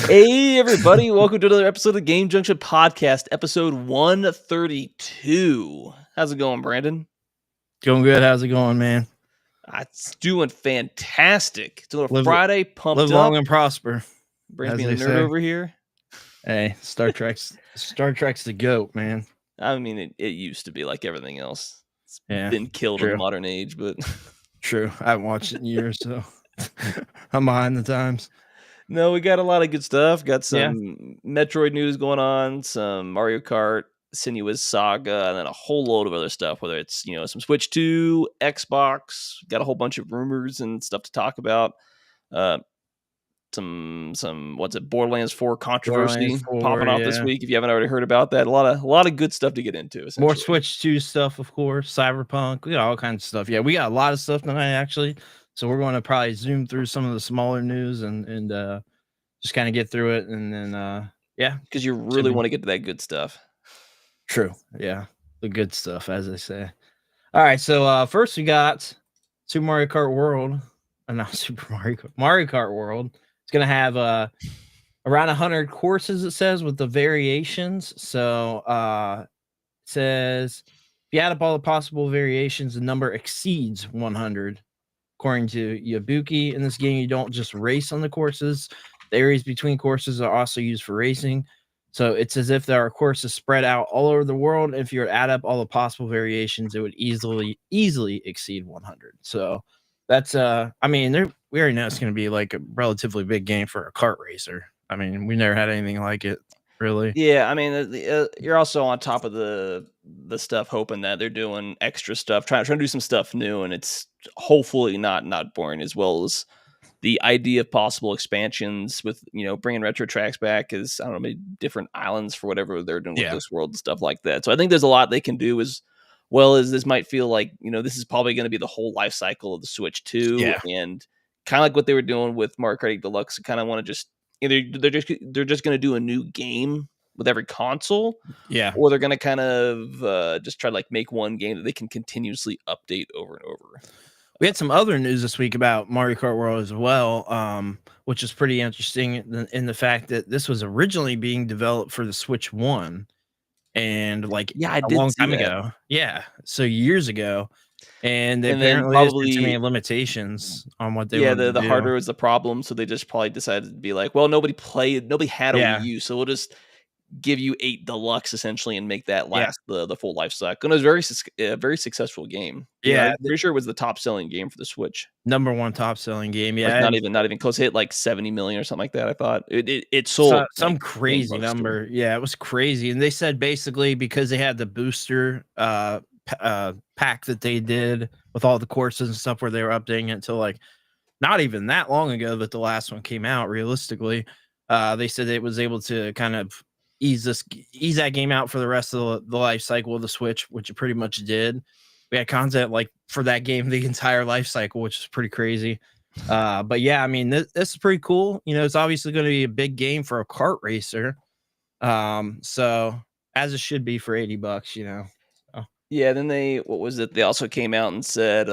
Hey, everybody. Welcome to another episode of the Game Junction Podcast, episode 132. How's it going, Brandon? Going good. How's it going, man? It's doing fantastic. It's a Live, Friday, pumped live up. long and prosper. Brandon's as being a they nerd say. over here. Hey, Star Trek's the GOAT, man. I mean, it used to be like everything else. It's Yeah, been killed in true. the modern age, but True. I haven't watched it in years, so I'm behind the times. no, we got a lot of good stuff. Got some Metroid news going on, some Mario Kart, Senua's Saga, and then a whole load of other stuff, whether it's, some Switch 2, Xbox. Got a whole bunch of rumors and stuff to talk about. Some Borderlands 4 controversy popping off this week. If you haven't already heard about that, a lot of good stuff to get into. More Switch 2 stuff, of course. Cyberpunk, we got all kinds of stuff. Yeah, we got a lot of stuff tonight, actually. So we're going to probably zoom through some of the smaller news and just kind of get through it, and then because you really want to get to that good stuff. True. Yeah, the good stuff, as they say. All right, so first we got Super Mario Kart World. Not Super Mario Kart World. It's gonna have around 100 courses, it says, with the variations. So it says if you add up all the possible variations, the number exceeds 100. According to Yabuki, in this game, you don't just race on the courses. The areas between courses are also used for racing. So it's as if there are courses spread out all over the world. If you were to add up all the possible variations, it would easily exceed 100. So that's we already know it's going to be like a relatively big game for a kart racer. I mean, we never had anything like it, really. Yeah, I mean, you're also on top of the stuff, hoping that they're doing extra stuff, trying to do some stuff new, and it's hopefully not boring, as well as the idea of possible expansions with, bringing retro tracks back as, I don't know, maybe different islands for whatever they're doing with this world and stuff like that. So I think there's a lot they can do, as well as this might feel like, this is probably going to be the whole life cycle of the Switch 2, and kind of like what they were doing with Mario Kart 8 Deluxe. Kind of want to just either they're just going to do a new game with every console, or they're going to kind of just try to make one game that they can continuously update over and over. We had some other news this week about Mario Kart World as well, which is pretty interesting in the fact that this was originally being developed for the Switch 1, and a long time ago. Yeah, so years ago. And apparently there's too many limitations on what they wanted to do. The hardware was the problem, so they just probably decided to be like, well, nobody had a Wii U, so we'll just give you 8 Deluxe essentially and make that last the full life cycle. And it was a very successul game. Yeah, I'm pretty sure it was the top selling game for the Switch. Number 1 top selling game. Yeah, not even close. It hit like 70 million or something like that. I thought it sold some crazy number. Yeah, it was crazy. And they said basically because they had the booster pack that they did with all the courses and stuff, where they were updating it until not even that long ago that the last one came out. Realistically, they said it was able to kind of ease that game out for the rest of the life cycle of the Switch, which it pretty much did. We had content for that game the entire life cycle, which is pretty crazy. But yeah, I mean, this is pretty cool. It's obviously going to be a big game for a kart racer. So as it should be for $80, Yeah, then they also came out and said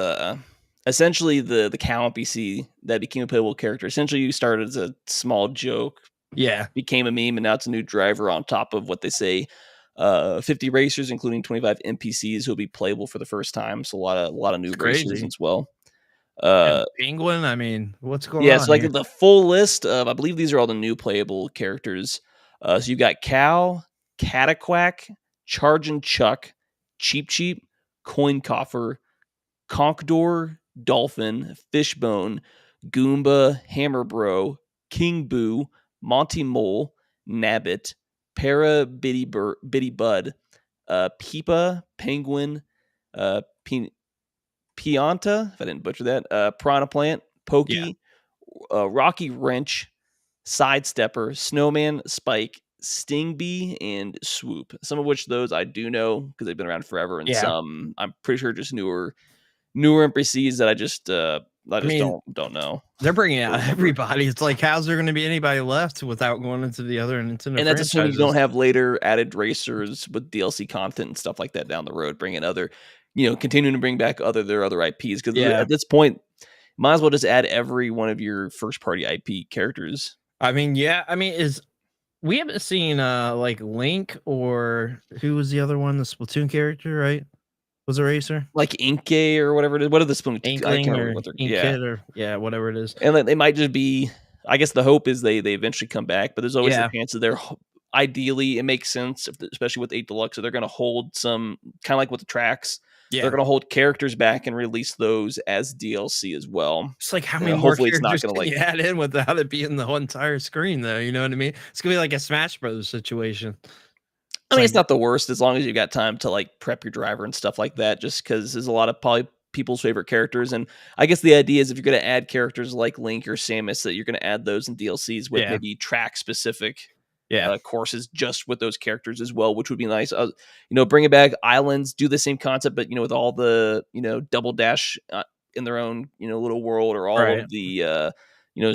essentially the cow NPC that became a playable character. Essentially, you started as a small joke, became a meme, and now it's a new driver on top of what they say 50 racers, including 25 NPCs who will be playable for the first time. So a lot of new racers as well. Penguin, I mean, what's going on? Yeah, so the full list of, I believe these are all the new playable characters. So you've got Cow, Cataquack, Chargin' Chuck, Cheep Cheep, Coin Coffer, Conkdor, Dolphin, Fishbone, Goomba, Hammer Bro, King Boo, Monty Mole, Nabbit, Para Bitty Bud, Peepa, Penguin, Pianta, if I didn't butcher that, Piranha Plant, Pokey, Rocky Wrench, Sidestepper, Snowman, Spike, Stingbee, and Swoop. Some of which those I do know because they've been around forever, and some I'm pretty sure just newer NPCs that I just don't know. They're bringing out everybody. It's like, how's there going to be anybody left without going into the other Nintendo? And that's assuming you don't have later added racers with DLC content and stuff like that down the road, bringing other, continuing to bring back their other IPs. Because at this point, might as well just add every one of your first party IP characters I mean, yeah. I mean, we haven't seen like Link or who was the other one, the Splatoon character, right? Was a racer? Like Inkay or whatever it is. What are the spoon? I can't Inkling remember or what they're. Yeah, Inkit or yeah, whatever it is. and they might just be. I guess the hope is they eventually come back, but there's always the Yeah, chance that they're ideally it makes sense, especially with 8 Deluxe, so they're going to hold some kind of like with the tracks. They're yeah. going to hold characters back and release those as DLC as well. It's like how You many know, more hopefully it's not characters going to can like. you add in without it being the whole entire screen, though? You know what I mean? It's gonna be like a Smash Brothers situation. I It's mean, like, it's not the worst as long as you've got time to like prep your driver and stuff like that. Just because there's a lot of probably people's favorite characters, and I guess the idea is if you're going to add characters like Link or Samus, that you're going to add those in DLCs with yeah, maybe track specific yeah, courses just with those characters as well, which would be nice. Bring it back. Islands do the same concept, but with all the double dash in their own little world, or all right, of the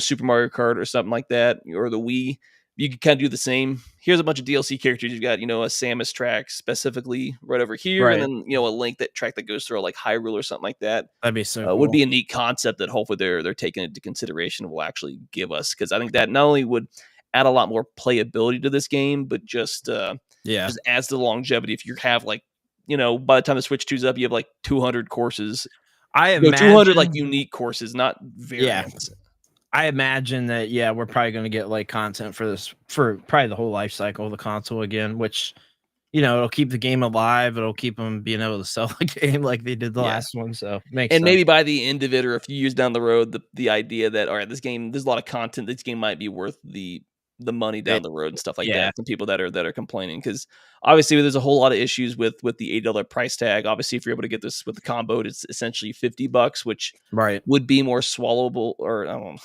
Super Mario Kart or something like that, or the Wii. You can kind of do the same. Here's a bunch of DLC characters. You've got a Samus track specifically right over here, and right. then a Link that track that goes through like Hyrule or something like that. That'd be so Would cool. be a neat concept that hopefully they're taking into consideration and will actually give us, because I think that not only would add a lot more playability to this game, but just Yeah, adds to the longevity. If you have like by the time the Switch 2's up, you have like 200 courses, I 200 like imagine. unique courses, not Yeah, variants. I imagine that. Yeah, we're probably gonna get like content for this for probably the whole life cycle of the console again, which it'll keep the game alive. It'll keep them being able to sell the game like they did the Yeah. last one. So makes And sense. maybe by the end of it, or a few years down the road, the idea that all right, there's a lot of content. This game might be worth the money down It, the road and stuff like yeah, that. Some people that are complaining, because obviously there's a whole lot of issues with the $8 price tag. Obviously, if you're able to get this with the combo, it's essentially $50, which right. would be more swallowable. Or I don't know,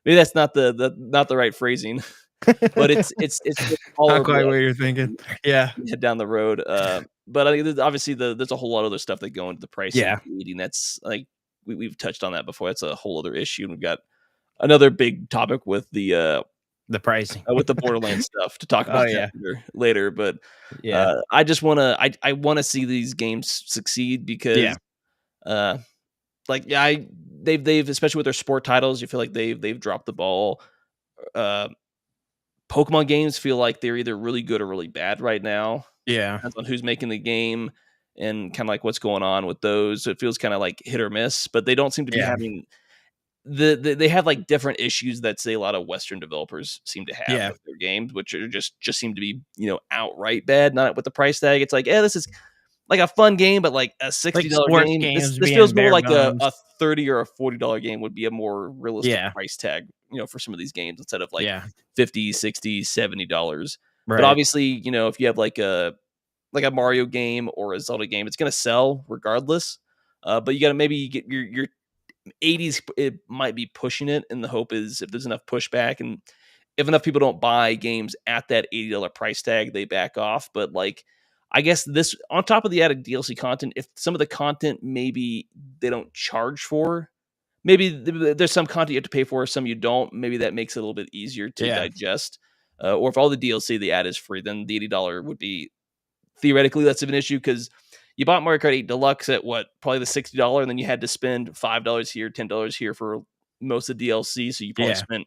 maybe that's not the right phrasing, but it's Not tolerable quite what you're thinking. Yeah, down the road. But I think obviously there's a whole lot of other stuff that go into the pricing yeah, of eating. That's like we've touched on that before. That's a whole other issue, and we've got another big topic the pricing. with the Borderlands stuff to talk Oh about that yeah, later. But yeah, I just I want to see these games succeed, yeah, because uh, like yeah, they've especially with their sport titles, you feel like they've dropped the ball. Uh, Pokemon games feel like they're either really good or really bad right now. yeah, Depends on who's making the game and kind of like what's going on with those. So it feels kind of like hit or miss, but they don't seem to be yeah, having they have like different issues that say a lot of Western developers seem to have yeah. with their games, which are just seem to be outright bad. Not with the price tag. It's like, yeah, this is like a fun game, but like a Like $60 sports game. This games this feels being more bare like bones. a 30 or a $40 game would be a more realistic Yeah, price tag, for some of these games, instead of like yeah, 50, 60, $70. But right. obviously, if you have like a Mario game or a Zelda game, it's gonna sell regardless. But you gotta maybe get your 80s. It might be pushing it, and the hope is if there's enough pushback and if enough people don't buy games at that $80 price tag, they back off. But like, I guess this on top of the added DLC content, if some of the content maybe they don't charge for, maybe there's some content you have to pay for, some you don't. Maybe that makes it a little bit easier to Yeah, digest. Or if all the DLC they add is free, then the $80 would be theoretically less of an issue, because you bought Mario Kart 8 Deluxe at what, probably the $60, and then you had to spend $5 here, $10 here for most of the DLC. So you probably yeah, spent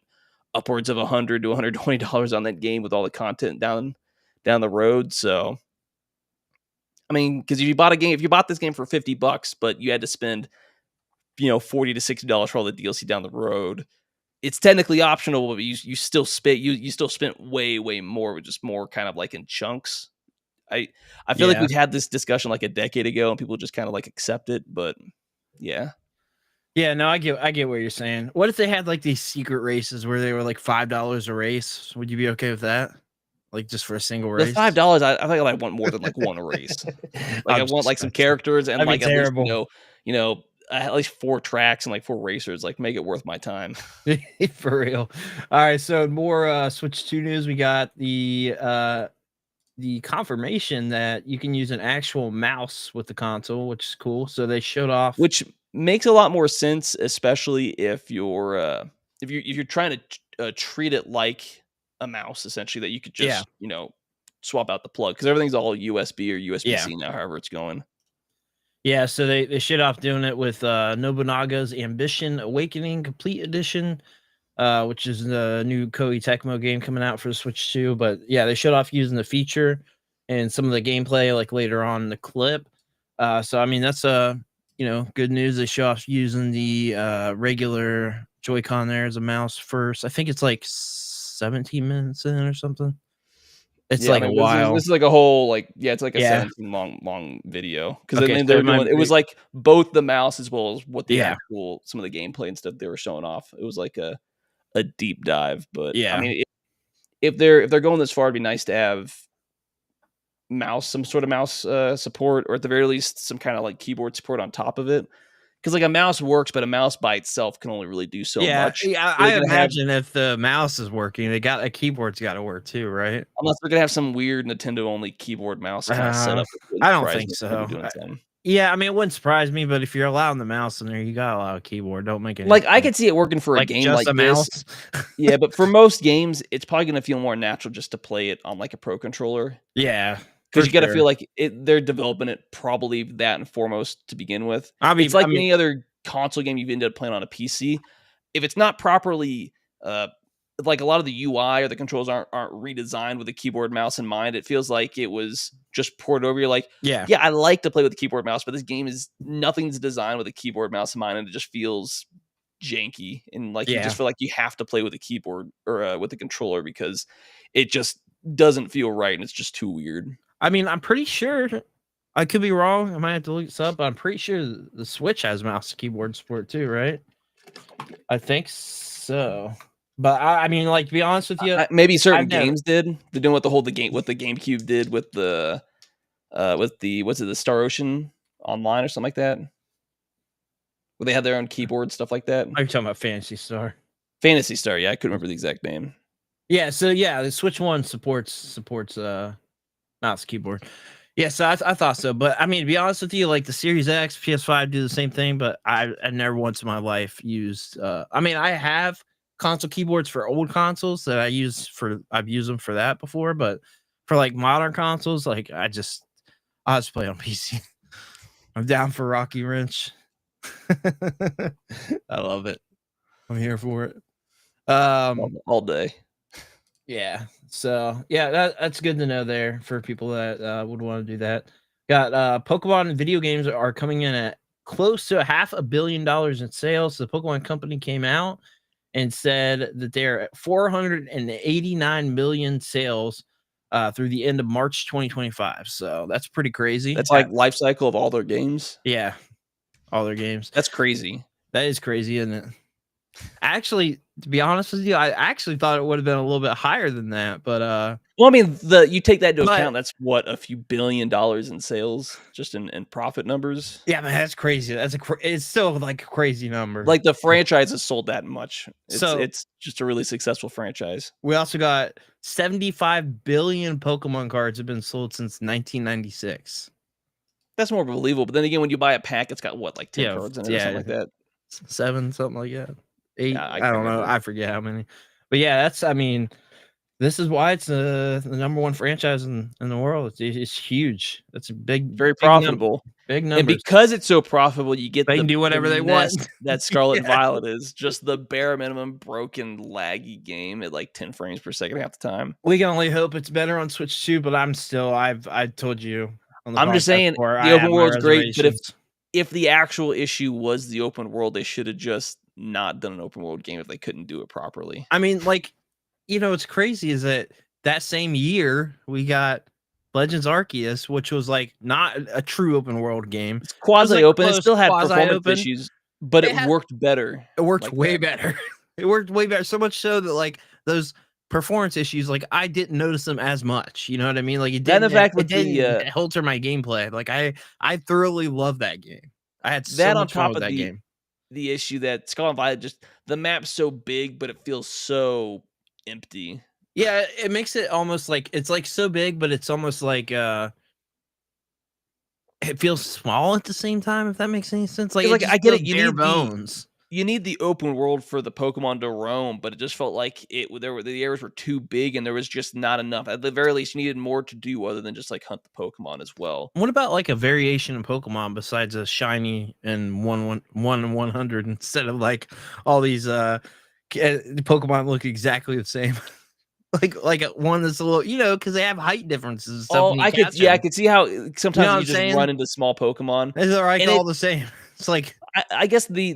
upwards of $100 to $120 on that game with all the content down the road. So I mean, because if you bought this game for $50, but you had to spend $40 to $60 for all the DLC down the road, it's technically optional, but you still spent you still spent way more, with just more kind of like in chunks. I I feel like yeah, we've had this discussion like a decade ago, and people just kind of like accept it. But yeah, yeah. No, I get what you're saying. What if they had like these secret races where they were like $5 a race? Would you be okay with that? Like just for a single the race? $5, I think I want more than like one race. Like I I'm want just like some messing. characters and That'd be like at least terrible. at least 4 tracks and like 4 racers. Like make it worth my time. For real. All right, so more Switch 2 news. We got the confirmation that you can use an actual mouse with the console, which is cool. So they showed off. Which makes a lot more sense, especially if you're trying to treat it like a mouse, essentially, that you could Yeah, just swap out the plug, because everything's all USB or USB yeah, C now, however it's going. yeah. So they showed off doing it with Nobunaga's Ambition Awakening Complete Edition. which is the new Koei Tecmo game coming out for the Switch 2. But yeah, they showed off using the feature and some of the gameplay like later on in the clip. So I mean that's good news. They show off using the regular Joy-Con there as a mouse first. I think it's like 17 minutes in or something. It's like a while. This is like a whole it's like a Yeah. 17 long video because Okay, then so they were it might doing it was be- like both the mouse as well as what the Yeah. actual some of the gameplay and stuff they were showing off. It was like a deep dive, but I Yeah. mean if they're going this far, it'd be nice to have some sort of mouse support, or at the very least some kind of like keyboard support on top of it. Because like a mouse works, but a mouse by itself can only really do so much. Yeah, So they're I gonna have, imagine if the mouse is working, a keyboard's got to work too, right? unless they're gonna have some weird Nintendo only keyboard mouse kind of setup. I don't think so. Doing something. Yeah, I mean, it wouldn't surprise me, but if you're allowing the mouse in there, you got to allow a keyboard. Don't make it Like I could see it working for a game just like a this. mouse. Yeah, but for most games, it's probably gonna feel more natural just to play it on like a pro controller. Yeah, Because you got to feel like they're developing it probably that and foremost to begin with. It's like any other console game you've ended up playing on a PC. If it's not properly, like a lot of the UI or the controls aren't redesigned with a keyboard mouse in mind, it feels like it was just ported over. You're like, yeah, I like to play with the keyboard mouse, but this game is nothing's designed with a keyboard mouse in mind, and it just feels janky. And like you just feel like you have to play with a keyboard or with a controller because it just doesn't feel right, and it's just too weird. I mean, I'm pretty sure. I could be wrong. I might have to look this up, but I'm pretty sure the Switch has mouse and keyboard support too, right? I think so. But I mean, like, to be honest with you, maybe certain games did. They're doing what the GameCube did with the the Star Ocean Online or something like that, where they had their own keyboard, stuff like that. Are you talking about Phantasy Star? Phantasy Star, yeah, I couldn't remember the exact name. Yeah, so yeah, the Switch One supports mouse keyboard. Yeah, so I thought so, but I mean, to be honest with you, like the Series X, PS5 do the same thing, but I never once in my life used. I mean, I have console keyboards for old consoles that I've used them for that before, but for like modern consoles, like I just play on PC. I'm down for Rocky Wrench. I love it. I'm here for it. All day. Yeah. So yeah, that's good to know there for people that would want to do that. Got Pokemon video games are coming in at close to $500 million in sales. The Pokemon company came out and said that they're at 489 million sales through the end of March 2025. So that's pretty crazy. That's like life cycle of all their games. Yeah, all their games. That's crazy. That is crazy, isn't it? Actually, to be honest with you, I actually thought it would have been a little bit higher than that, but well, I mean, you take that into account. That's what, a few $1 billion in sales, just in profit numbers. Yeah, man, that's crazy. It's still like a crazy number. Like the franchise has sold that much. It's just a really successful franchise. We also got 75 billion Pokemon cards have been sold since 1996. That's more believable. But then again, when you buy a pack, it's got what, like 10 cards in it or something like that. 7, something like that. 8. I don't know. I forget how many. But yeah, this is why it's the number one franchise in the world. It's huge. That's a very profitable. Big numbers. And because it's so profitable, you get they can do whatever they want. That Scarlet Violet is just the bare minimum broken, laggy game at like 10 frames per second half the time. We can only hope it's better on Switch 2, but I told you. I'm just saying the open world's great, but if the actual issue was the open world, they should have just not done an open world game if they couldn't do it properly. I mean, like, what's crazy is that same year we got Legends Arceus, which was like not a true open world game. It's quasi open. It still had performance issues, but it worked better. It worked way better. It worked way better. So much so that like those performance issues, like I didn't notice them as much. You know what I mean? Like it didn't alter my gameplay. Like I thoroughly love that game. I had so much fun with that game. The issue that Scarlet Violet, just the map's so big, but it feels so empty. Yeah, it makes it almost like it's like so big, but it's almost like it feels small at the same time. If that makes any sense, like I get it. You need bones. You need the open world for the Pokemon to roam, but it just felt like the areas were too big and there was just not enough. At the very least, you needed more to do other than just like hunt the Pokemon as well. What about like a variation in Pokemon besides a shiny and 1 in 100 instead of like all these The Pokemon look exactly the same. like one that's a little, because they have height differences and stuff when you catch I them. could see how You know sometimes what you I'm just saying? run into small Pokemon, They're like and all the same. It's like, I guess the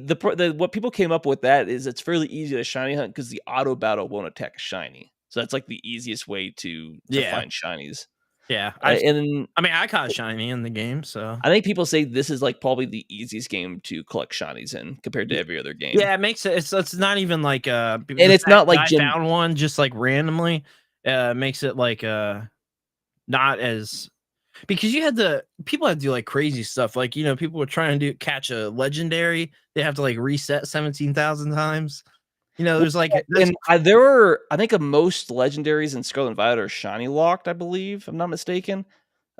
what people came up with that is it's fairly easy to shiny hunt because the auto battle won't attack a shiny, so that's like the easiest way to yeah, find shinies. yeah. And then I caught shiny in the game, so I think people say this is like probably the easiest game to collect shinies in compared to yeah, every other game, yeah. It makes it. It's not even like and the it's fact not that like I Gen. found one just like randomly makes it like not as because you had to people had to do like crazy stuff like people were trying to catch a legendary, they have to like reset 17,000 times. There's like that's And there were, I think, most legendaries in Scarlet and Violet are shiny locked, I believe, if I'm not mistaken.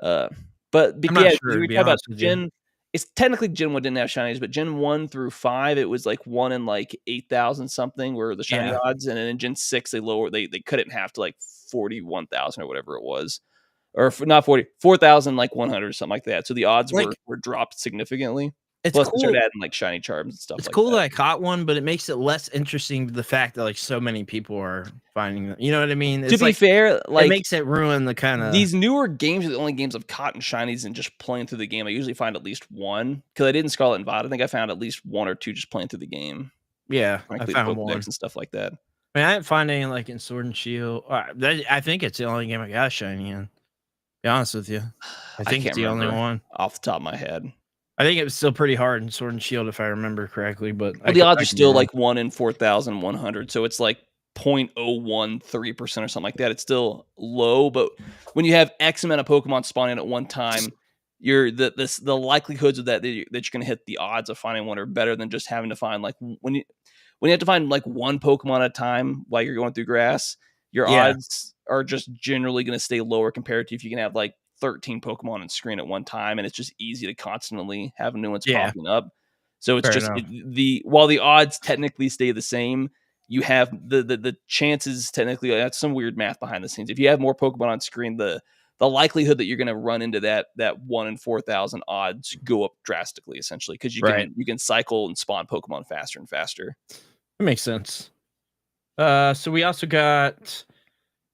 Uh, I'm yeah, not 'cause sure we to were be talking about honest with you. Gen. It's technically Gen 1 didn't have shinies, but Gen 1 through 5, it was like 1 in like 8,000 something were the shiny Yeah, odds, and then in Gen 6 they cut it in half to like 41,000 or whatever it was. Or not 40, 4,000 like 100 or something like that. So the odds like were dropped significantly. it's Plus they started cool. adding like shiny charms and stuff It's like cool that. that I caught one, but it makes it less interesting to the fact that like so many people are finding them. You know what I mean? To It's be like fair, it like makes it ruin the kind of these newer games are the only games I've caught in shinies and just playing through the game. I usually find at least one because I did in Scarlet and Violet. I think I found at least one or two just playing through the game, yeah. I frankly, the found Pokedex one. and stuff like that. I didn't find any like in Sword and Shield. I think it's the only game I got shiny in. Be honest with you, I I think it's can't the only remember one. off the top of my head. I think it was still pretty hard in Sword and Shield if I remember correctly, but Well, the odds I are could be still wrong. like 1 in 4,100, so it's like 0.013% or something like that. It's still low, but when you have X amount of Pokemon spawning at one time, the likelihoods of that you're going to hit the odds of finding one are better than just having to find like when you have to find like one Pokemon at a time while you're going through grass, your Yeah, odds are just generally going to stay lower compared to if you can have like 13 Pokemon on screen at one time, and it's just easy to constantly have new ones yeah, popping up. So it's fair just enough. the while the odds technically stay the same, you have the chances technically. That's some weird math behind the scenes. If you have more Pokemon on screen, the likelihood that you're going to run into that 1 in 4,000 odds go up drastically, essentially, because Right, you can cycle and spawn Pokemon faster and faster. it makes sense. So we also got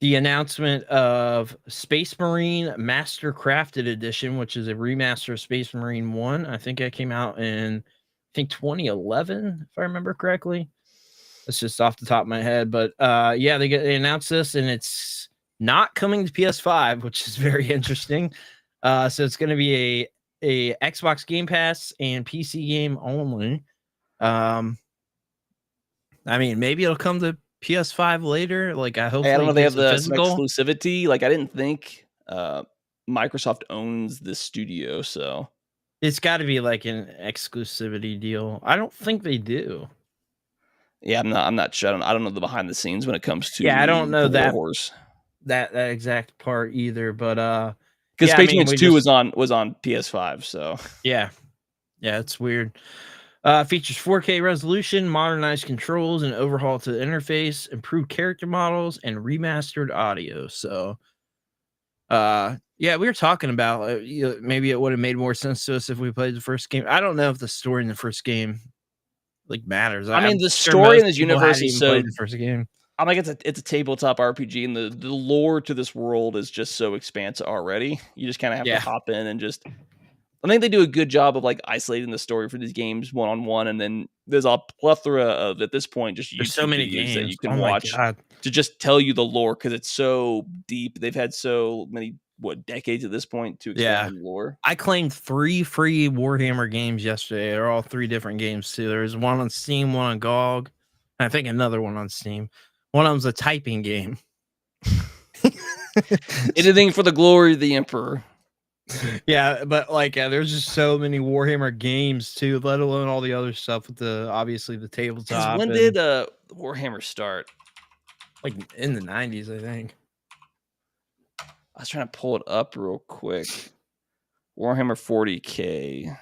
the announcement of Space Marine Master Crafted Edition, which is a remaster of Space Marine 1. I think it came out in 2011, if I remember correctly. That's just off the top of my head, but yeah, they announced this, and it's not coming to PS5, which is very interesting. So it's going to be a Xbox Game Pass and PC game only. I mean, maybe it'll come to PS5 later. Like, I Hey, I don't hopefully know it if they gets have a some physical. exclusivity. Like I didn't think Microsoft owns this studio, so It's got to be like an exclusivity deal. I don't think they do. yeah, I'm not sure. I don't know the behind the scenes when it comes Yeah, I to don't know Warhorse. that exact part either. But Because yeah, I Space mean, Marine we 2 just was on PS5, so yeah, yeah, it's weird. Features 4K resolution, modernized controls, and overhaul to the interface, improved character models, and remastered audio. So, yeah, we were talking about maybe it would have made more sense to us if we played the first game. I don't know if the story in the first game like matters. I mean I'm the sure story in most this people universe hadn't is even played so the first game. I'm like it's a tabletop RPG and the lore to this world is just so expansive already. You just kind of have to Yeah, hop in and just I think they do a good job of like isolating the story for these games one on one, and then there's a plethora of at this point just there's so YouTube many videos that games. you can Oh my watch god. to just tell you the lore because it's so deep. They've had so many decades at this point to expand Yeah. the lore. I claimed 3 free Warhammer games yesterday. They're all 3 different games too. There's one on Steam, one on GOG, and I think another one on Steam. One of them's a typing game. Anything for the glory of the Emperor. Yeah, but like there's just so many Warhammer games too, let alone all the other stuff with the obviously the Because tabletop when and did Warhammer start? like in the 90s, I think. I was trying to pull it up real quick. Warhammer 40K.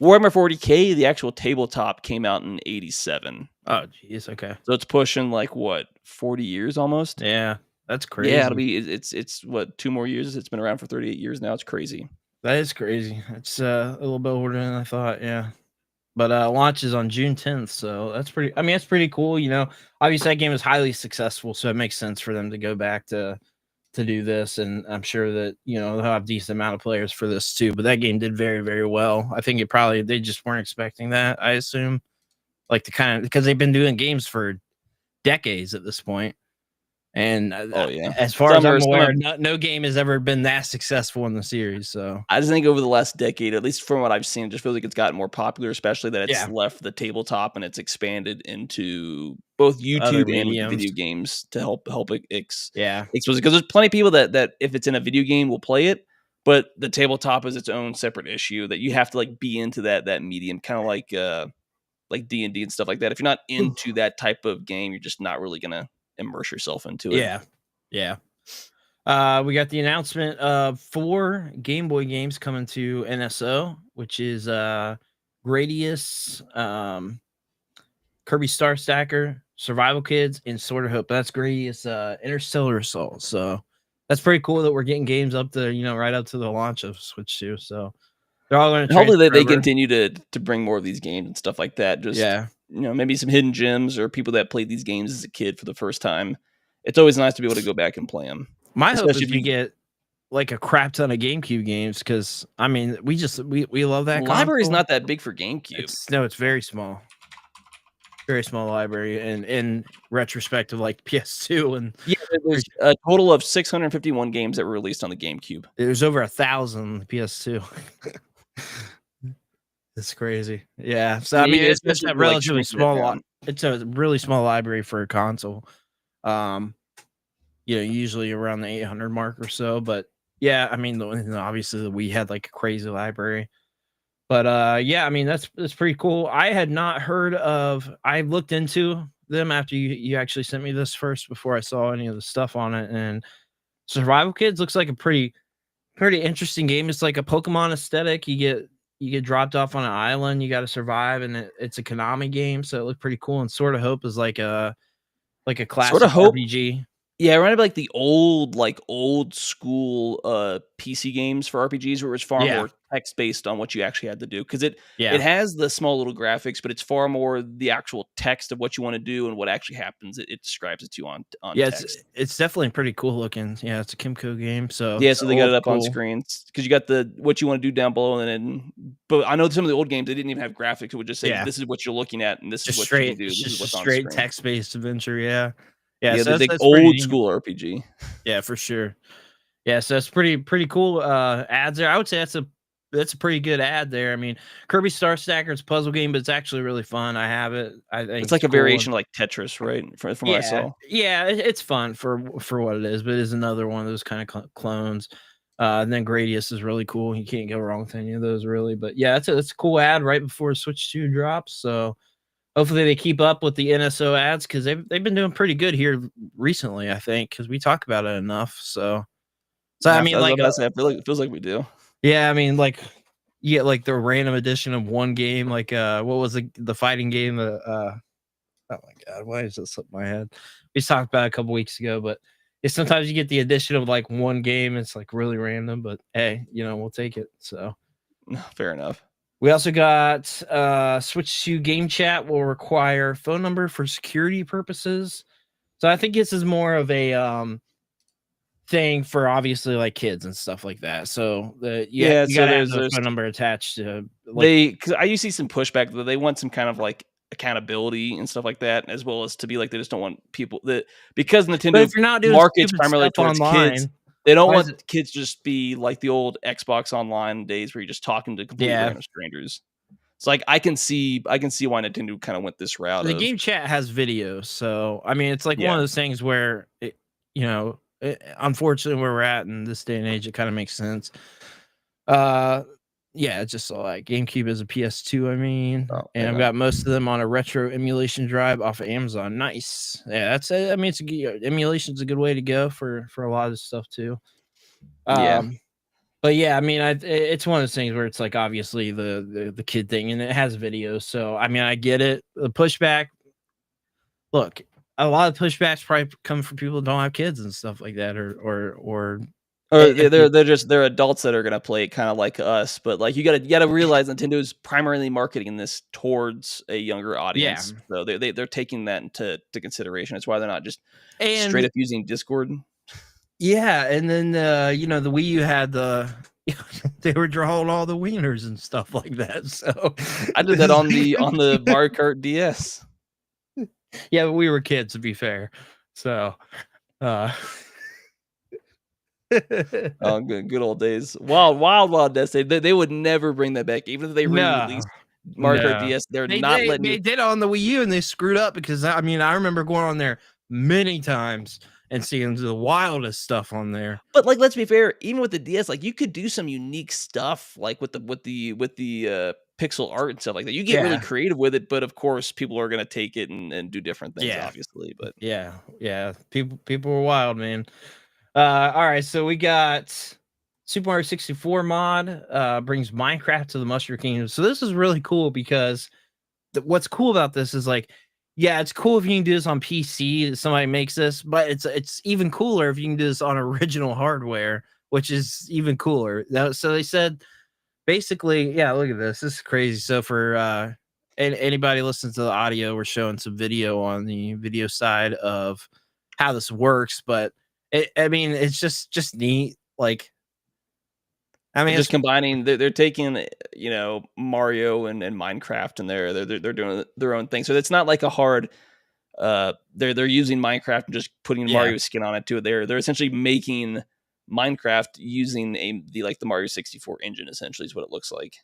Warhammer 40K, the actual tabletop came out in 87. Oh geez, okay. So it's pushing like what, 40 years almost? Yeah, that's Yeah, crazy. it's what, 2 more years? It's been around for 38 years now. It's crazy. That is crazy. It's a little bit older than I thought, yeah. but launches on June 10th. So that's pretty. I mean, that's pretty cool. You know, obviously that game is highly successful, so it makes sense for them to go back to do this, and I'm sure that they'll have a decent amount of players for this too. But that game did very, very well. I think they just weren't expecting that. I assume, like the kind of because they've been doing games for decades at this point. And Oh yeah, as far as I'm aware, no game has ever been that successful in the series. So I just think over the last decade, at least from what I've seen, it just feels like it's gotten more popular, especially that it's left the tabletop and it's expanded into both YouTube and video games to help expose it. Because there's plenty of people that if it's in a video game will play it, but the tabletop is its own separate issue that you have to like be into that medium, kind of like D&D and stuff like that. If you're not into that type of game, you're just not really gonna immerse yourself into it. Yeah. We got the announcement of 4 Game Boy games coming to NSO, which is Gradius, Kirby Star Stacker, Survival Kids, and Sword of Hope. That's Gradius Interstellar Assault. So that's pretty cool that we're getting games up to right up to the launch of Switch 2. So they're all going to hopefully they continue to bring more of these games and stuff like that. Just maybe some hidden gems or people that played these games as a kid for the first time. It's always nice to be able to go back and play them. My hope is we get like a crap ton of GameCube games because I mean we love that. The library's not that big for GameCube. It's very small. Very small library, and in retrospect of like PS2 and there's a total of 651 games that were released on the GameCube. There's over 1,000 PS2. It's crazy. Yeah. So I mean, it's a relatively small. It's a really small library for a console. Usually around the 800 mark or so. But yeah, I mean, obviously we had like a crazy library. But I mean, that's pretty cool. I had not heard of. I looked into them after you actually sent me this first before I saw any of the stuff on it. And Survival Kids looks like a pretty interesting game. It's like a Pokemon aesthetic. You get dropped off on an island. You got to survive, and it's a Konami game, so it looked pretty cool. And Sword of Hope is like a classic Sword of Hope RPG. Yeah, I remember like the old school PC games for RPGs where it was far more text based on what you actually had to do because it has the small little graphics, but it's far more the actual text of what you want to do and what actually happens. It describes it to you on text. It's definitely pretty cool looking. Yeah, it's a Kimco game, so so they got it up on screens because you got the what you want to do down below, but I know some of the old games they didn't even have graphics. It would just say this is what you're looking at and this is what you can do. This is what's straight on text based adventure. Yeah, so that's old school RPG. Yeah, for sure. Yeah, so it's pretty cool ads there. I would say that's a pretty good ad there. I mean, Kirby Star Stacker, it's a puzzle game, but it's actually really fun. I have it. I think it's like a variation like Tetris, right? From what I saw. Yeah, it's fun for what it is, but it is another one of those kind of clones. And then Gradius is really cool. You can't go wrong with any of those, really. But yeah, it's a cool ad right before Switch 2 drops. So hopefully they keep up with the NSO ads because they've been doing pretty good here recently, I think, because we talk about it enough. So I mean, like, it feels like we do. Yeah, I mean, like, you get like the random edition of one game, like what was the fighting game? Oh my god, why is this slipping my head? We talked about it a couple weeks ago, but sometimes you get the addition of like one game. It's like really random, but hey, we'll take it. So fair enough. We also got Switch 2 game chat will require phone number for security purposes. So I think this is more of a thing for obviously like kids and stuff like that. So you gotta have the phone number attached to because I used to see some pushback that they want some kind of like accountability and stuff like that, as well as to be like they just don't want people that because Nintendo if you're not doing markets primarily towards online, kids. They don't want kids to just be like the old Xbox Online days where you're just talking to completely random strangers. It's like I can see why Nintendo kind of went this route. The game chat has videos, so I mean it's like one of those things where unfortunately where we're at in this day and age, it kind of makes sense. It's just like GameCube is a PS2, I mean, I've got most of them on a retro emulation drive off of Amazon. Nice. Yeah, emulation's a good way to go for a lot of this stuff too. But yeah, I mean, it's one of those things where it's like obviously the kid thing, and it has videos. So I mean, I get it. The pushback. Look, a lot of pushbacks probably come from people who don't have kids and stuff like that, or Or And people, they're adults that are gonna play it kinda like us, but, like, you gotta realize Nintendo's primarily marketing this towards a younger yeah, audience, so they're taking that into consideration. That's why they're not just straight and up using Discord. yeah, and then the Wii U had the they were drawing all the wieners and stuff like that. So I did that on the Mario Kart DS. yeah, but we were kids to be fair. So uh Oh, good old days. Wild days. They would never bring that back, even if they no, re-released Mario Kart no. DS, they're They not did letting you. they did on the Wii U and they screwed up because I mean I remember going on there many times and seeing the wildest stuff on there. But, like, let's be fair, even with the DS, like, you could do some unique stuff, like, with the pixel art and stuff like that. You get really Yeah. creative with it, but, of course, people are gonna take it and do different things, Yeah. obviously, but Yeah. Yeah. People were wild, man. All right, so we got Super Mario 64 mod brings Minecraft to the Mushroom Kingdom. So this is really cool because what's cool about this is like, yeah, it's cool if you can do this on PC. Somebody makes this, but it's even cooler if you can do this on original hardware, which is even cooler. So they said basically, yeah, look at this. This is crazy. So for anybody listening to the audio, we're showing some video on the video side of how this works, but I mean, it's just neat. Like, I they're mean, just it's combining they're taking, Mario and Minecraft, and they're doing their own thing. So it's not like a hard, they're using Minecraft and just putting yeah, Mario skin on it too. They're essentially making Minecraft using the Mario 64 engine, essentially is what it looks like.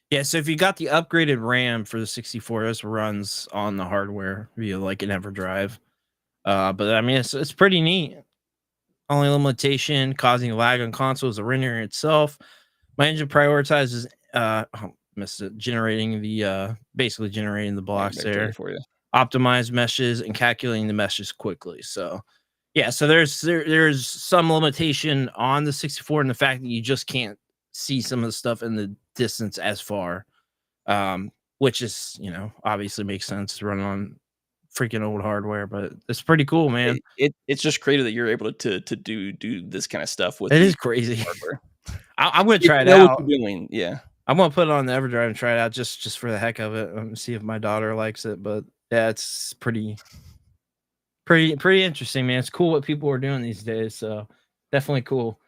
yeah. So if you got the upgraded RAM for the 64, this runs on the hardware via like an EverDrive. But I mean, it's pretty neat. Only limitation causing lag on console is the rendering itself. My engine prioritizes missed it, generating the basically generating the Yeah, blocks back to it there, for you. optimize meshes and calculating the meshes quickly. So yeah, so there's some limitation on the 64 and the fact that you just can't see some of the stuff in the distance as far. Which is, obviously makes sense to run on freaking old hardware, but it's pretty cool, man. It's just crazy that you're able to do this kind of stuff with It the is crazy. hardware. I'm gonna If try you it know what out. you're doing, yeah. I'm gonna put it on the EverDrive and try it out just for the heck of it, see if my daughter likes it. But yeah, it's pretty interesting, man. It's cool what people are doing these days. So definitely cool.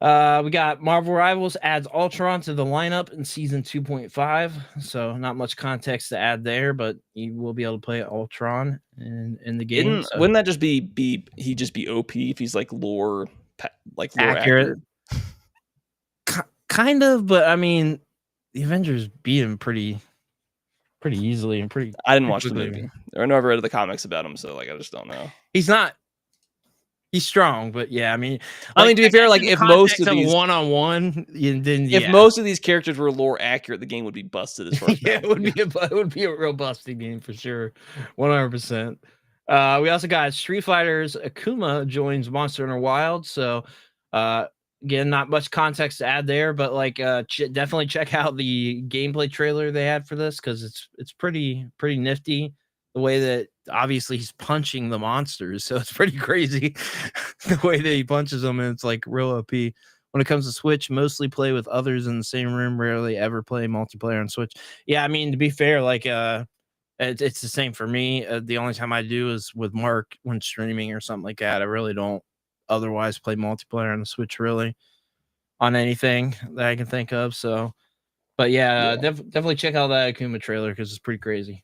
We got Marvel Rivals adds Ultron to the lineup in season 2.5. So not much context to add there, but you will be able to play Ultron in the game. Didn't So wouldn't that just be he'd just be OP if he's like lore accurate, accurate? kind of, but I mean, the Avengers beat him pretty easily and I didn't pretty watch the quickly. movie. Or I never read the comics about him, so, like, I just don't know. He's not He's strong, but yeah, I mean, I like mean, to I be fair, guess like, in the context of one-on-one, then if yeah. most of these characters were lore accurate, the game would be busted as far as Yeah, balancing. it would be a real busting game for sure. 100%. We also got Street Fighter's Akuma joins Monster Hunter Wild. So again, not much context to add there, but like definitely check out the gameplay trailer they had for this because it's pretty nifty. The way that obviously he's punching the monsters, so it's pretty crazy the way that he punches them, and it's like real OP. When it comes to Switch, mostly play with others in the same room, rarely ever play multiplayer on Switch. Yeah, I mean, to be fair, like it's the same for me. The only time I do is with Mark when streaming or something like that. I really don't otherwise play multiplayer on the Switch really on anything that I can think of. So, but yeah, Yeah. definitely check out that Akuma trailer because it's pretty crazy.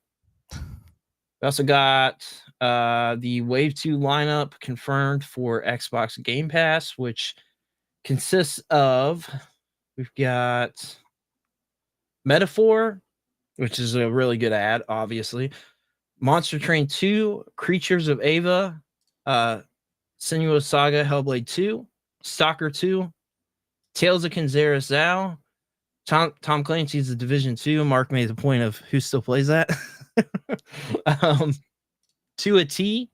We also got the Wave 2 lineup confirmed for Xbox Game Pass, which consists of we've got Metaphor, which is a really good ad, obviously. Monster Train 2, Creatures of Ava, Senua Saga, Hellblade 2, Stalker 2, Tales of Kenzera Zao, Tom Clancy's The Division 2. Mark made the point of who still plays that. To a T,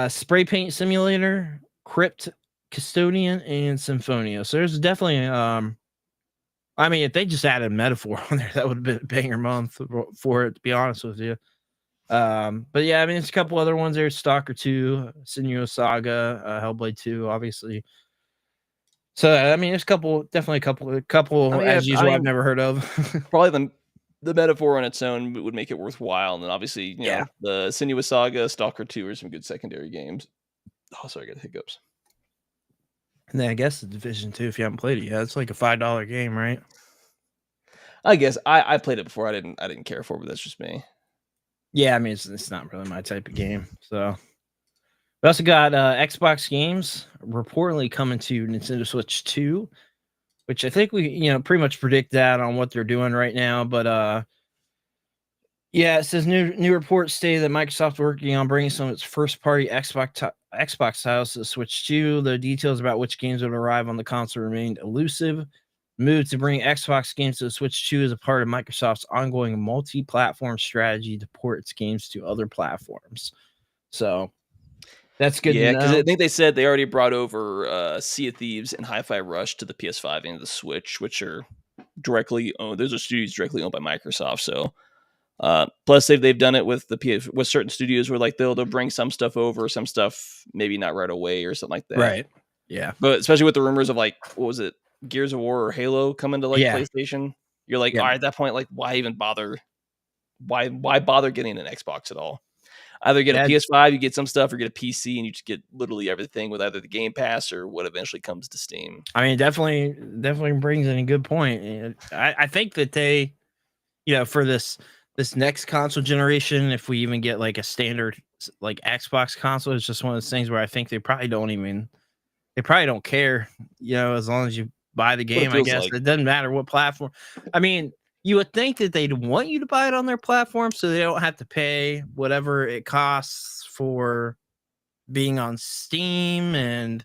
Spray Paint Simulator, Crypt Custodian, and Symphonia. So there's definitely I mean, if they just added Metaphor on there, that would have been a banger month for it, to be honest with you. But yeah, I mean, it's a couple other ones there. Stalker 2, Senua Saga, Hellblade 2, obviously. So I mean, there's definitely a couple as usual I've I mean, never heard of. probably the metaphor on its own would make it worthwhile, and then obviously, Yeah. the Senua Saga, Stalker 2 are some good secondary games. Oh, sorry, I got hiccups. And then I guess the Division 2, if you haven't played it yet, it's like a $5 game, right? I guess I played it before. I didn't care for it, but that's just me. Yeah, I mean it's not really my type of game. So we also got Xbox games reportedly coming to Nintendo Switch 2, which I think we pretty much predict that on what they're doing right now. But yeah, it says new reports say that Microsoft working on bringing some of its first party Xbox titles to the Switch 2. The details about which games would arrive on the console remained elusive. Move to bring Xbox games to the Switch 2 is a part of Microsoft's ongoing multi-platform strategy to port its games to other platforms. So that's good to Yeah, because know. I think they said they already brought over Sea of Thieves and Hi-Fi Rush to the PS5 and the Switch, which are directly owned. Those are studios directly owned by Microsoft. So, plus they've done it with with certain studios where like they'll bring some stuff over, some stuff maybe not right away or something like that. Right. Yeah. But especially with the rumors of like what was it, Gears of War or Halo coming to like Yeah. PlayStation, you're like, Yeah. all right, at that point, like why even bother? Why bother getting an Xbox at all? Either get a Yeah. PS5, you get some stuff, or get a PC, and you just get literally everything with either the Game Pass or what eventually comes to Steam. I mean, definitely brings in a good point. And I think that they, for this next console generation, if we even get like a standard like Xbox console, it's just one of those things where I think they probably don't care, as long as you buy the What it game. I feels guess like. it doesn't matter what platform. I mean, you would think that they'd want you to buy it on their platform so they don't have to pay whatever it costs for being on Steam and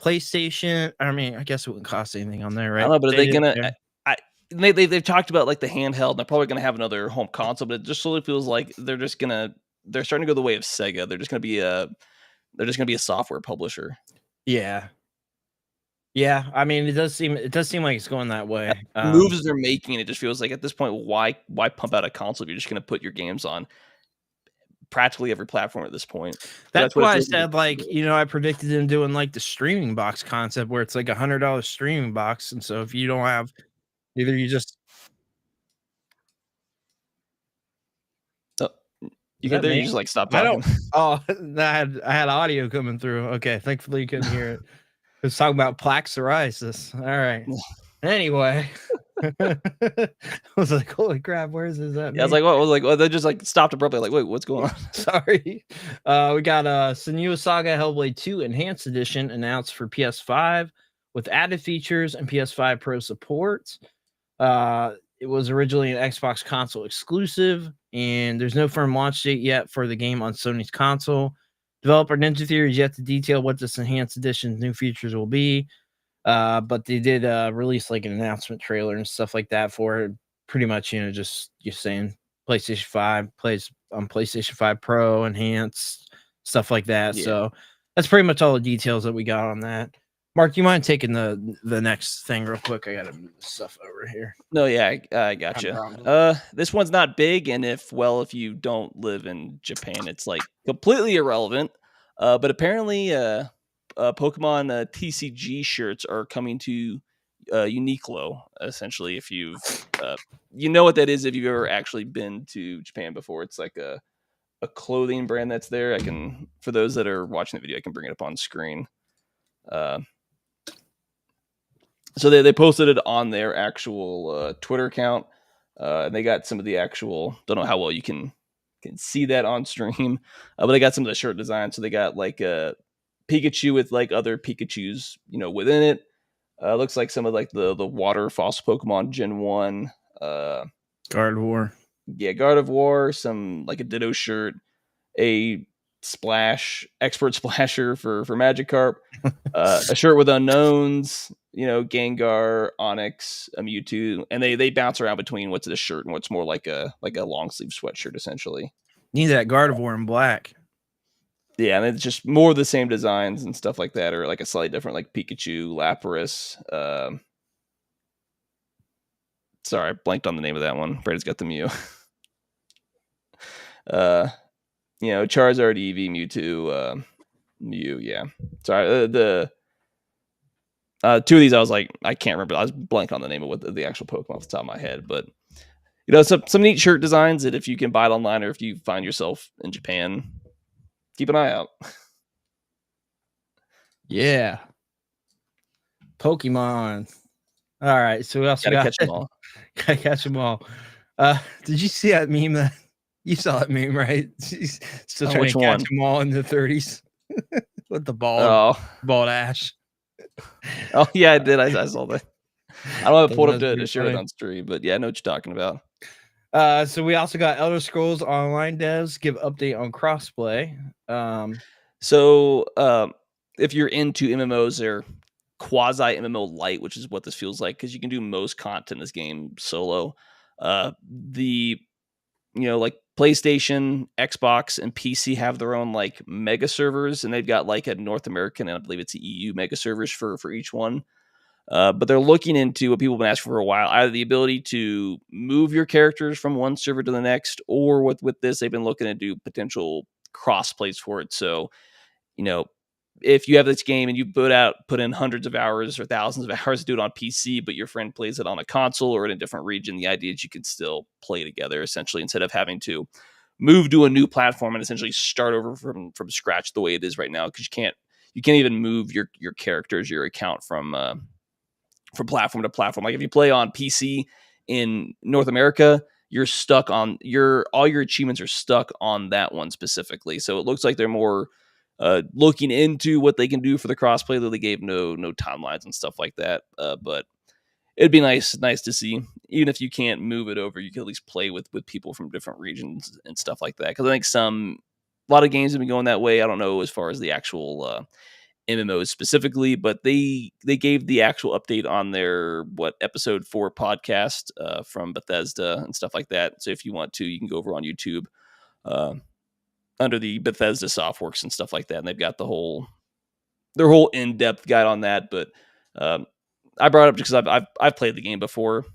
PlayStation. I mean, I guess it wouldn't cost anything on there, I don't right? know, but are They they didn't gonna? care. They've talked about like the handheld. And they're probably gonna have another home console, but it just slowly feels like they're starting to go the way of Sega. They're just gonna be a software publisher. Yeah. Yeah, I mean, it does seem like it's going that way. Moves they're making, it just feels like at this point, why pump out a console if you're just gonna put your games on practically every platform at this point? But That's that's what it why I feels like. said, like, I predicted them doing like the streaming box concept where it's like $100 streaming box, and so if you don't have either you just Oh, you is good that there? You me? just like stop I don't talking. oh, I had audio coming through. Okay, thankfully you couldn't hear it. It's talking about plaque psoriasis. All right. Anyway, I was like, "Holy crap, where's is that Yeah, I was me?" like, what? I was like, well, they just like stopped abruptly. Like, wait, what's going on? Sorry. We got Senua Saga Hellblade 2 Enhanced Edition announced for PS5 with added features and PS5 Pro support. It was originally an Xbox console exclusive, and there's no firm launch date yet for the game on Sony's console. Developer Ninja Theory is yet to detail what this enhanced edition's new features will be. But they did release like an announcement trailer and stuff like that for it. Pretty much, just saying PlayStation 5 plays on PlayStation 5 Pro, enhanced, stuff like that. Yeah. So that's pretty much all the details that we got on that. Mark, you mind taking the next thing real quick? I gotta move this stuff over here. No, yeah, I No gotcha. problem. This one's not big, and if you don't live in Japan, it's like completely irrelevant. But apparently, Pokemon TCG shirts are coming to Uniqlo. Essentially, if you know what that is, if you've ever actually been to Japan before, it's like a clothing brand that's there. For those that are watching the video, I can bring it up on screen. Uh, so they posted it on their actual Twitter account, and they got some of the actual. Don't know how well you can see that on stream, but they got some of the shirt designs. So they got like a Pikachu with like other Pikachu's, within it. Looks like some of like the water fossil Pokemon Gen 1. Gardevoir. Yeah, God of War, some like a Ditto shirt, a splash expert splasher for Magikarp, a shirt with unknowns, Gengar, Onyx, a Mewtwo, and they bounce around between what's a shirt and what's more like a long sleeve sweatshirt essentially. Need that Gardevoir in black. Yeah, and it's just more of the same designs and stuff like that, or like a slightly different, like Pikachu, Lapras. Sorry, I blanked on the name of that one. Brady's got the Mew. Charizard, Eevee, Mewtwo, Mew. Yeah, sorry. Two of these, I was like, I can't remember. I was blank on the name of what the actual Pokemon off the top of my head, but some neat shirt designs that if you can buy it online or if you find yourself in Japan, keep an eye out. Yeah. Pokemon. All right, so we also Gotta got catch them all. Gotta catch them all. Did you see that meme? That you saw that meme, right? She's still trying to catch them all in the 30s with the bald ash. Oh yeah, I did. I saw that. I don't have it pulled up to share it on stream, but yeah, I know what you're talking about. So we also got Elder Scrolls Online devs give update on crossplay. If you're into MMOs, they're quasi MMO light, which is what this feels like because you can do most content in this game solo. Like PlayStation, Xbox, and PC have their own like mega servers, and they've got like a North American and I believe it's a EU mega servers for each one. But they're looking into what people have been asking for a while, either the ability to move your characters from one server to the next, or with this, they've been looking to do potential cross plays for it. So, if you have this game and you put in hundreds of hours or thousands of hours to do it on PC, but your friend plays it on a console or in a different region, the idea is you can still play together essentially instead of having to move to a new platform and essentially start over from scratch the way it is right now, because you can't even move your characters, your account from platform to platform. Like if you play on PC in North America, you're stuck on all your achievements are stuck on that one specifically. So it looks like they're more looking into what they can do for the crossplay, though they gave no timelines and stuff like that. But it'd be nice to see, even if you can't move it over, you can at least play with people from different regions and stuff like that. Because I think a lot of games have been going that way. I don't know as far as the actual MMOs specifically, but they gave the actual update on their episode 4 podcast from Bethesda and stuff like that. So if you want to, you can go over on YouTube under the Bethesda Softworks and stuff like that, and they've got their whole in-depth guide on that. But I brought it up because I've played the game before.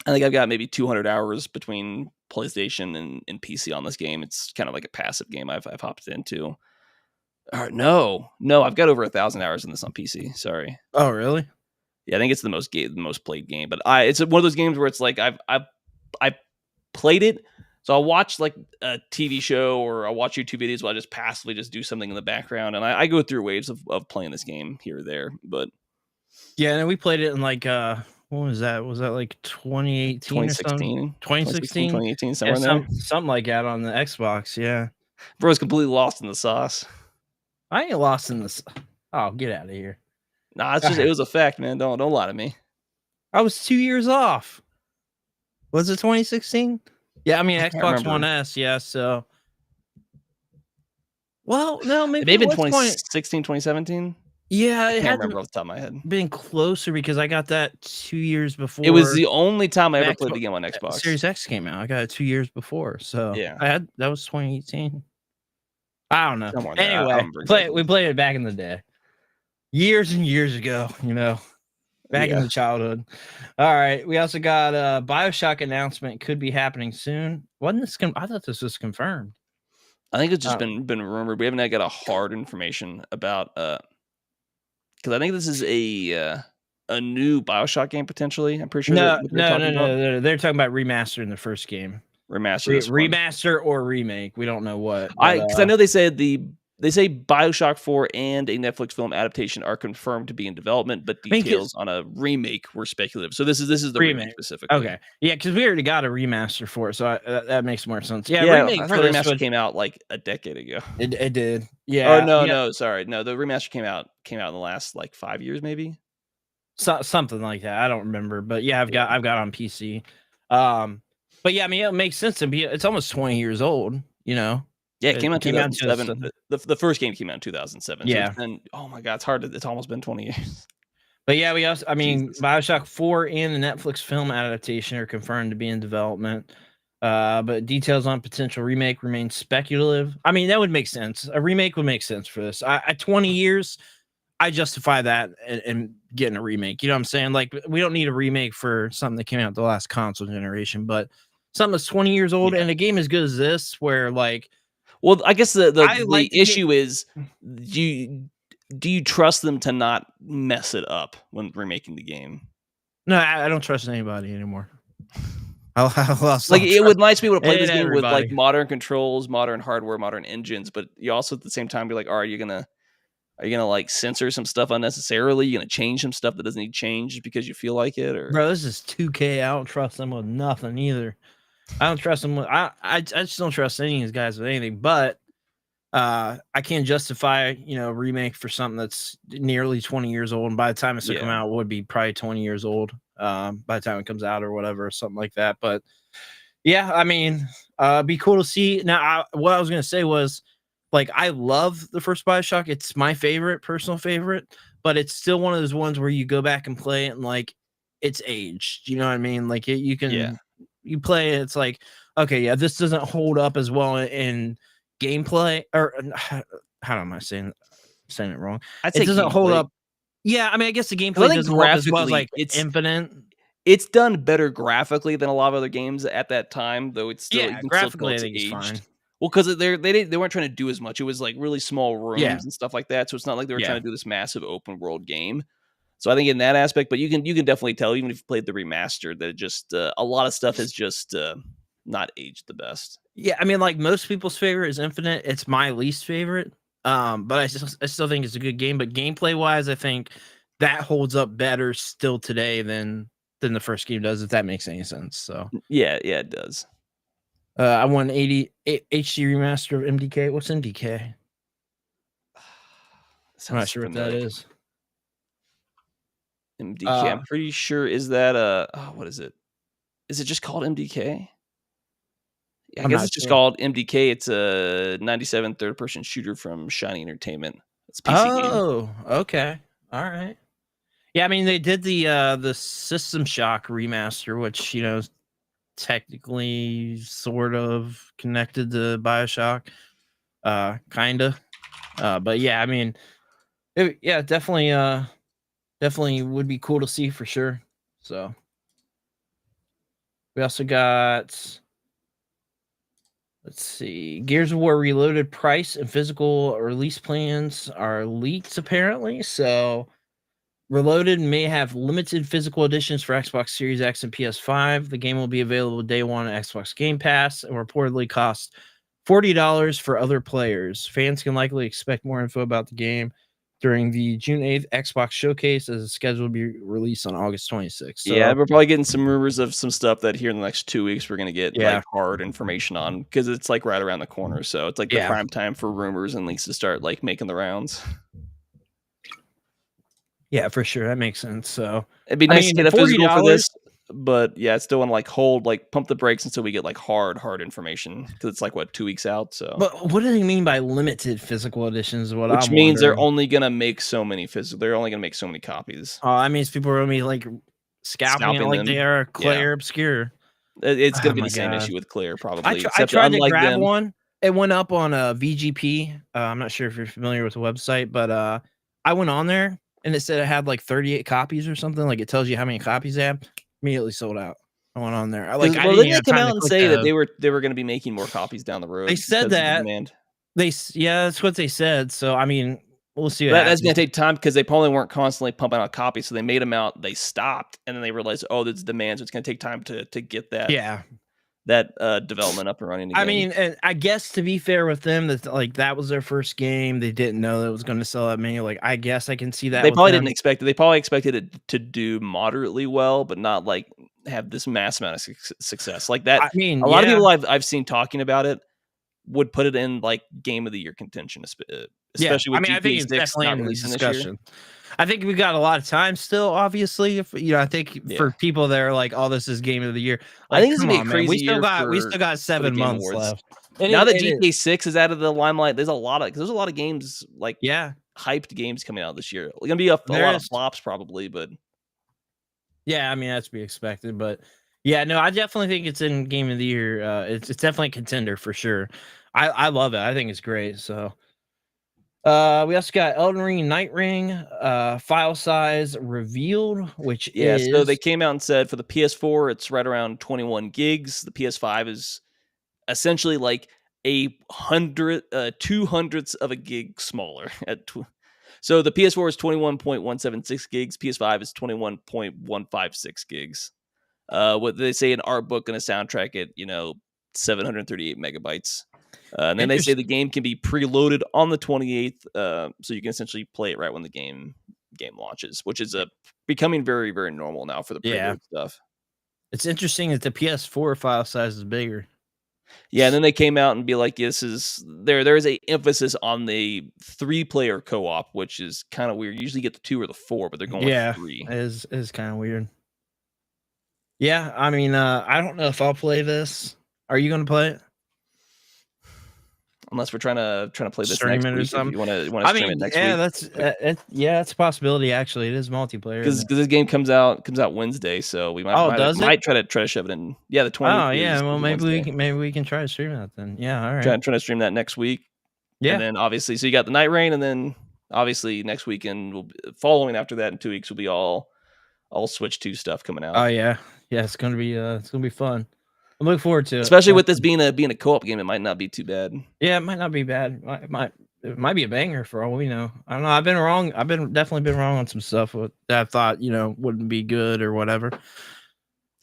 I think I've got maybe 200 hours between PlayStation and PC on this game. It's kind of like a passive game I've hopped into. No, I've got over 1,000 hours in this on PC. Sorry. Oh, really? Yeah, I think it's the most played game. But it's one of those games where it's like I played it, so I'll watch like a TV show or I'll watch YouTube videos while I just passively just do something in the background, and I go through waves of playing this game here or there. But yeah, and we played it in like what was that? Was that like 2018 2016? 2016, 2018, somewhere in there. Something like that on the Xbox. Yeah, bro's completely lost in the sauce. I ain't lost in this. Oh, get out of here. Nah, it's just it was a fact, man. Don't lie to me. I was 2 years off. Was it 2016? Yeah, I mean Xbox One S, yeah, so. Well, no, maybe 2016, 2017. Yeah, I can't remember off the top of my head. Been closer because I got that 2 years before. It was the only time I ever played the game on Xbox. Series X came out. I got it 2 years before, so yeah, that was 2018. I don't know. Anyway, we played it back in the day, years and years ago. Back in the childhood. All right, we also got a BioShock announcement could be happening soon. Wasn't this? I thought this was confirmed. I think it's just been rumored. We haven't got a hard information about because I think this is a new BioShock game potentially. I'm pretty sure. No. They're talking about remastering the first game. Remaster or remake. We don't know what. Because I know they say BioShock 4 and a Netflix film adaptation are confirmed to be in development, but details on a remake were speculative. So this is the remake specifically. Okay, yeah, because we already got a remaster for it, so that makes more sense. Yeah, remake I thought the remaster came out like a decade ago. It did. Yeah. Oh no, sorry, no. The remaster came out in the last like 5 years, maybe. Something like that. I don't remember, but yeah, I've got on PC. But yeah, I mean, it makes sense to be. It's almost 20 years old. Yeah, it came out in 2007. The first game came out in 2007. Yeah. So oh my god, it's almost been 20 years. But yeah, BioShock 4 and the Netflix film adaptation are confirmed to be in development. But details on potential remake remain speculative. I mean, that would make sense. A remake would make sense for this. 20 years, I justify that and getting a remake. You know what I'm saying? Like, we don't need a remake for something that came out the last console generation, but something that's 20 years old and a game as good as this, where like, well, I guess the issue is do you trust them to not mess it up when remaking the game? No, I don't trust anybody anymore. I'll Like, stop it would trust nice to be able to play in this game with, like, everybody. modern controls, modern hardware, modern engines, but you also at the same time be like, "Are you gonna, like, censor some stuff unnecessarily? You gonna change some stuff that doesn't need change because you feel like it?" Or Bro, this is 2K. I don't trust them with nothing either. I don't trust them with I just don't trust any of these guys with anything, but I can't justify, remake for something that's nearly 20 years old, and by the time it's to come yeah. out, it would be probably 20 years old, by the time it comes out or whatever, or something like that. But yeah, I mean, be cool to see. Now, what I was gonna say was, like, I love the first Bioshock. It's my favorite, personal favorite, but it's still one of those ones where you go back and play it, and like, it's aged. You know what I mean? Like, Yeah. you play it, it's like, okay, yeah, this doesn't hold up as well in gameplay, or how am I saying it wrong? I'd It say doesn't hold gameplay. up. Yeah, I mean, I guess the 'Cause I gameplay think doesn't hold up as well as graphically, like Infinite. it's done better graphically than a lot of other games at that time, though it's still you Yeah, can still tell graphically, I it's think it's aged. fine. Well, because they weren't trying to do as much. It was, like, really small Yeah, rooms and stuff like that, so it's not like they were yeah. trying to do this massive open world game. So I think in that aspect, but you can definitely tell even if you played the remastered that it just, a lot of stuff has just, not aged the best. Yeah, I mean, like, most people's favorite is Infinite. It's my least favorite. But I still think it's a good game. But gameplay wise, I think that holds up better still today than the first game does, if that makes any sense. So Yeah, yeah, it does. I won 80 HD remaster of MDK. What's MDK? I'm not Sounds sure what that familiar. is. MDK, I'm Uh pretty sure is that, what is it? Is it just called MDK? Yeah, I I'm guess not it's just sure. called MDK. It's a 97 third-person shooter from Shiny Entertainment. It's a PC game. Oh, okay. All right. Yeah, I mean, they did the System Shock remaster, which, is technically sort of connected to BioShock. Kinda. But yeah, I mean, yeah, definitely would be cool to see for sure. So we also got, let's see, Gears of War Reloaded price and physical release plans are leaked apparently. So Reloaded may have limited physical editions for Xbox Series X and PS5. The game will be available day one at Xbox Game Pass and reportedly cost $40 for other players. Fans can likely expect more info about the game during the June 8th Xbox Showcase, as it's scheduled to be released on August 26th. Yeah, So, we're probably getting some rumors of some stuff that here in the next 2 weeks we're gonna get, like, yeah, hard information on because it's, like, right around the corner, so it's, like, the yeah, prime time for rumors and leaks to start, like, making the rounds. yeah, for sure. That makes sense. So, It'd be I nice to mean, get a physical for $40. this, but, yeah, I still wanna, like, pump the brakes until we get, like, hard information because it's, like, what, 2 weeks out, so But what do they mean by limited physical editions? Is what which I'm means they're wondering. only gonna make so many they're only gonna make so many copies. That means people are gonna be like scalping it Scalping like they them. are Yeah. Claire Obscure. It's Oh gonna be the my same god. issue with Clear I probably, tr I except tried to unlike grab them. one. It went up on a VGP. I'm not sure if you're familiar with the website, but, I went on there and it said it had like 38 copies or something. Like, it tells you how many copies they have. Immediately sold out. I went on there. Because I well, didn't didn't even they have come time out to and click say that the. they were gonna be making more copies down the They road said because of the that. demand? Yeah, that's what they said. So, I mean, we'll see what That's gonna happens. take time because they probably weren't constantly pumping out copies, so they made them out, they stopped, and then they realized, "Oh, there's demand," so it's gonna take time to get Yeah. that development up and running I again. mean, and I guess to be fair with them, that like that was their first game. They didn't know that it was going to sell that many. Like, I guess I can see that They with probably didn't them. expect it. They probably expected it to do moderately well, but not, like, have this mass amount of success. Like that I mean, a lot of yeah, people I've seen talking about it would put it in, like, game of the year contention, yeah. especially I with mean, I think GTA it's 6 definitely not in the releasing this year. discussion. I think we got a lot of time still. Obviously, if I think Yeah. for people that are like, "Oh, this is game of the year," I like, think this is come gonna be a on, man. We crazy still year got for the 7 Game months Awards. left. And Now it, that and it GTA 6 is out of the limelight, there's a lot of games, like, yeah, hyped games coming out this year. Gonna be a there lot of is. flops probably, but Yeah, I mean, that's to be expected, but yeah, no, I definitely think it's in game of the year. It's definitely a contender for sure. I love it. I think it's great. So, we also got Elden Ring Night Ring, file size revealed, which yeah, so they is came out and said for the PS4, it's right around 21 gigs. The PS5 is essentially like a hundred, 2/100ths of a gig smaller at So the PS4 is 21.176 gigs. PS5 is 21.156 gigs. What they say, an art book and a soundtrack at 738 megabytes. And then they say the game can be preloaded on the 28th, so you can essentially play it right when the game launches, which is becoming very, very normal now for the preload stuff. It's interesting that the PS4 file size is bigger. Yeah, and then they came out and be like, "This is there is a emphasis on the 3-player co-op, which is kind of weird. You usually get the 2 or the 4, but they're going with 3. It is kind of weird. Yeah, I mean, I don't know if I'll play this. Are you going to play it? Unless we're trying to play this stream next it or week. something. If you want to stream it next week. That's a possibility. Actually, it is multiplayer because this game comes out Wednesday, so we might try to shove it in. Yeah, the 20th. Oh yeah, well maybe we can try to stream that then. Yeah, all right. Trying to stream that next week. Yeah, and then obviously, so you got the Night Rain, and then obviously next weekend, following after that in 2 weeks will be all Switch 2 stuff coming out. Oh yeah, it's gonna be fun. I'm looking forward to it. Especially with this being a co-op game, it might not be too bad. Yeah, it might not be bad. It might be a banger for all we know. I don't know. I've been wrong. I've definitely been wrong on some stuff that I thought wouldn't be good or whatever.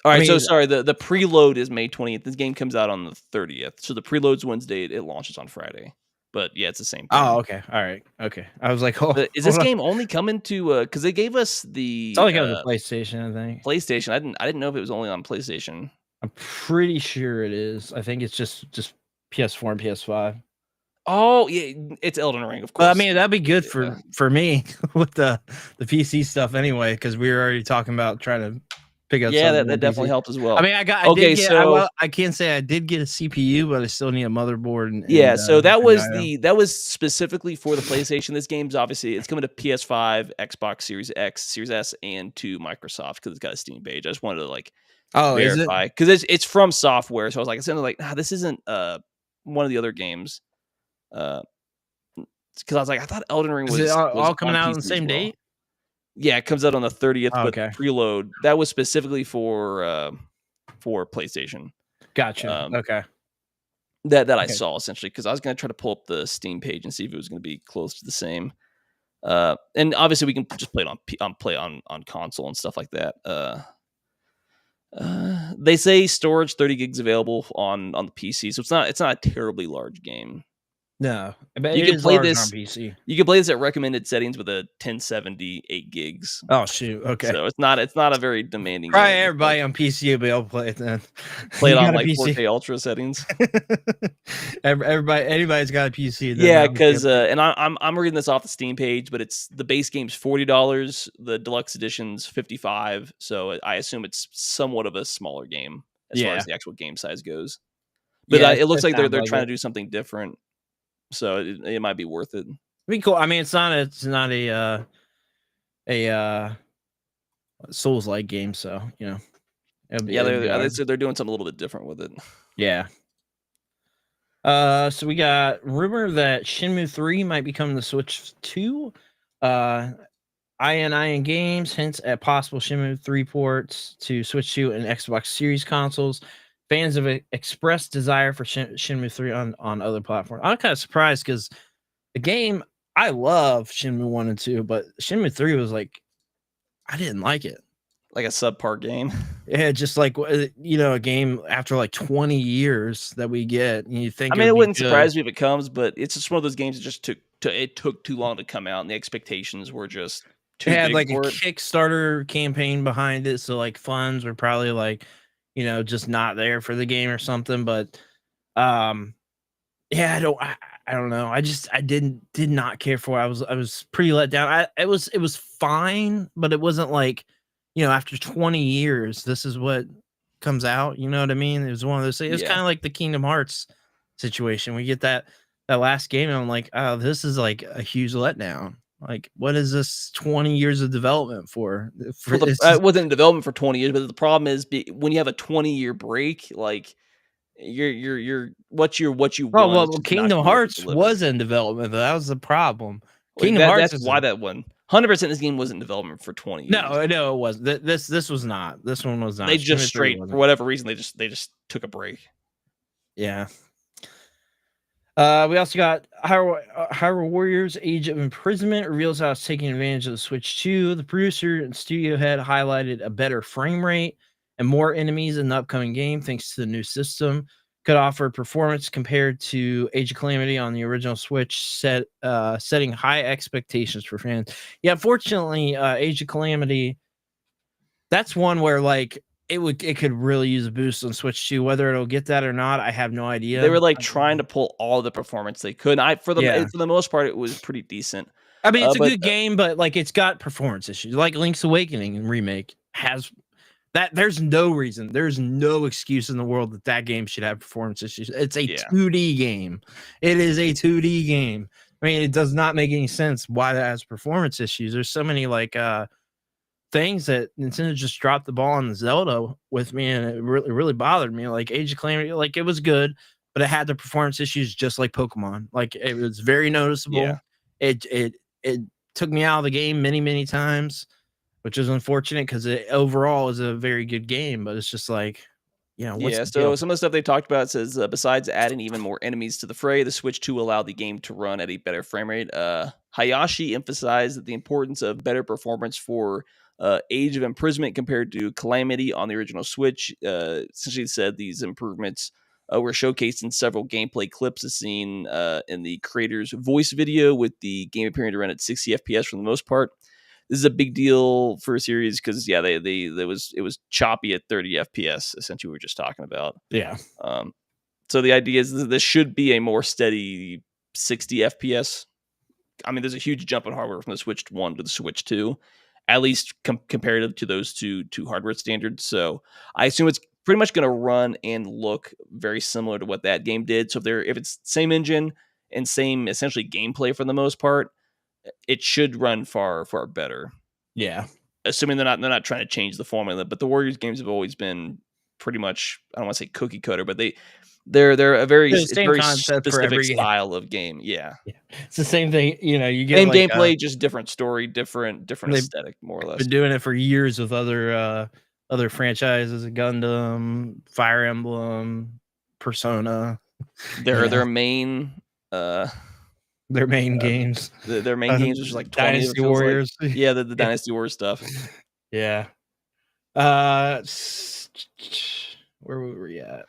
All right, so sorry. The preload is May 20th. This game comes out on the 30th. So the preload's Wednesday. It launches on Friday. But yeah, it's the same thing. Oh, okay. All right. Okay. I was like, oh, is this game only coming to? Because they gave us the. It's only coming to PlayStation, I think. PlayStation. I didn't know if it was only on PlayStation. I'm pretty sure it is. I think it's just PS4 and PS5. Oh yeah, it's Elden Ring, of course. But I mean, that'd be good for me with the PC stuff anyway, because we were already talking about trying to pick up. Yeah, that definitely helped as well. I mean, I can't say I did get a CPU, but I still need a motherboard. So that was specifically for the PlayStation. This game's obviously it's coming to PS5, Xbox Series X, Series S, and to Microsoft because it's got a Steam page. I just wanted to verify because it's from software. So I was like, this isn't one of the other games. Because I was like, I thought Elden Ring was all coming out on the same date. Yeah, it comes out on the 30th, but preload that was specifically for PlayStation. Gotcha. Okay. That I saw essentially because I was gonna try to pull up the Steam page and see if it was gonna be close to the same. And obviously we can just play it on console and stuff like that. They say storage 30 gigs available on the PC, so it's not a terribly large game. No, you can play this on PC. You can play this at recommended settings with a 1070 8 gigs. Oh shoot! Okay, so it's not a very demanding. Probably game. Everybody on PC will be able to play it then. Play it on like PC. 4K Ultra settings. Anybody's got a PC. Yeah, because and I'm reading this off the Steam page, but it's the base game's $40, the deluxe edition's $55. So I assume it's somewhat of a smaller game as far as the actual game size goes. But it looks like they're trying to do something different. So it might be worth it. Be cool. I mean, it's not a Souls-like game, so they're doing something a little bit different with it. Yeah. So we got rumor that Shenmue 3 might be coming to Switch 2. INI Games hints at possible Shenmue 3 ports to Switch 2 and Xbox Series consoles. Fans have expressed desire for Shenmue 3 on other platforms. I'm kind of surprised because the game, I love Shenmue 1 and 2, but Shenmue 3 was like, I didn't like it. Like a subpar game. Yeah, just like, a game after like 20 years that we get. And you think, I mean, it wouldn't surprise me if it comes, but it's just one of those games that just took too long to come out, and the expectations were just too big. It had like a Kickstarter campaign behind it, so like funds were probably like, just not there for the game or something. But I don't know. I did not care for it. I was pretty let down. It was fine, but it wasn't like, after 20 years, this is what comes out. You know what I mean? It was one of those things. It was kind of like the Kingdom Hearts situation. We get that last game, and I'm like, oh, this is like a huge letdown. Like, what is this 20 years of development for? It wasn't in development for 20 years, but the problem is when you have a 20-year break, like you're what you want. Well, Kingdom Hearts was in development. That was the problem. Kingdom Hearts. That's why that one. 100% this game wasn't in development for 20 years. No, it wasn't. This was not. This one was not. They just for whatever reason they just took a break. Yeah. We also got Hyrule Warriors Age of Imprisonment reveals how it's taking advantage of the Switch 2. The producer and studio head highlighted a better frame rate and more enemies in the upcoming game thanks to the new system. Could offer performance compared to Age of Calamity on the original Switch, setting high expectations for fans. Yeah, fortunately, Age of Calamity, that's one where like it could really use a boost on Switch 2. Whether it'll get that or not, I have no They idea. were, like, trying to pull all the performance they could, and Yeah. for the most part, it was pretty decent. I mean, it's a But good game, but like it's got performance issues. Like Link's Awakening remake has that. There's no excuse in the world that that game should have performance issues. It's a yeah. 2D game. It is a 2D game. I mean, it does not make any sense why that has performance issues. There's so many like things that Nintendo just dropped the ball on Zelda with me, and it really bothered me. Like Age of Calamity, like it was good, but it had the performance issues just like Pokemon. Like it was very noticeable. Yeah. It took me out of the game many times, which is unfortunate because it overall is a very good game. But it's just like, what's Yeah, the so deal? some of the stuff they talked about says, besides adding even more enemies to the fray, the Switch 2 allowed the game to run at a better frame rate. Hayashi emphasized the importance of better performance for Age of Imprisonment compared to Calamity on the original Switch. Essentially said these improvements were showcased in several gameplay clips as seen in the creator's voice video, with the game appearing to run at 60 FPS for the most part. This is a big deal for a series because it was choppy at 30 FPS, essentially we were just talking about. Yeah, So the idea is that this should be a more steady 60 FPS. I mean, there's a huge jump in hardware from the Switch 1 to the Switch 2, at least comparative to those two hardware standards. So I assume it's pretty much going to run and look very similar to what that game did. So if it's same engine and same essentially gameplay for the most part, it should run far better. yeah. Assuming they're not trying to change the formula. But the Warriors games have always been pretty much, I don't want to say cookie cutter, but they're a very The same concept for specific every game. style of game. Yeah. It's the same thing. You get Same like gameplay, just different story, different they've aesthetic, more or less. been doing it for years with other franchises, Gundam, Fire Emblem, Persona. Their main Their main games. Their main games, which is like 20, Dynasty Warriors. Like. Yeah, the Dynasty Warriors stuff. Yeah. Where were we at?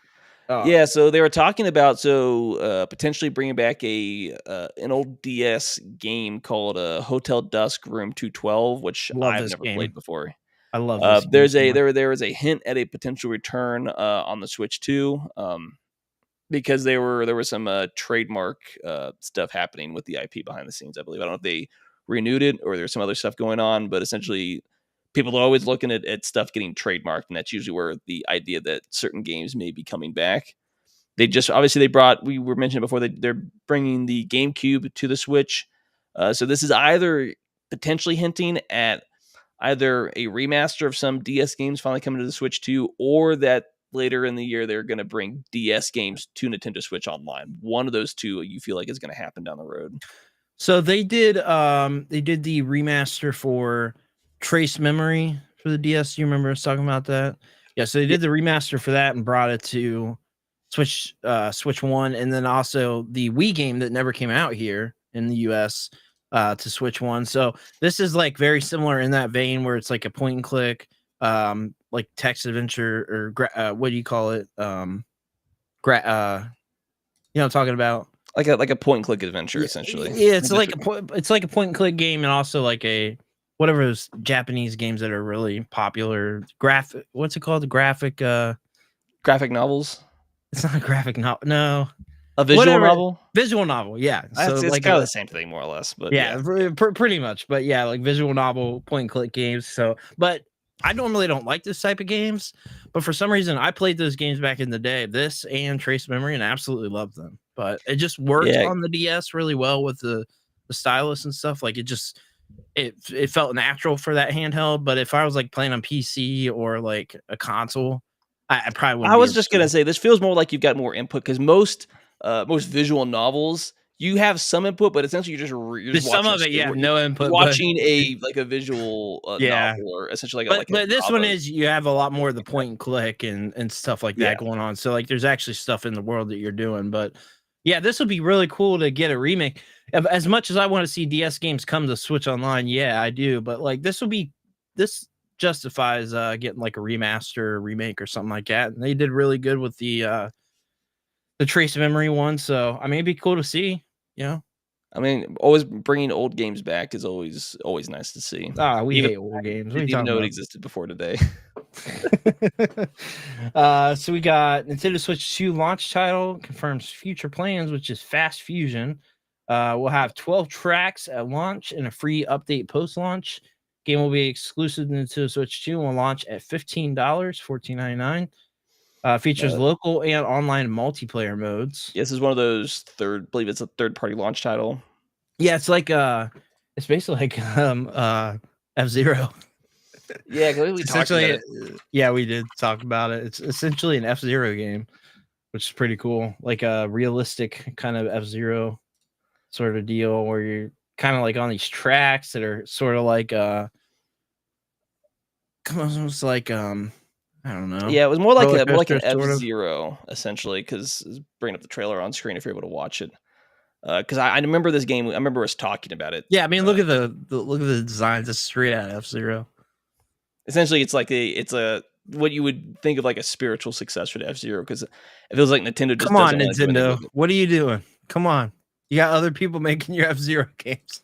Oh. Yeah, so they were talking about potentially bringing back an old DS game called Hotel Dusk Room 212, which I've never played before. I love this. There was a hint at a potential return on the Switch 2, because there was some trademark stuff happening with the IP behind the scenes, I believe. I don't know if they renewed it or there's some other stuff going on, but essentially people are always looking at stuff getting trademarked, and that's usually where the idea that certain games may be coming back. We were mentioning before, they're bringing the GameCube to the Switch. So this is either potentially hinting at either a remaster of some DS games finally coming to the Switch 2, or that later in the year they're going to bring DS games to Nintendo Switch Online. One of those two you feel like is going to happen down the road. So they did the remaster for Trace Memory for the DS. You remember us talking about that? Yeah, so they did the remaster for that and brought it to Switch 1, and then also the Wii game that never came out here in the US to Switch 1. So this is like very similar in that vein where it's like a point and click like text adventure, or what do you call it? You know what I'm talking about? Like a point and click adventure, essentially. Yeah, it's like a point and click game, and also like a whatever those Japanese games that are really popular. What's it called? The graphic novels. It's not a graphic novel. No, a visual novel. Visual novel. Yeah, so it's like kind of the same thing, more or less. But yeah. Pretty much. But yeah, like visual novel, point and click games. So, but I normally don't like this type of games, but for some reason I played those games back in the day, this and Trace Memory, and I absolutely loved them. But it just worked on the DS really well with the stylus and stuff. Like it felt natural for that handheld. But if I was like playing on PC or like a console, I probably wouldn't. I was just gonna say, this feels more like you've got more input, because most visual novels, you have some input, but essentially you're just some of it, no input. Watching a visual novel, or essentially but this one is, you have a lot more of the point and click and stuff like that going on. So like there's actually stuff in the world that you're doing, but Yeah, this would be really cool to get a remake. As much as I want to see DS games come to Switch Online, yeah, I do. But like this justifies getting like a remaster, remake, or something like that. And they did really good with the Trace Memory one. So I mean, it'd be cool to see. You know, I mean, always bringing old games back is always nice to see. we Even hate old games. What are you didn't even talking know it about? existed before today. So we got Nintendo Switch 2 launch title confirms future plans, which is Fast Fusion. We'll have 12 tracks at launch and a free update post launch. Game will be exclusive to Nintendo Switch 2 and will launch at $15, $14.99. Features Uh, local and online multiplayer modes. This is one of those believe it's a third-party launch title. Yeah, it's like it's basically like F-Zero. Yeah, because we talked about it. Yeah, we did talk about it. It's essentially an F-Zero game, which is pretty cool. Like a realistic kind of F-Zero sort of deal where you're kind of like on these tracks that are sort of like almost like I don't know. Yeah, it was more like an Coaster, sort of. F-Zero, essentially, because bringing up the trailer on screen if you're able to watch it. Because I remember this game. I remember us talking about it. Yeah, I mean, look at the look at the design. Just straight out of F-Zero. Essentially, it's a what you would think of like a spiritual successor to F-Zero, because it feels like Nintendo just Come on, doesn't want to do anything Nintendo. with it. What are you doing? Come on. You got other people making your F-Zero games.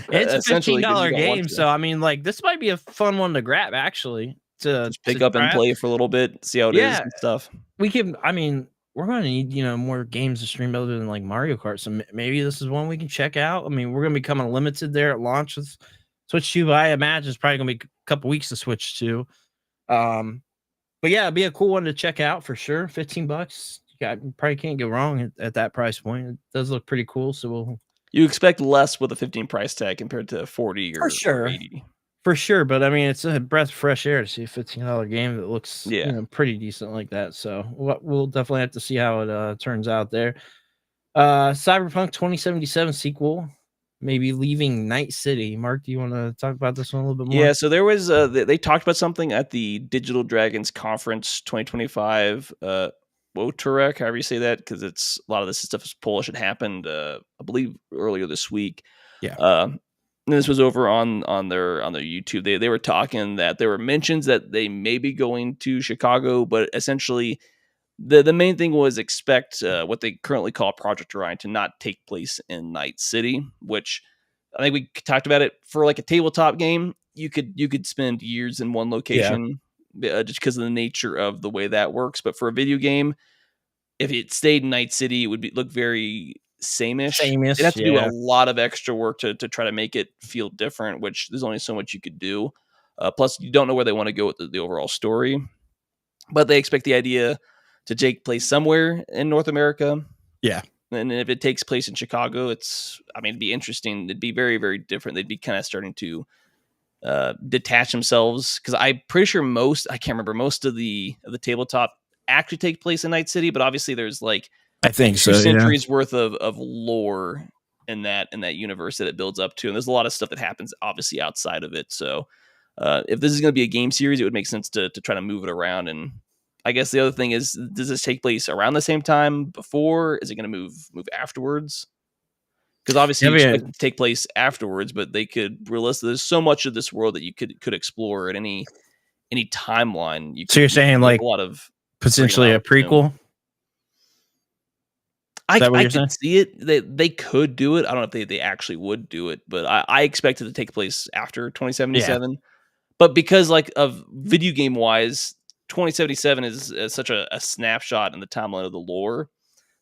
And it's a Essentially, 'cause you $15 don't want game. to. So I mean, like, this might be a fun one to grab actually. Just pick To up and try out. play for a little bit, see how it is Yeah, and stuff. we can. I mean, we're gonna need more games to stream other than like Mario Kart. So maybe this is one we can check out. I mean, we're gonna be coming limited there at launch with Switch 2. But I imagine it's probably gonna be a couple weeks to Switch 2. But yeah, it'd be a cool one to check out for sure. $15. You probably can't go wrong at that price point. It does look pretty cool. So You expect less with a 15 price tag compared to 40 for or sure. 80. For sure, but I mean, it's a breath of fresh air to see a $15 game that looks, Yeah. pretty decent like that. So we'll definitely have to see how it turns out there. Cyberpunk 2077 sequel, maybe leaving Night City. Mark, do you want to talk about this one a little bit more? Yeah, so there was they talked about something at the Digital Dragons Conference 2025, Woturek, however you say that, because it's a lot of this stuff is Polish. It happened, I believe, earlier this week. Yeah. And this was over on their YouTube. They were talking that there were mentions that they may be going to Chicago, but essentially the main thing was expect what they currently call Project Orion to not take place in Night City, which I think we talked about it for like a tabletop game. You could spend years in one location just because of the nature of the way that works. But for a video game, if it stayed in Night City, it would look very same-ish. They'd have to do a lot of extra work to try to make it feel different, which there's only so much you could do. Plus, you don't know where they want to go with the overall story. But they expect the idea to take place somewhere in North America. Yeah. And if it takes place in Chicago, it'd be interesting. It'd be very, very different. They'd be kind of starting to detach themselves, because I'm pretty sure most of the tabletop actually take place in Night City, but obviously there's like I think 2 centuries worth of lore in that universe that it builds up to, and there's a lot of stuff that happens obviously outside of it. So if this is going to be a game series, it would make sense to try to move it around. And I guess the other thing is, does this take place around the same time before? Is it going to move afterwards? Because obviously you expect it to take place afterwards, but they could there's so much of this world that you could explore at any timeline. So you're saying like a lot of potentially a prequel? I could see it. They could do it. I don't know if they actually would do it, but I expect it to take place after 2077. Yeah. But because like of video game wise, 2077 is such a snapshot in the timeline of the lore.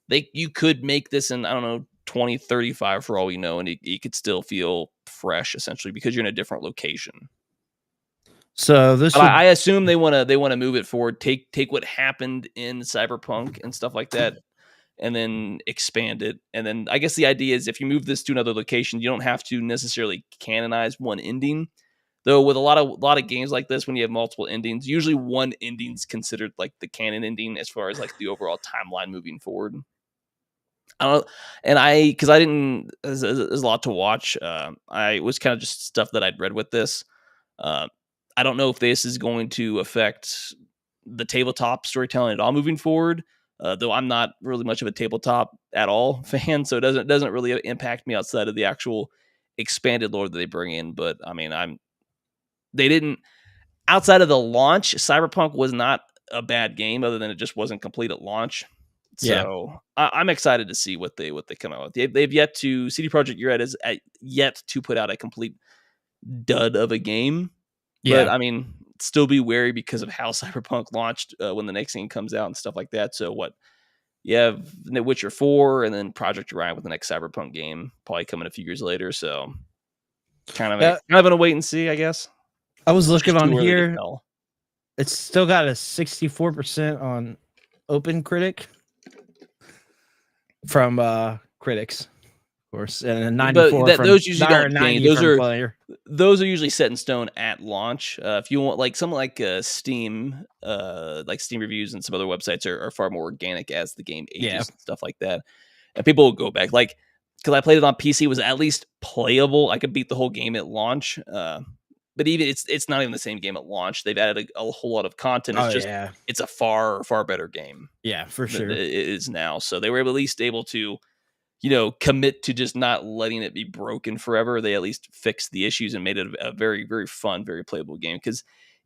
You could make this in, I don't know, 2035 for all we know, and it could still feel fresh essentially because you're in a different location. So I assume they want to move it forward, take what happened in Cyberpunk and stuff like that, and then expand it. And then I guess the idea is if you move this to another location, you don't have to necessarily canonize one ending. Though with a lot of games like this, when you have multiple endings, usually one ending's considered like the canon ending as far as like the overall timeline moving forward. Because I didn't, there's a lot to watch. I was kind of just stuff that I'd read with this. I don't know if this is going to affect the tabletop storytelling at all moving forward. Though I'm not really much of a tabletop at all fan, so it doesn't really impact me outside of the actual expanded lore that they bring in. But I mean, they didn't outside of the launch. Cyberpunk was not a bad game, other than it just wasn't complete at launch. So I'm excited to see what they come out with. They've yet to CD Projekt Red is yet to put out a complete dud of a game. But I mean, still be wary because of how Cyberpunk launched when the next game comes out and stuff like that. So what? You have The Witcher 4 and then Project Orion with the next Cyberpunk game probably coming a few years later. So kind of in a wait and see, I guess. I was looking on here. It's still got a 64% on Open Critic from critics, of course, and a 94 from those usually don't change. Those are usually set in stone at launch. If you want like something like Steam, like Steam reviews and some other websites are far more organic as the game ages and stuff like that. And people will go back, like, because I played it on PC, it was at least playable. I could beat the whole game at launch. But even it's not even the same game at launch. They've added a whole lot of content. It's a far better game. Yeah, for sure. It is now. So they were at least able to, commit to just not letting it be broken forever. They at least fixed the issues and made it a very, very fun, very playable game. Because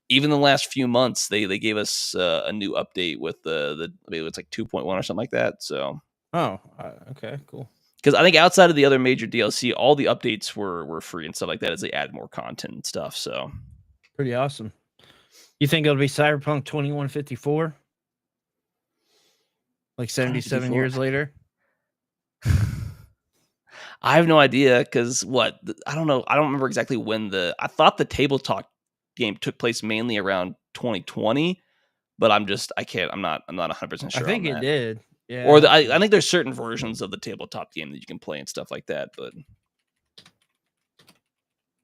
even the last few months, they gave us a new update with maybe it's like 2.1 or something like that. So okay, cool. Because I think outside of the other major DLC, all the updates were free and stuff like that as they add more content and stuff. So pretty awesome. You think it'll be Cyberpunk 2154? Like 77 years later? I have no idea because I don't know. I don't remember exactly when I thought the tabletop game took place mainly around 2020, but I'm not 100% sure. I think it did. Yeah. Or I think there's certain versions of the tabletop game that you can play and stuff like that, but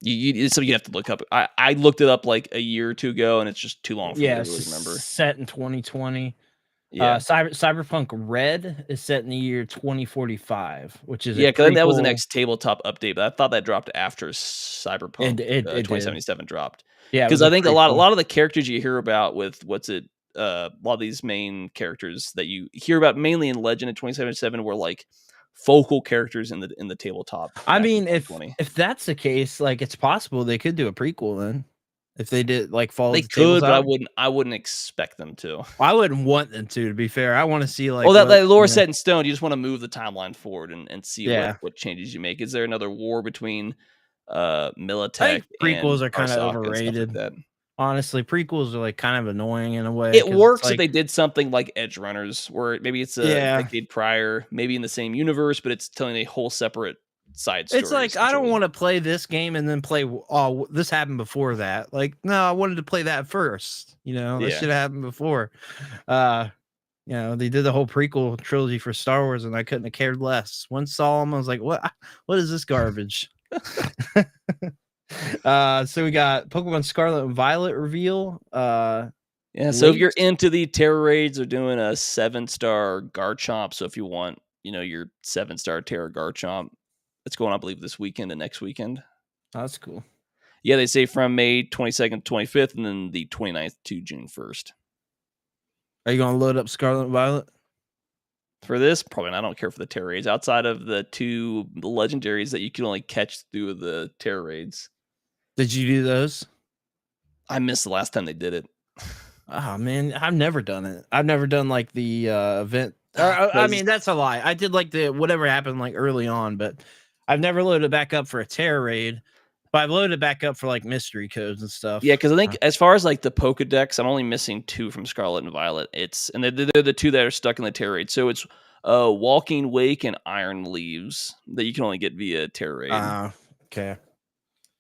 you have to look up. I looked it up like a year or two ago, and it's just too long for me to really remember. Set in 2020. Yeah. Cyberpunk Red is set in the year 2045, which is because that was the next tabletop update, but I thought that dropped after Cyberpunk 2077 dropped. Yeah, because I think a lot of the characters you hear about with a lot of these main characters that you hear about mainly in Legend in 2077 were like focal characters in the tabletop. I mean, if that's the case, like it's possible they could do a prequel then. If they did like follow they could, but I wouldn't expect them to. I wouldn't want them to be fair. I want to see like that lore set in stone. You just want to move the timeline forward and see what changes you make. Is there another war between Militech? I think prequels are kind of overrated. Like honestly, prequels are like kind of annoying in a way. It works if they did something like Edge Runners, where maybe it's a decade prior, maybe in the same universe, but it's telling a whole separate side story. It's like I don't want to play this game and then play. Oh, this happened before that. Like, no, I wanted to play that first. That should have happened before. They did the whole prequel trilogy for Star Wars, and I couldn't have cared less. Once saw them, I was like, what is this garbage? So we got Pokemon Scarlet and Violet reveal. So if you're into the Terra raids, they're doing a 7-star Garchomp. So if you want, your 7-star Terra Garchomp, it's going on, I believe, this weekend and next weekend. Oh, that's cool. Yeah, they say from May 22nd to 25th, and then the 29th to June 1st. Are you going to load up Scarlet and Violet? For this, probably not. I don't care for the Terra raids. Outside of the 2 legendaries that you can only catch through the Terra raids. Did you do those? I missed the last time they did it. Oh, man. I've never done it. I've never done like the event. I mean, that's a lie. I did like the whatever happened like early on, but I've never loaded back up for a Terra raid. But I've loaded back up for like mystery codes and stuff. Yeah, because I think as far as like the Pokedex, I'm only missing 2 from Scarlet and Violet. And they're the 2 that are stuck in the Terra raid. So it's Walking Wake and Iron Leaves that you can only get via Terra raid. Okay.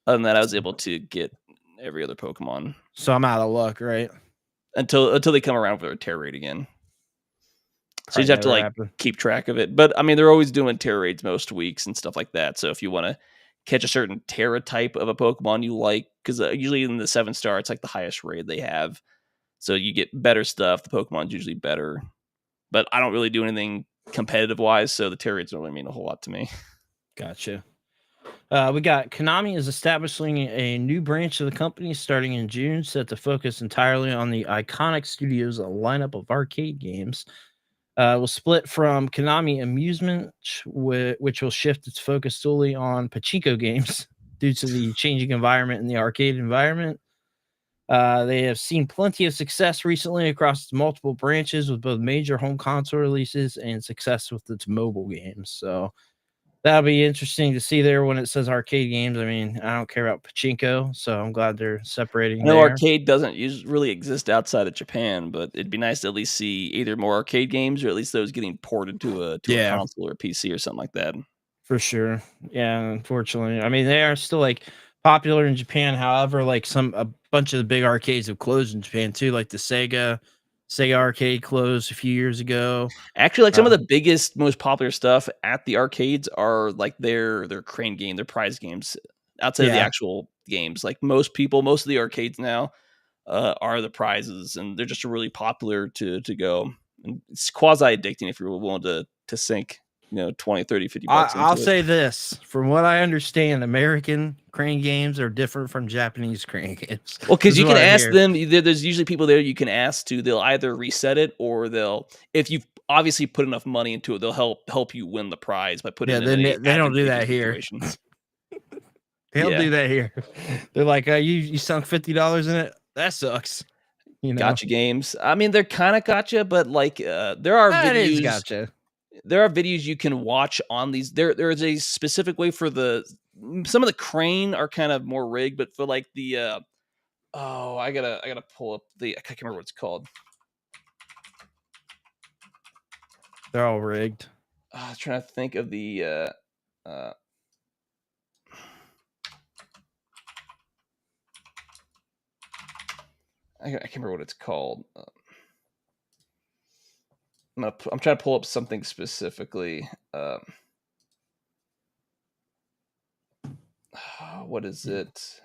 Other than that, I was able to get every other Pokemon. So I'm out of luck, right? Until they come around for a Terra raid again. So you just have to keep track of it. But I mean, they're always doing Terra raids most weeks and stuff like that. So if you want to catch a certain Terra type of a Pokemon you like, because usually in the 7-star, it's like the highest raid they have. So you get better stuff. The Pokemon's usually better. But I don't really do anything competitive wise, so the Terra raids don't really mean a whole lot to me. Gotcha. We got Konami is establishing a new branch of the company starting in June, set to focus entirely on the iconic studio's lineup of arcade games. Will split from Konami Amusement, which will shift its focus solely on pachinko games due to the changing environment in the arcade environment. They have seen plenty of success recently across its multiple branches with both major home console releases and success with its mobile games. So that'll be interesting to see there when it says arcade games. I mean, I don't care about pachinko, so I'm glad they're separating I know there. arcade doesn't really exist outside of Japan, but it'd be nice to at least see either more arcade games or at least those getting ported to a Yeah, console or a PC or something like that. for sure. Yeah, unfortunately. I mean, they are still like popular in Japan. However, like a bunch of the big arcades have closed in Japan too, like the Sega arcade closed a few years ago. Actually, like some of the biggest, most popular stuff at the arcades are like their crane game, their prize games outside of the Yeah. actual games. Like most of the arcades now are the prizes, and they're just really popular to go. And it's quasi addicting if you're willing to sink, 20, 30, 50 bucks I'll into it. say this, from what I understand, American crane games are different from Japanese crane games. Well, because This is you can what I ask hear. them. There's usually people there you can ask to. They'll either reset it or if you've obviously put enough money into it, they'll help you win the prize by putting Yeah, it in a they don't do advantageous that here. situation. They don't Yeah. do that here. They're like, you sunk $50 in it. That sucks. Gotcha games. I mean, they're kind of gotcha, but like there are That is videos. gotcha. There are videos you can watch on these. There is a specific way for some of the crane are kind of more rigged, but for like the I gotta pull up I can't remember what it's called. They're all rigged. I was trying to think of the I can't remember what it's called. I'm trying to pull up something specifically. What is it?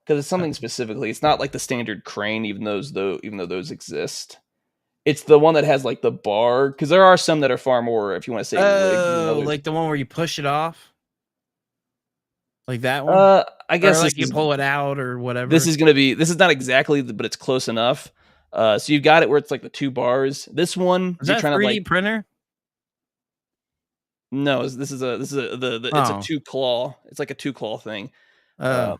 Because it's something specifically. It's not like the standard crane, even though those exist. It's the one that has like the bar. Because there are some that are far more, if you want to say, rigged than others. Like the one where you push it off, like that one. I guess or like you pull it out or whatever. This is not exactly, but it's close enough. So you've got it where it's like the two bars. This one, Is you're that trying 3D to like. printer? No, it's a two claw. It's like a two claw thing. I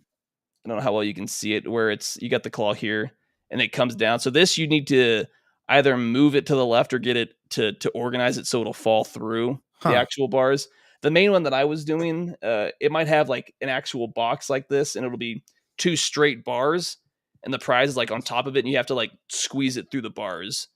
don't know how well you can see it. Where you got the claw here, and it comes down. So this you need to either move it to the left or get it to organize it so it'll fall through the actual bars. The main one that I was doing, it might have like an actual box like this, and it'll be two straight bars, and the prize is like on top of it, and you have to like squeeze it through the bars.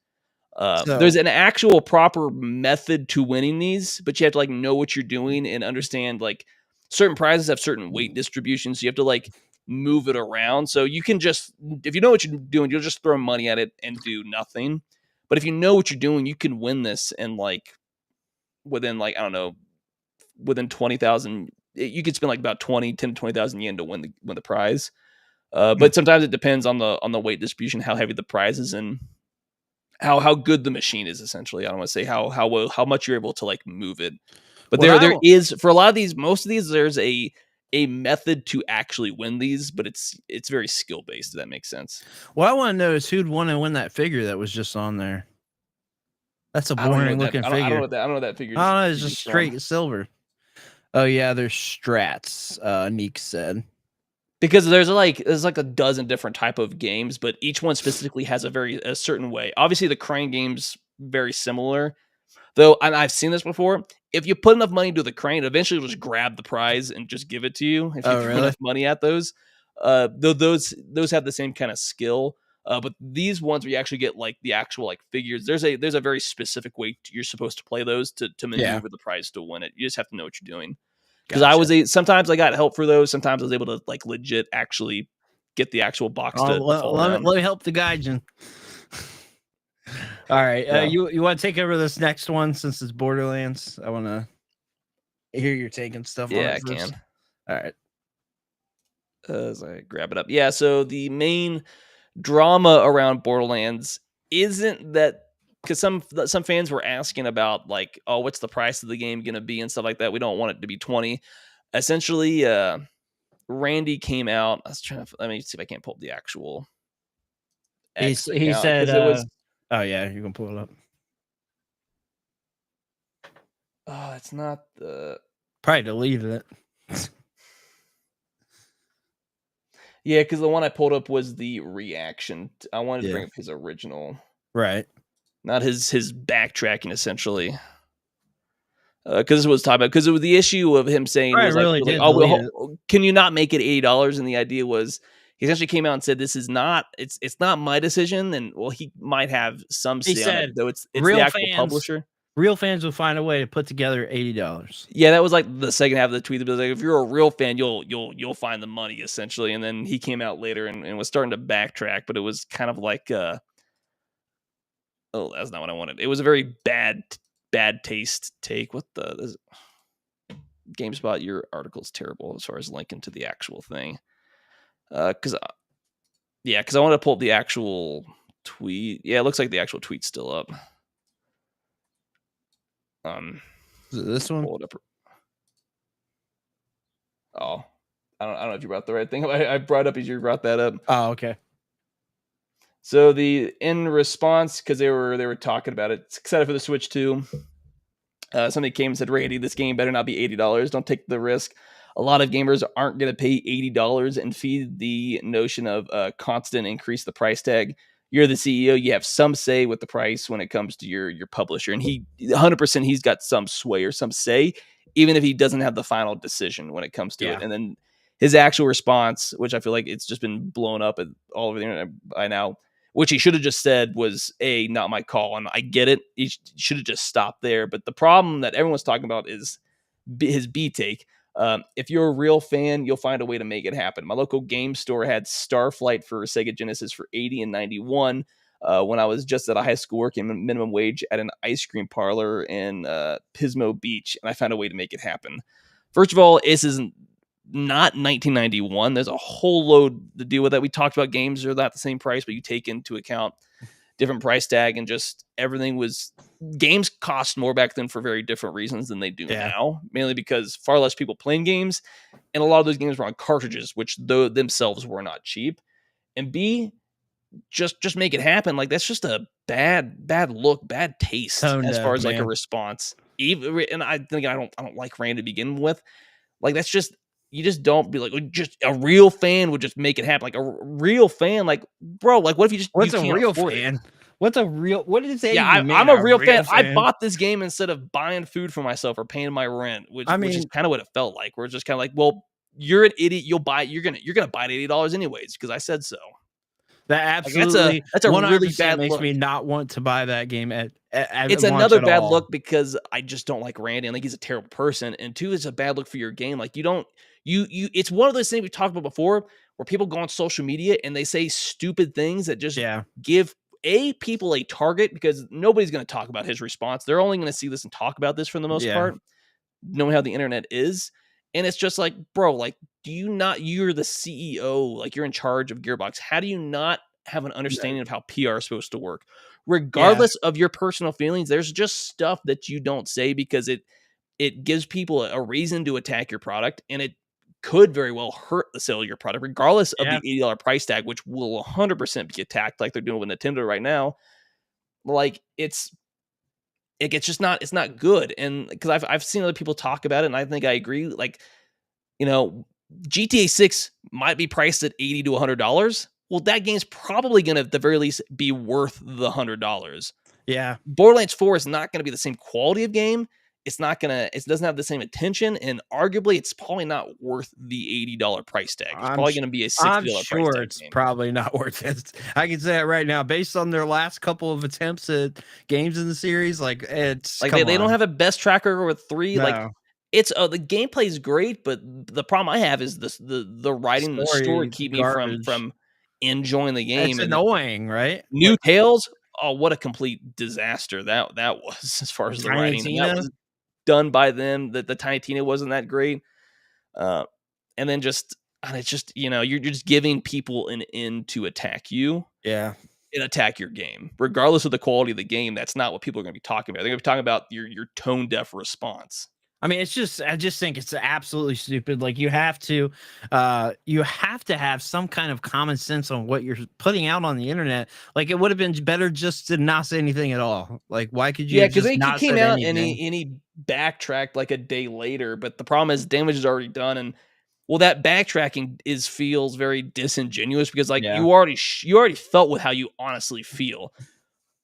There's an actual proper method to winning these, but you have to like know what you're doing and understand like certain prizes have certain weight distributions. So you have to like move it around. So you can just, if you know what you're doing, you'll just throw money at it and do nothing. But if you know what you're doing, you can win this and like within like, I don't know, within 20,000, you could spend like about 10 to 20,000 yen to win the prize. But sometimes it depends on the weight distribution, how heavy the prize is, and how good the machine is. Essentially, I don't want to say how much you're able to like move it, but there is for a lot of these, most of these, there's a method to actually win these, but it's very skill based. If that makes sense. What I want to know is who'd want to win that figure that was just on there. That's a boring looking figure. I don't know what that figure. I don't know. It's just straight silver. Oh yeah, there's strats. Neek said. Because there's like a dozen different type of games, but each one specifically has a certain way. Obviously, the crane game's very similar, though. And I've seen this before. If you put enough money into the crane, eventually it'll just grab the prize and just give it to you. If you throw enough money at those, those have the same kind of skill. But these ones where you actually get like the actual like figures, there's a very specific way you're supposed to play those to maneuver the prize to win it. You just have to know what you're doing. Because sometimes I got help for those. Sometimes I was able to like legit actually get the actual box to fall down. Let me help the guide, Jen. All right, you want to take over this next one since it's Borderlands? I want to hear your take and stuff. Yeah, on it I first. can. All right. As I grab it up, yeah. So the main drama around Borderlands isn't that, because some fans were asking about like, oh, what's the price of the game going to be and stuff like that. We don't want it to be 20. Essentially, Randy came out. I was trying to let me see if I can't pull up the actual. He said, "Oh yeah, you can pull it up." Oh, it's not the. Probably deleted it. Yeah, because the one I pulled up was the reaction. I wanted to Yeah. bring up his original, Right. not his backtracking essentially. Because this was talking about because it was the issue of him saying I was like, really was like, did oh, delete it. can you not make it $80? And the idea was he essentially came out and said, this is not it's not my decision. And well, he might have some He say on it, said, though it's the "Real actual fans, publisher. real fans will find a way to put together $80." Yeah, that was like the second half of the tweet. That was like, if you're a real fan, you'll find the money essentially. And then he came out later and was starting to backtrack, but it was kind of like oh, that's not what I wanted. It was a very bad taste take. What the GameSpot? Your article's terrible as far as linking to the actual thing. Because I want to pull up the actual tweet. Yeah, it looks like the actual tweet's still up. Is it this one? Pull it up. Oh, I don't know if you brought the right thing. I brought up as you brought that up. Oh, okay. So in response, because they were talking about it, excited for the Switch 2. Somebody came and said, Randy, this game better not be $80. Don't take the risk. A lot of gamers aren't going to pay $80 and feed the notion of constant increase the price tag. You're the CEO. You have some say with the price when it comes to your publisher. And he 100% he's got some sway or some say, even if he doesn't have the final decision when it comes to it. And then his actual response, which I feel like it's just been blown up all over the internet by now, which he should have just said was not my call. And I get it. He should have just stopped there. But the problem that everyone's talking about is his B take. If you're a real fan, you'll find a way to make it happen. My local game store had Starflight for Sega Genesis for $80 and $91 when I was just at a high school working minimum wage at an ice cream parlor in Pismo Beach, and I found a way to make it happen. First of all, this isn't not 1991. There's a whole load to deal with that. We talked about games are not the same price, but you take into account different price tag and just everything was games cost more back then for very different reasons than they do now, mainly because far less people playing games. And a lot of those games were on cartridges, which though themselves were not cheap. And B, just make it happen. Like that's just a bad look, bad taste as far as like a response. Even, and I think I don't like Rand to begin with. Like that's just, you just don't be like, just a real fan would just make it happen. Like a real fan, like bro, like what if you just what's you a real fan? What does that? Yeah, I'm a real fan. I bought this game instead of buying food for myself or paying my rent, which is kind of what it felt like. We're just kind of like, well, you're an idiot. You'll buy it. You're gonna buy it $80 anyways because I said so. That absolutely like, that's a really bad makes look. Me not want to buy that game it's another bad look because I just don't like Randy and like he's a terrible person. And two, it's a bad look for your game. Like you don't it's one of those things we talked about before where people go on social media and they say stupid things that just give people a target because nobody's going to talk about his response. They're only going to see this and talk about this for the most part, knowing how the internet is. And it's just like, bro, like, you're the CEO, like you're in charge of Gearbox. How do you not have an understanding of how PR is supposed to work? Regardless of your personal feelings, there's just stuff that you don't say because it gives people a reason to attack your product, and it could very well hurt the sale of your product, regardless of the $80 price tag, which will 100% be attacked like they're doing with Nintendo right now. Like it's just not, it's not good. And because I've seen other people talk about it, and I think I agree. Like, GTA 6 might be priced at $80 to $100. Well, that game's probably going to, at the very least, be worth the $100. Yeah. Borderlands 4 is not going to be the same quality of game. It doesn't have the same attention, and arguably it's probably not worth the $80 price tag. It's probably going to be a $60 price tag. I'm sure it's probably not worth it. I can say that right now, based on their last couple of attempts at games in the series. Like it's like they don't have a best track record with 3. No. Like it's the gameplay is great, but the problem I have is the writing, the story keep me from enjoying the game. It's annoying, right? New Tales. Oh, what a complete disaster that was as far as the writing. That was done by them. That the Tiny Tina wasn't that great. And then it's just, you're just giving people an in to attack you. Yeah. And attack your game. Regardless of the quality of the game, that's not what people are going to be talking about. They're going to be talking about your tone deaf response. I mean, I just think it's absolutely stupid. Like you have to have some kind of common sense on what you're putting out on the internet. Like it would have been better just to not say anything at all. Like why could you? Yeah, because he came out and he backtrack like a day later, but the problem is damage is already done, and well, that backtracking feels very disingenuous because like Yeah. you already felt with how you honestly feel.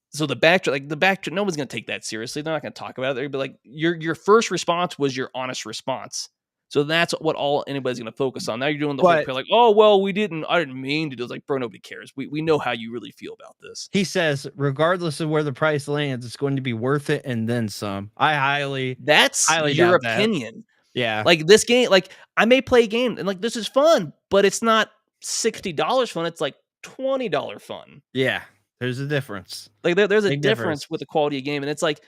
So the backtrack, no one's gonna take that seriously. They're not gonna talk about it. They're gonna be like, your first response was your honest response. So that's what all anybody's gonna focus on. Now you're doing the whole But like, oh well, I didn't mean to do. It's like, bro, nobody cares. We know how you really feel about this. he says, regardless of where the price lands, it's going to be worth it and then some. I highly That's your doubt that. opinion. Yeah. Like this game, like I may play a game and like this is fun, but it's not $60 fun. It's like $20 fun. Yeah. There's a difference. Like there's a Big difference with the quality of game, and it's like,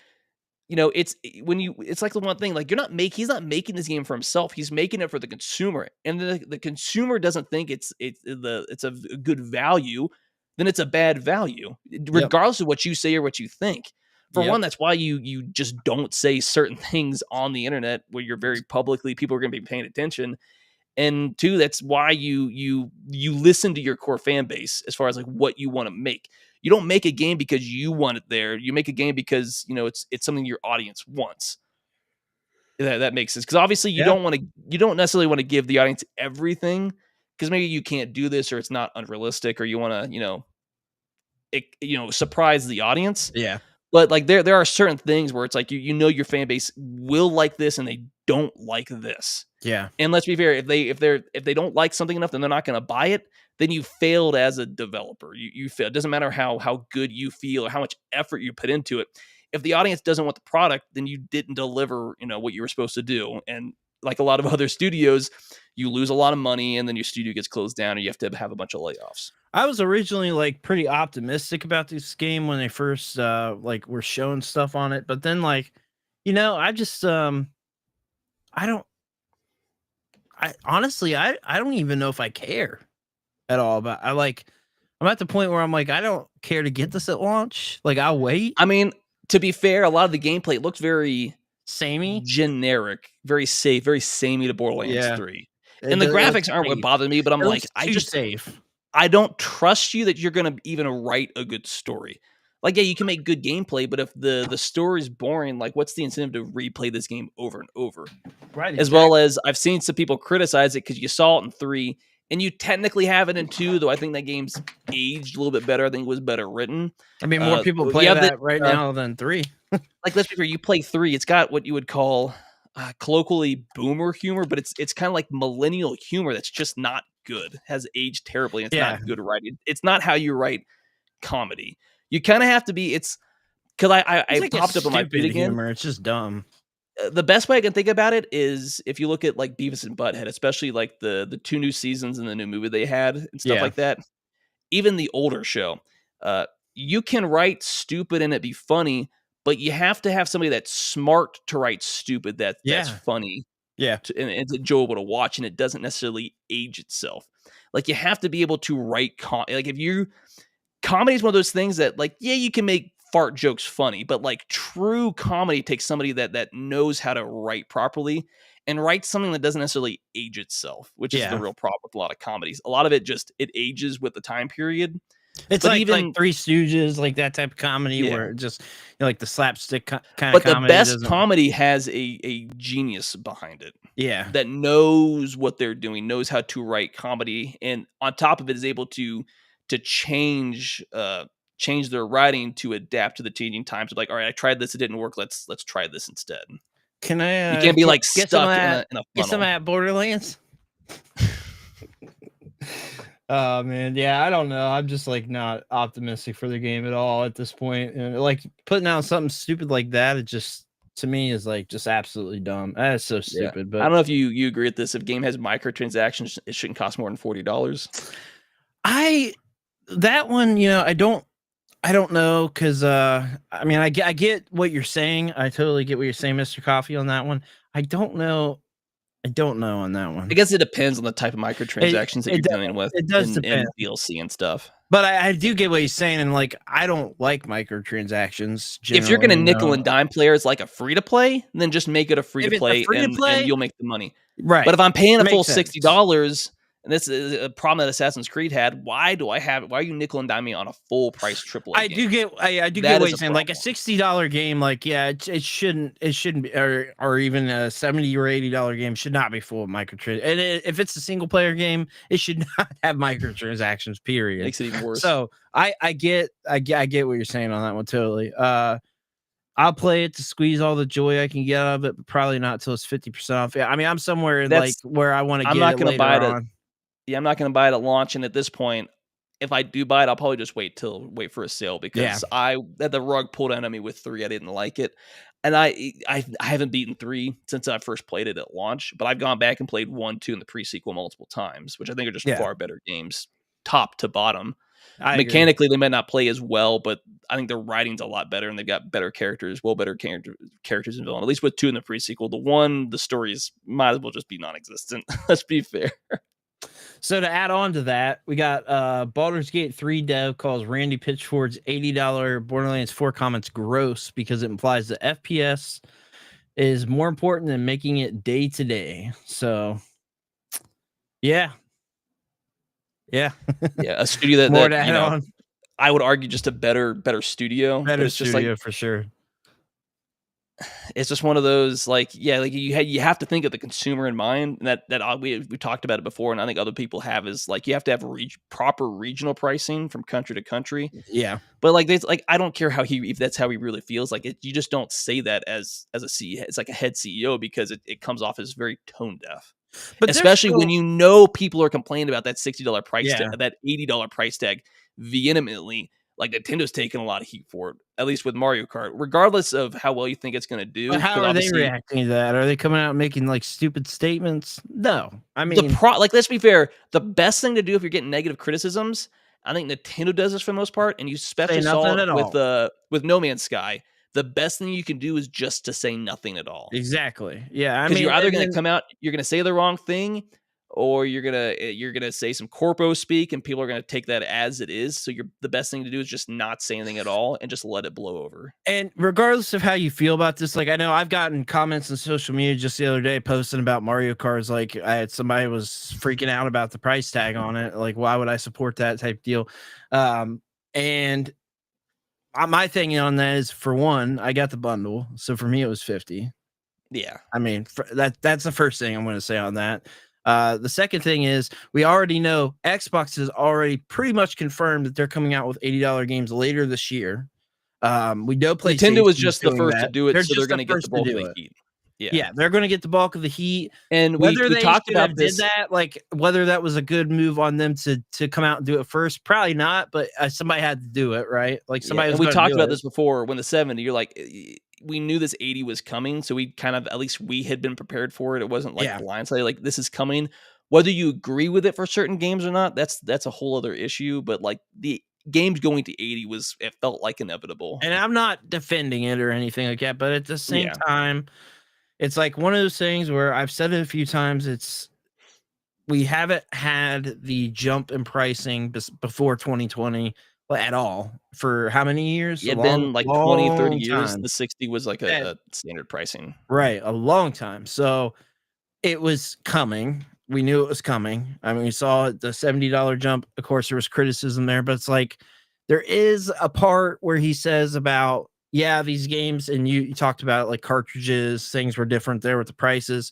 it's it's like the one thing, like he's not making this game for himself. He's making it for the consumer, and the consumer doesn't think it's a good value, then it's a bad value, regardless of what you say or what you think. For one, that's why you just don't say certain things on the internet where you're very publicly people are going to be paying attention. And two, that's why you listen to your core fan base as far as like what you want to make. You don't make a game because you want it there. You make a game because it's something your audience wants. That makes sense, because obviously you don't necessarily want to give the audience everything, because maybe you can't do this or it's not unrealistic, or you want to surprise the audience. Yeah. But like there are certain things where it's like your fan base will like this and they don't like this. Yeah. And let's be fair, if they don't like something enough, then they're not going to buy it. Then you failed as a developer. You failed. It doesn't matter how good you feel or how much effort you put into it. If the audience doesn't want the product, then you didn't deliver, what you were supposed to do. And like a lot of other studios, you lose a lot of money and then your studio gets closed down and you have to have a bunch of layoffs. I was originally like pretty optimistic about this game when they first were showing stuff on it, but then I just I honestly I don't even know if I care at all about. I'm at the point where I'm like, I don't care to get this at launch. Like, I'll wait. I mean, to be fair, a lot of the gameplay looks very samey, generic, very safe, very samey to Borderlands 3. And the It graphics aren't what bothers me, but I'm like, safe. I don't trust you that you're going to even write a good story. Like, yeah, you can make good gameplay, but if the story is boring, like, what's the incentive to replay this game over and over? Right. Exactly. As well as I've seen some people criticize it because you saw it in 3, and you technically have it in 2, though I think that game's aged a little bit better. I think it was better written. I mean, more people play that right now than 3. Like, let's be fair, you play 3, it's got what you would call colloquially boomer humor, but it's kind of like millennial humor that's just not good. It has aged terribly. And it's not good writing. It's not how you write comedy. You kind of have to be. It's because I popped up on my feed again. Humor. It's just dumb. The best way I can think about it is if you look at like Beavis and Butthead, especially like the 2 new seasons and the new movie they had and stuff like that. Even the older show, you can write stupid and it be funny, but you have to have somebody that's smart to write stupid that's funny. Yeah. And it's enjoyable to watch, and it doesn't necessarily age itself. Like, you have to be able to write comedy is one of those things that, like, yeah, you can make fart jokes funny, but like true comedy takes somebody that knows how to write properly and write something that doesn't necessarily age itself, which is the real problem with a lot of comedies. A lot of it ages with the time period. It's like Three Stooges, like that type of comedy where it just like the slapstick kind of comedy. But the best comedy has a genius behind it. Yeah. That knows what they're doing, knows how to write comedy, and on top of it is able to change their writing to adapt to the changing times. Like, all right, I tried this, it didn't work. Let's try this instead. Can I? You can't be like stuck in a funnel. Get some at Borderlands. Oh man, yeah, I don't know. I'm just like not optimistic for the game at all at this point. And like putting out something stupid like that, it just to me is like just absolutely dumb. That is so stupid. But I don't know if you agree with this. If game has microtransactions, it shouldn't cost more than $40. That one, I don't know, because I mean, I get what you're saying. I totally get what you're saying, Mr. Coffee, on that one. I don't know on that one. I guess it depends on the type of microtransactions that you're dealing with. It does depend. And DLC and stuff. But I do get what he's saying, and like I don't like microtransactions. If you're going to nickel and dime players like a free to play, then just make it a free to play, and you'll make the money. Right. But if I'm paying a full $60 And this is a problem that Assassin's Creed had. Why are you nickel and diming on a full price AAA game? I do get That what is you're a saying. Like a problem. $60 game, like it shouldn't be, or even a $70 or $80 game should not be full of microtransactions. And if it's a single player game, it should not have microtransactions. Period. Makes it even worse. So I get what you're saying on that one totally. I'll play it to squeeze all the joy I can get out of it, but probably not until it's 50% off. Yeah, I mean, I'm somewhere like where I want to I'm get not it gonna later buy it. on. Yeah, I'm not gonna buy it at launch, and at this point, if I do buy it, I'll probably just wait for a sale because I had the rug pulled out of me with 3. I didn't like it, and I haven't beaten 3 since I first played it at launch, but I've gone back and played 1, 2, and the pre-sequel multiple times, which I think are just far better games, top to bottom. I agree. Mechanically, they might not play as well, but I think their writing's a lot better, and they've got better characters, characters in villain. At least with 2 in the pre-sequel, the stories might as well just be non-existent. Let's be fair. So to add on to that, we got Baldur's Gate 3 dev calls Randy Pitchford's $80 Borderlands 4 comments gross because it implies that FPS is more important than making it day to day. So yeah. A studio More that to you add know, on. I would argue just a better studio. Better But it's just studio like for sure. it's just one of those like you have to think of the consumer in mind. And that we talked about it before, and I think other people have is like you have to have proper regional pricing from country to country. Yeah. But like I don't care if that's how he really feels. Like you just don't say that as a CEO. It's like a head CEO because it comes off as very tone deaf. But Especially when people are complaining about that $60 price tag, that $80 price tag vehemently. Like Nintendo's taking a lot of heat for it, at least with Mario Kart, regardless of how well you think it's going to do. But how are they reacting to that? Are they coming out making like stupid statements? No, I mean, let's be fair. The best thing to do if you're getting negative criticisms, I think Nintendo does this for the most part, and you especially saw it with No Man's Sky. The best thing you can do is just to say nothing at all. Exactly. Yeah, because you're either going to come out, you're going to say the wrong thing, or you're gonna say some corpo speak, and people are gonna take that as it is. So the best thing to do is just not say anything at all and just let it blow over. And regardless of how you feel about this, like I know I've gotten comments on social media just the other day posting about Mario Karts. Like somebody was freaking out about the price tag on it. Like, why would I support that type deal? And my thing on that is, for one, I got the bundle, so for me it was 50. Yeah, I mean that's the first thing I'm going to say on that. The second thing is we already know Xbox has already pretty much confirmed that they're coming out with $80 games later this year. We know Nintendo was just the first to do it, so they're going to get the bulk of the heat. Yeah, they're going to get the bulk of the heat. And whether we they talked about this, did that, like whether that was a good move on them to come out and do it first, probably not. But somebody had to do it, right? Like somebody. And we talked about this before. When the 70, you're like, we knew this 80 was coming, so we kind of, at least we had been prepared for it. It wasn't like blindsided, like this is coming. Whether you agree with it for certain games or not, that's a whole other issue. But like the games going to 80 it felt like inevitable. And I'm not defending it or anything like that, but at the same time, it's like one of those things where I've said it a few times. We haven't had the jump in pricing before 2020 at all for how many years? It had been like 20, 30 years. The 60 was like a standard pricing. Right. A long time. So it was coming. We knew it was coming. I mean, we saw the $70 jump. Of course, there was criticism there, but it's like there is a part where he says about, these games, and you talked about like cartridges, things were different there with the prices.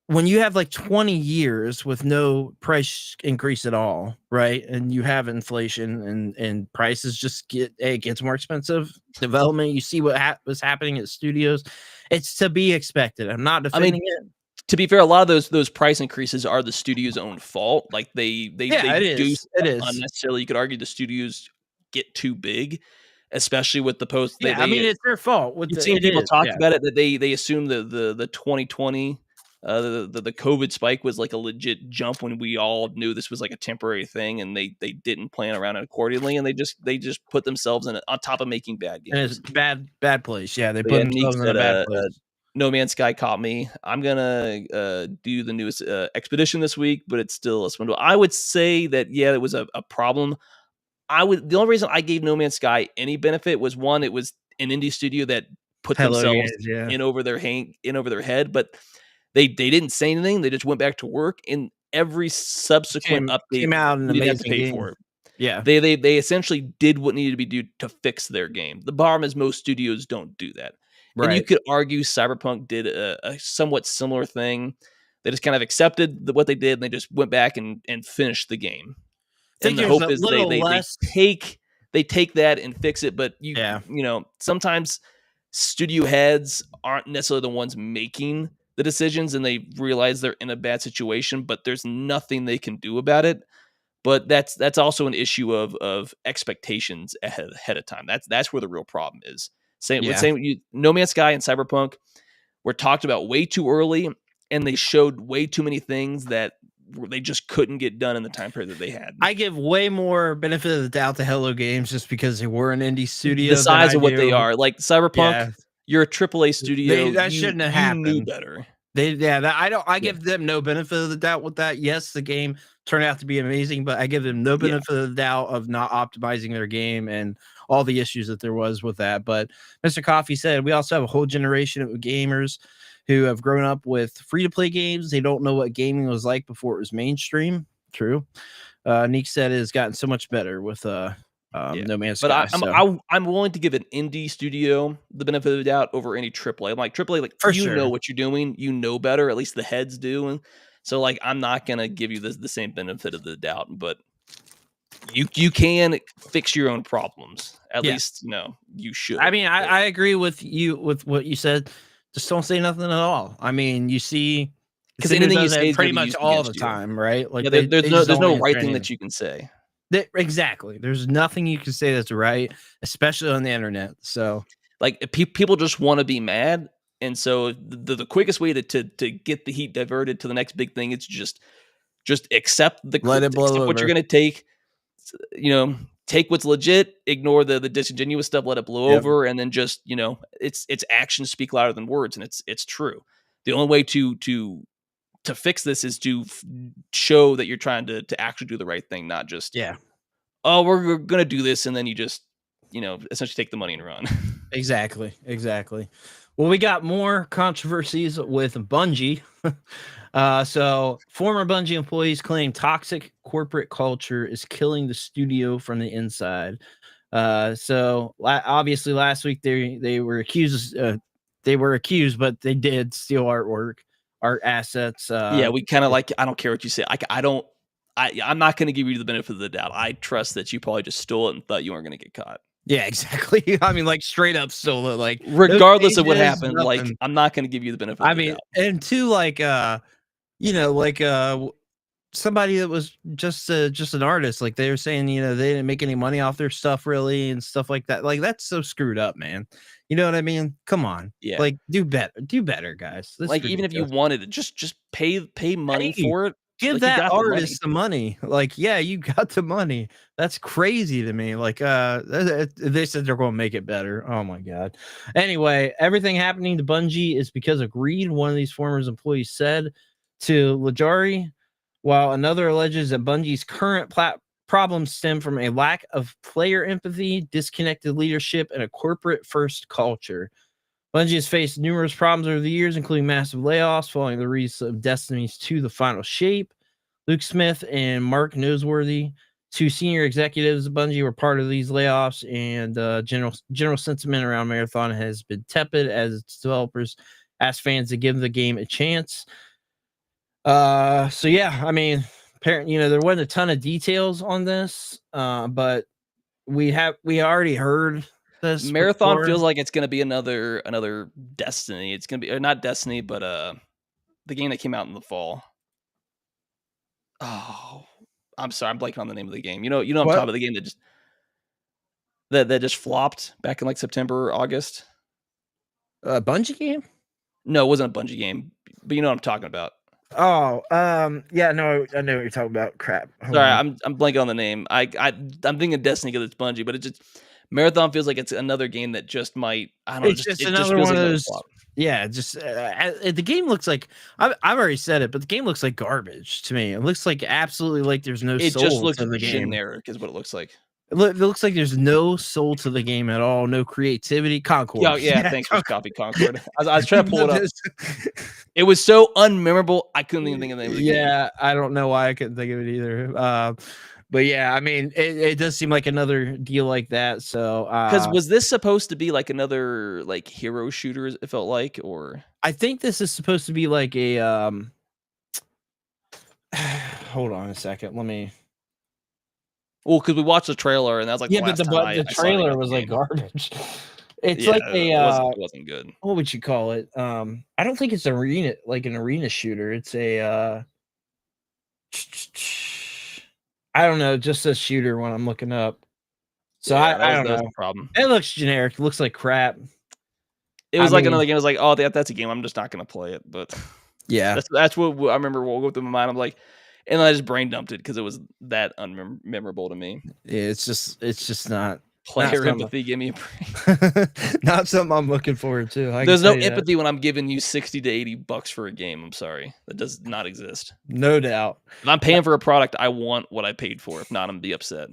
When you have like 20 years with no price increase at all, right? And you have inflation and prices just it gets more expensive. Development, you see what was happening at studios. It's to be expected. I'm not defending it. To be fair, a lot of those price increases are the studio's own fault. Like they do unnecessarily. You could argue the studios get too big, especially with the post. I mean, it's their fault. You've seen people talk about it, that they assume the 2020 the COVID spike was like a legit jump when we all knew this was like a temporary thing, and they didn't plan around it accordingly, and they just put themselves on top of making bad games. And it's bad place. Yeah, they put themselves in a bad place. No Man's Sky caught me. I'm gonna do the newest Expedition this week, but it's still a swindle. I would say that it was a problem. The only reason I gave No Man's Sky any benefit was, one, it was an indie studio that put themselves in over their head, but they didn't say anything. They just went back to work, and every subsequent update came out an you didn't have to amazing pay game. for it. Yeah. They essentially did what needed to be done to fix their game. The problem is most studios don't do that. And you Right. could argue Cyberpunk did a somewhat similar thing. They just kind of accepted what they did, and they just went back and finished the game. I think And the there's hope a is little less. they take that and fix it. But you know, sometimes studio heads aren't necessarily the ones making the decisions, and they realize they're in a bad situation, but there's nothing they can do about it. But that's also an issue of expectations ahead of time. That's where the real problem is. No Man's Sky and Cyberpunk were talked about way too early, and they showed way too many things that they just couldn't get done in the time period that they had. I give way more benefit of the doubt to Hello Games just because they were an indie studio. The size of what they are, like Cyberpunk, you're a AAA studio. That shouldn't have happened. Knew better. I give them no benefit of the doubt with that. Yes, the game turned out to be amazing, but I give them no benefit of the doubt of not optimizing their game and all the issues that there was with that. But Mr. Coffee said we also have a whole generation of gamers who have grown up with free-to-play games. They don't know what gaming was like before it was mainstream. True. Neek said it has gotten so much better with No Man's Sky. But I'm willing to give an indie studio the benefit of the doubt over any AAA. I'm like AAA, like know what you're doing, you know better. At least the heads do, and so like I'm not gonna give you the same benefit of the doubt. But you can fix your own problems. At least you should. I mean, I agree with you with what you said. Just don't say nothing at all. I mean, you see, because anything you say is pretty much all the time, right? Like there's no right thing that you can say. Exactly. There's nothing you can say that's right, especially on the internet. So, like, people just want to be mad, and so the quickest way to get the heat diverted to the next big thing is just accept what you're going to take. Take what's legit, ignore the disingenuous stuff, let it blow over, and then just its actions speak louder than words, and it's true. The only way to fix this is to show that you're trying to actually do the right thing, not just we're gonna do this, and then you just essentially take the money and run. Exactly. Well, we got more controversies with Bungie. So former Bungie employees claim toxic corporate culture is killing the studio from the inside. So obviously last week they were accused, but they did steal art assets. We kind of I don't care what you say. I'm not going to give you the benefit of the doubt. I trust that you probably just stole it and thought you weren't going to get caught. Yeah, exactly. I mean, like straight up stole it. Like regardless of what happened, like I'm not going to give you the benefit. Of the doubt. And two, somebody that was just an artist, like they were saying, they didn't make any money off their stuff really and stuff like that. Like that's so screwed up, man. You know what I mean? Come on, like do better, guys. That's like ridiculous. Even if you wanted it, just pay money for it. Give that artist the money. Like, yeah, you got the money. That's crazy to me. Like, they said they're going to make it better. Oh my God. Anyway, everything happening to Bungie is because of greed. One of these former employees said to Lajari, while another alleges that Bungie's current problems stem from a lack of player empathy, disconnected leadership, and a corporate first culture. Bungie has faced numerous problems over the years, including massive layoffs following the release of Destiny's 2: The Final Shape. Luke Smith and Mark Noseworthy, two senior executives of Bungie, were part of these layoffs, and general sentiment around Marathon has been tepid as its developers ask fans to give the game a chance. So yeah, I mean, apparently, there wasn't a ton of details on this, but we already heard. Marathon feels like it's going to be another Destiny. It's going to be not Destiny, but the game that came out in the fall. Oh, I'm sorry, I'm blanking on the name of the game. I'm talking about the game that just flopped back in like September or August. A Bungie game? No, it wasn't a Bungie game, but you know what I'm talking about. Oh, yeah, no, I know what you're talking about. Crap. Sorry, I'm blanking on the name. I'm thinking Destiny because it's Bungie, but it just. Marathon feels like it's another game that just might. I don't know. It's just another one of those. Yeah, just the game looks like I've already said it, but the game looks like garbage to me. It looks like absolutely like there's no. It just looks generic, is what it looks like. It looks like there's no soul to the game at all, no creativity. Concord. Yeah, thanks for copy Concord. I was trying to pull it up. This- It was so unmemorable, I couldn't even think of the name of the game. Yeah, I don't know why I couldn't think of it either. But yeah, I mean, it does seem like another deal like that. So, Because was this supposed to be like another like hero shooter? It felt like, or I think this is supposed to be like a hold on a second. Let me. well, because we watched the trailer and that was like Yeah, the but last time the I saw anything trailer about was the like game. garbage. It's Yeah, like a it wasn't good. what would you call it? I don't think it's like an arena shooter. It's a I don't know, just a shooter when I'm looking up. So Yeah, I don't that was know. the problem. It looks generic. It looks like crap. It was like another game. I was like, oh, that's a game. I'm just not gonna play it. But yeah, that's what I remember. What went through my mind. I'm like, and then I just brain dumped it because it was that unmemorable to me. yeah. It's just not Player something. empathy, give me a break. Not something I'm looking forward to. There's no empathy when I'm giving you $60 to $80 for a game. I'm sorry, that does not exist. No doubt. If I'm paying for a product, I want what I paid for. If not, I'm gonna be upset.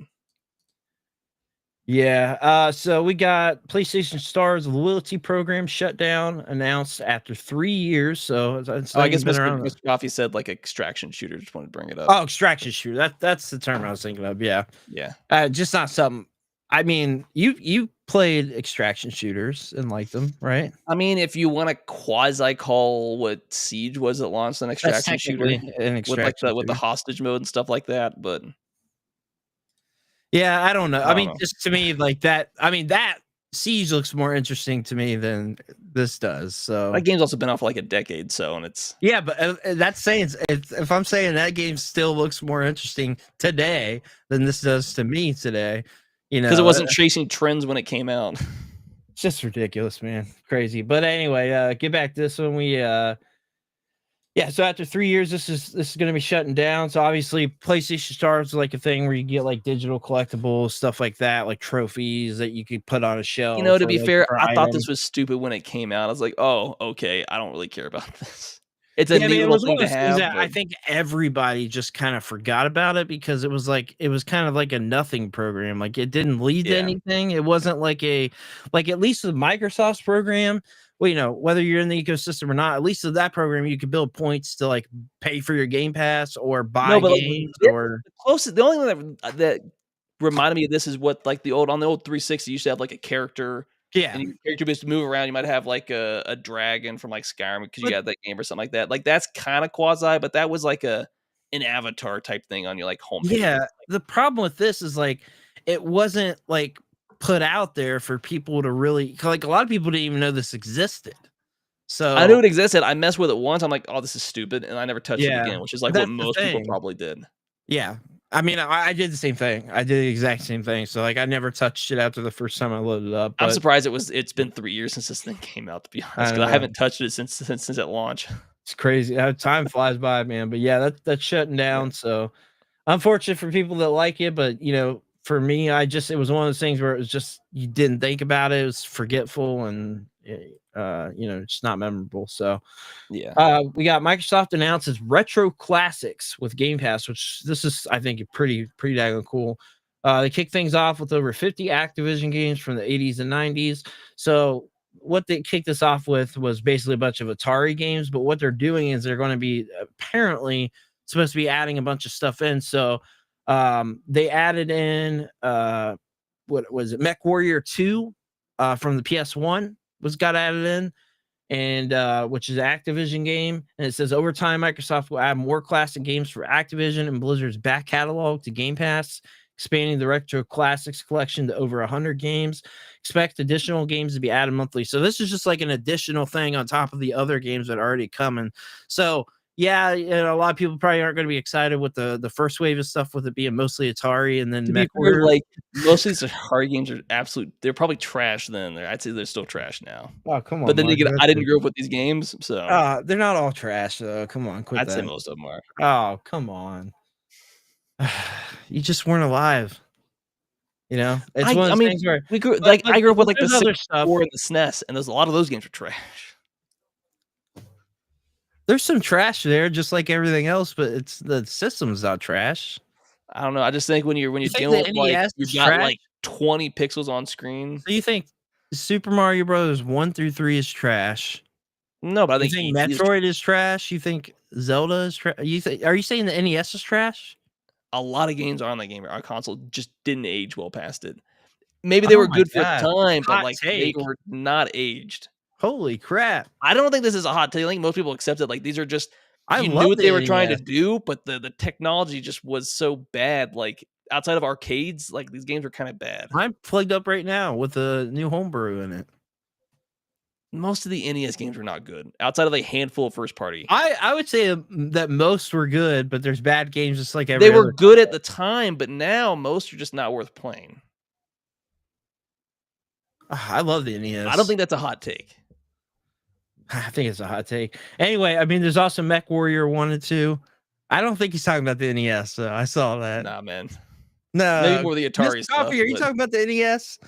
Yeah. So we got PlayStation Stars loyalty program shut down, announced after 3 years. So it's I guess been Mr. around. Mr. Coffee said like extraction shooter. Just wanted to bring it up. Oh, extraction shooter. That's the term I was thinking of. Yeah. Yeah. Just not something. I mean, you played extraction shooters and liked them, right? I mean, if you want to quasi call what Siege was at launch an extraction shooter with the hostage mode and stuff like that, but yeah, I don't know. I mean, know. just to me, like that. I mean, that Siege looks more interesting to me than this does. So that game's also been off for like a decade, so and it's yeah, but that's saying if I'm saying that game still looks more interesting today than this does to me today, you know, because it wasn't chasing trends when it came out. It's just ridiculous, man, crazy. But anyway, get back to this one. Yeah, so after 3 years, this is going to be shutting down. So obviously, PlayStation Stars is like a thing where you get like digital collectibles, stuff like that, like trophies that you could put on a shelf. You know, to be fair, I thought items. this was stupid when it came out. I was like, oh, okay, I don't really care about this. It's a Yeah, neat it little was thing one to of those things have. that I think everybody just kind of forgot about it because it was kind of like a nothing program. Like it didn't lead to anything. It wasn't like at least the Microsoft's program. Well, you know, whether you're in the ecosystem or not, at least with that program, you could build points to like pay for your Game Pass or buy games or the only thing that reminded me of this is what like the old 360 used to have like a character. Yeah. And your character based to move around. You might have like a dragon from like Skyrim because you had that game or something like that. Like that's kind of quasi, but that was like an avatar type thing on your like home page. Yeah. The problem with this is like it wasn't like put out there for people to really like a lot of people didn't even know this existed. So I knew it existed. I messed with it once. I'm like, oh, this is stupid, and I never touched it again, which is like what most people probably did. Yeah. I mean, I did the same thing. I did the exact same thing. So like I never touched it after the first time I loaded it up. I'm surprised it's been 3 years since this thing came out, to be honest, because I haven't touched it since at launch. It's crazy. Time flies by, man. But yeah, that's shutting down. So unfortunate for people that like it, but you know, for me, it was one of those things where it was just you didn't think about it. It was forgetful and you know, it's not memorable. So yeah, we got Microsoft announces retro classics with Game Pass, which this is I think pretty daggone cool. They kick things off with over 50 Activision games from the 80s and 90s. So what they kicked this off with was basically a bunch of Atari games, but what they're doing is they're going to be apparently supposed to be adding a bunch of stuff in. So they added in what was it, Mech Warrior 2 from the PS1 got added in, and which is an Activision game. And it says over time, Microsoft will add more classic games for Activision and Blizzard's back catalog to Game Pass, expanding the retro classics collection to over 100 games. Expect additional games to be added monthly. So this is just like an additional thing on top of the other games that are already coming. So yeah, you know, a lot of people probably aren't going to be excited with the first wave of stuff, with it being mostly Atari and then MechWarrior. Like most of these Atari games are they're probably trash then. I'd say they're still trash now. Oh, come on. But then again, I didn't grow up with these games, so they're not all trash though. Come on, quit I'd that. say most of them are. Oh, come on. You just weren't alive. You know, it's one of those things where we grew I grew up with like the other stuff and the SNES, and there's a lot of those games were trash. There's some trash there, just like everything else, but it's the system's not trash. I don't know. I just think when you're You think dealing the with like NES you've is got trash? like 20 pixels on screen. So you think Super Mario Bros. 1 through 3 is trash? No, but I You think think ET is Metroid is trash? You think Zelda is trash? Are you saying the NES is trash? a lot of games on that game our console just didn't age well past it. Maybe they Oh were my good for the god. time, but Hot like they take. were not aged. Holy crap. I don't think this is a hot take. I think most people accept it. Like these are just I you knew love what the they were trying to NES. do, but the technology just was so bad. Like outside of arcades, like these games were kind of bad. I'm plugged up right now with a new homebrew in it. Most of the NES games were not good, outside of a handful of first party. I would say that most were good, but there's bad games just like They every were other good at console. the time, but now most are just not worth playing. I love the I don't NES. think that's a hot take. I think it's a hot take. Anyway, I mean, there's also Mech Warrior 1 and 2. I don't think he's talking about the NES, so I saw that. Nah, man. Maybe No, more the Mr. Atari stuff, Coffee, are you but talking about the NES?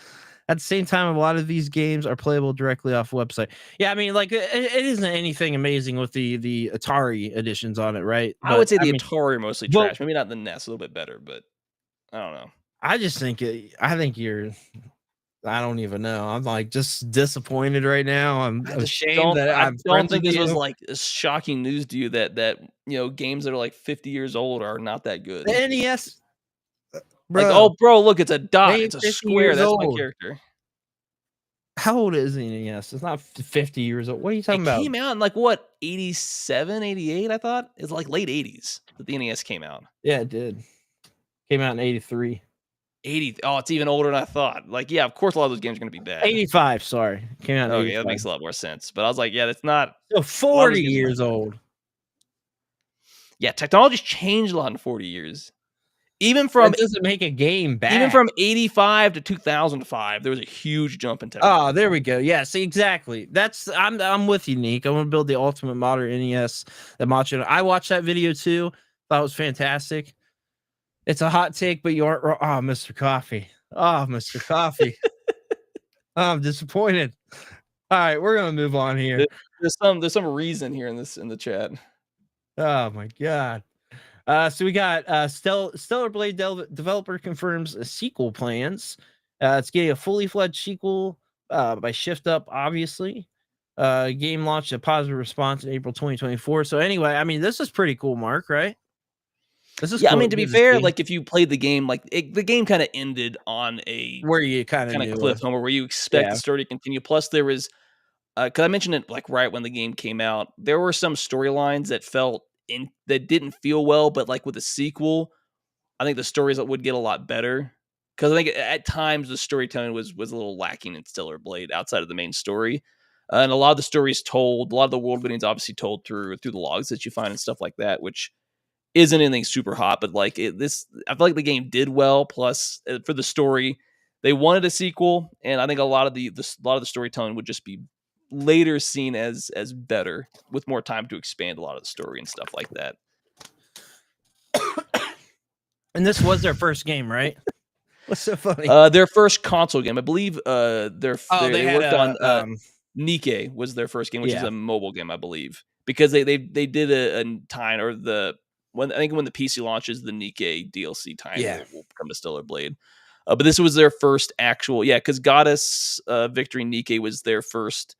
At the same time, a lot of these games are playable directly off website. Yeah, I mean, like it isn't anything amazing with the Atari editions on it, right? I would But say I the mean, Atari are mostly well, trash. Maybe not the NES, a little bit better, but I don't know. I just think I think you're. I don't even know. I'm like just disappointed right now. I'm I just ashamed don't that I I'm don't friends think with this was, you. like, shocking news to you that, games that are, like, 50 years old are not that The good. NES, Like, bro, "Oh, bro, look, it's a they dot, ain't it's a 50 square, years that's my old. character." How old is the NES? It's not 50 years old. What are you talking It about? came out in, like, what, 87, 88? I thought? It's, like, late '80s that the NES came out. Yeah, it did. Came out in 83. 80 oh, it's even older than I thought. Like, yeah, of course, a lot of those games are gonna be bad. 85, sorry. Came out in Okay, that 85. makes a lot more sense, but I was like, yeah, that's not So a lot of 40 those games are not years good. old. Yeah, technology's changed a lot in 40 years. Even That from doesn't make a game even bad. from '85 to 2005, there was a huge jump in Oh, technology. there we go. Yeah, see, exactly. I'm with you, Nick. I want to build the ultimate modern NES that Macho. I watched that video too. Thought it was fantastic. It's a hot take, but you aren't wrong. Oh, Mr. Coffee. Oh, Mr. Coffee. Oh, I'm disappointed. All right, we're gonna move on There here. there's some reason here in the chat. Oh my god. So we got Stellar Blade developer confirms sequel plans. It's getting a fully fledged sequel by Shift Up, obviously. Game launched a positive response in April 2024. So anyway, I mean, this is pretty cool, Mark, right? This is Yeah, I cool. mean, to be Good to fair, see. like, if you played the game, like, the game kinda ended on a Where you kind of kinda knew of. cliffhanger where you expect Yeah. the story to continue, plus there was 'cause I mentioned it, like, right when the game came out, there were some storylines that didn't feel well, but, like, with a sequel, I think the stories would get a lot better. Because I think at times the storytelling was a little lacking in Stellar Blade outside of the main story, and a lot of the stories told, a lot of the world building is obviously told through the logs that you find and stuff like that, which isn't anything super hot, but like I feel like the game did well. Plus, for the story, they wanted a sequel, and I think a lot of a lot of the storytelling would just be later seen as better with more time to expand a lot of the story and stuff like that. And this was their first game, right? What's so funny? Their first console game, I believe. Oh, they They had worked on a Nike was their first game, which is yeah. a mobile game, I believe, because they did a tie or the when I think when the PC launches, the Nike DLC tie Yeah. will come to Stellar Blade. But this was their first actual, yeah, because Goddess Victory Nike was their first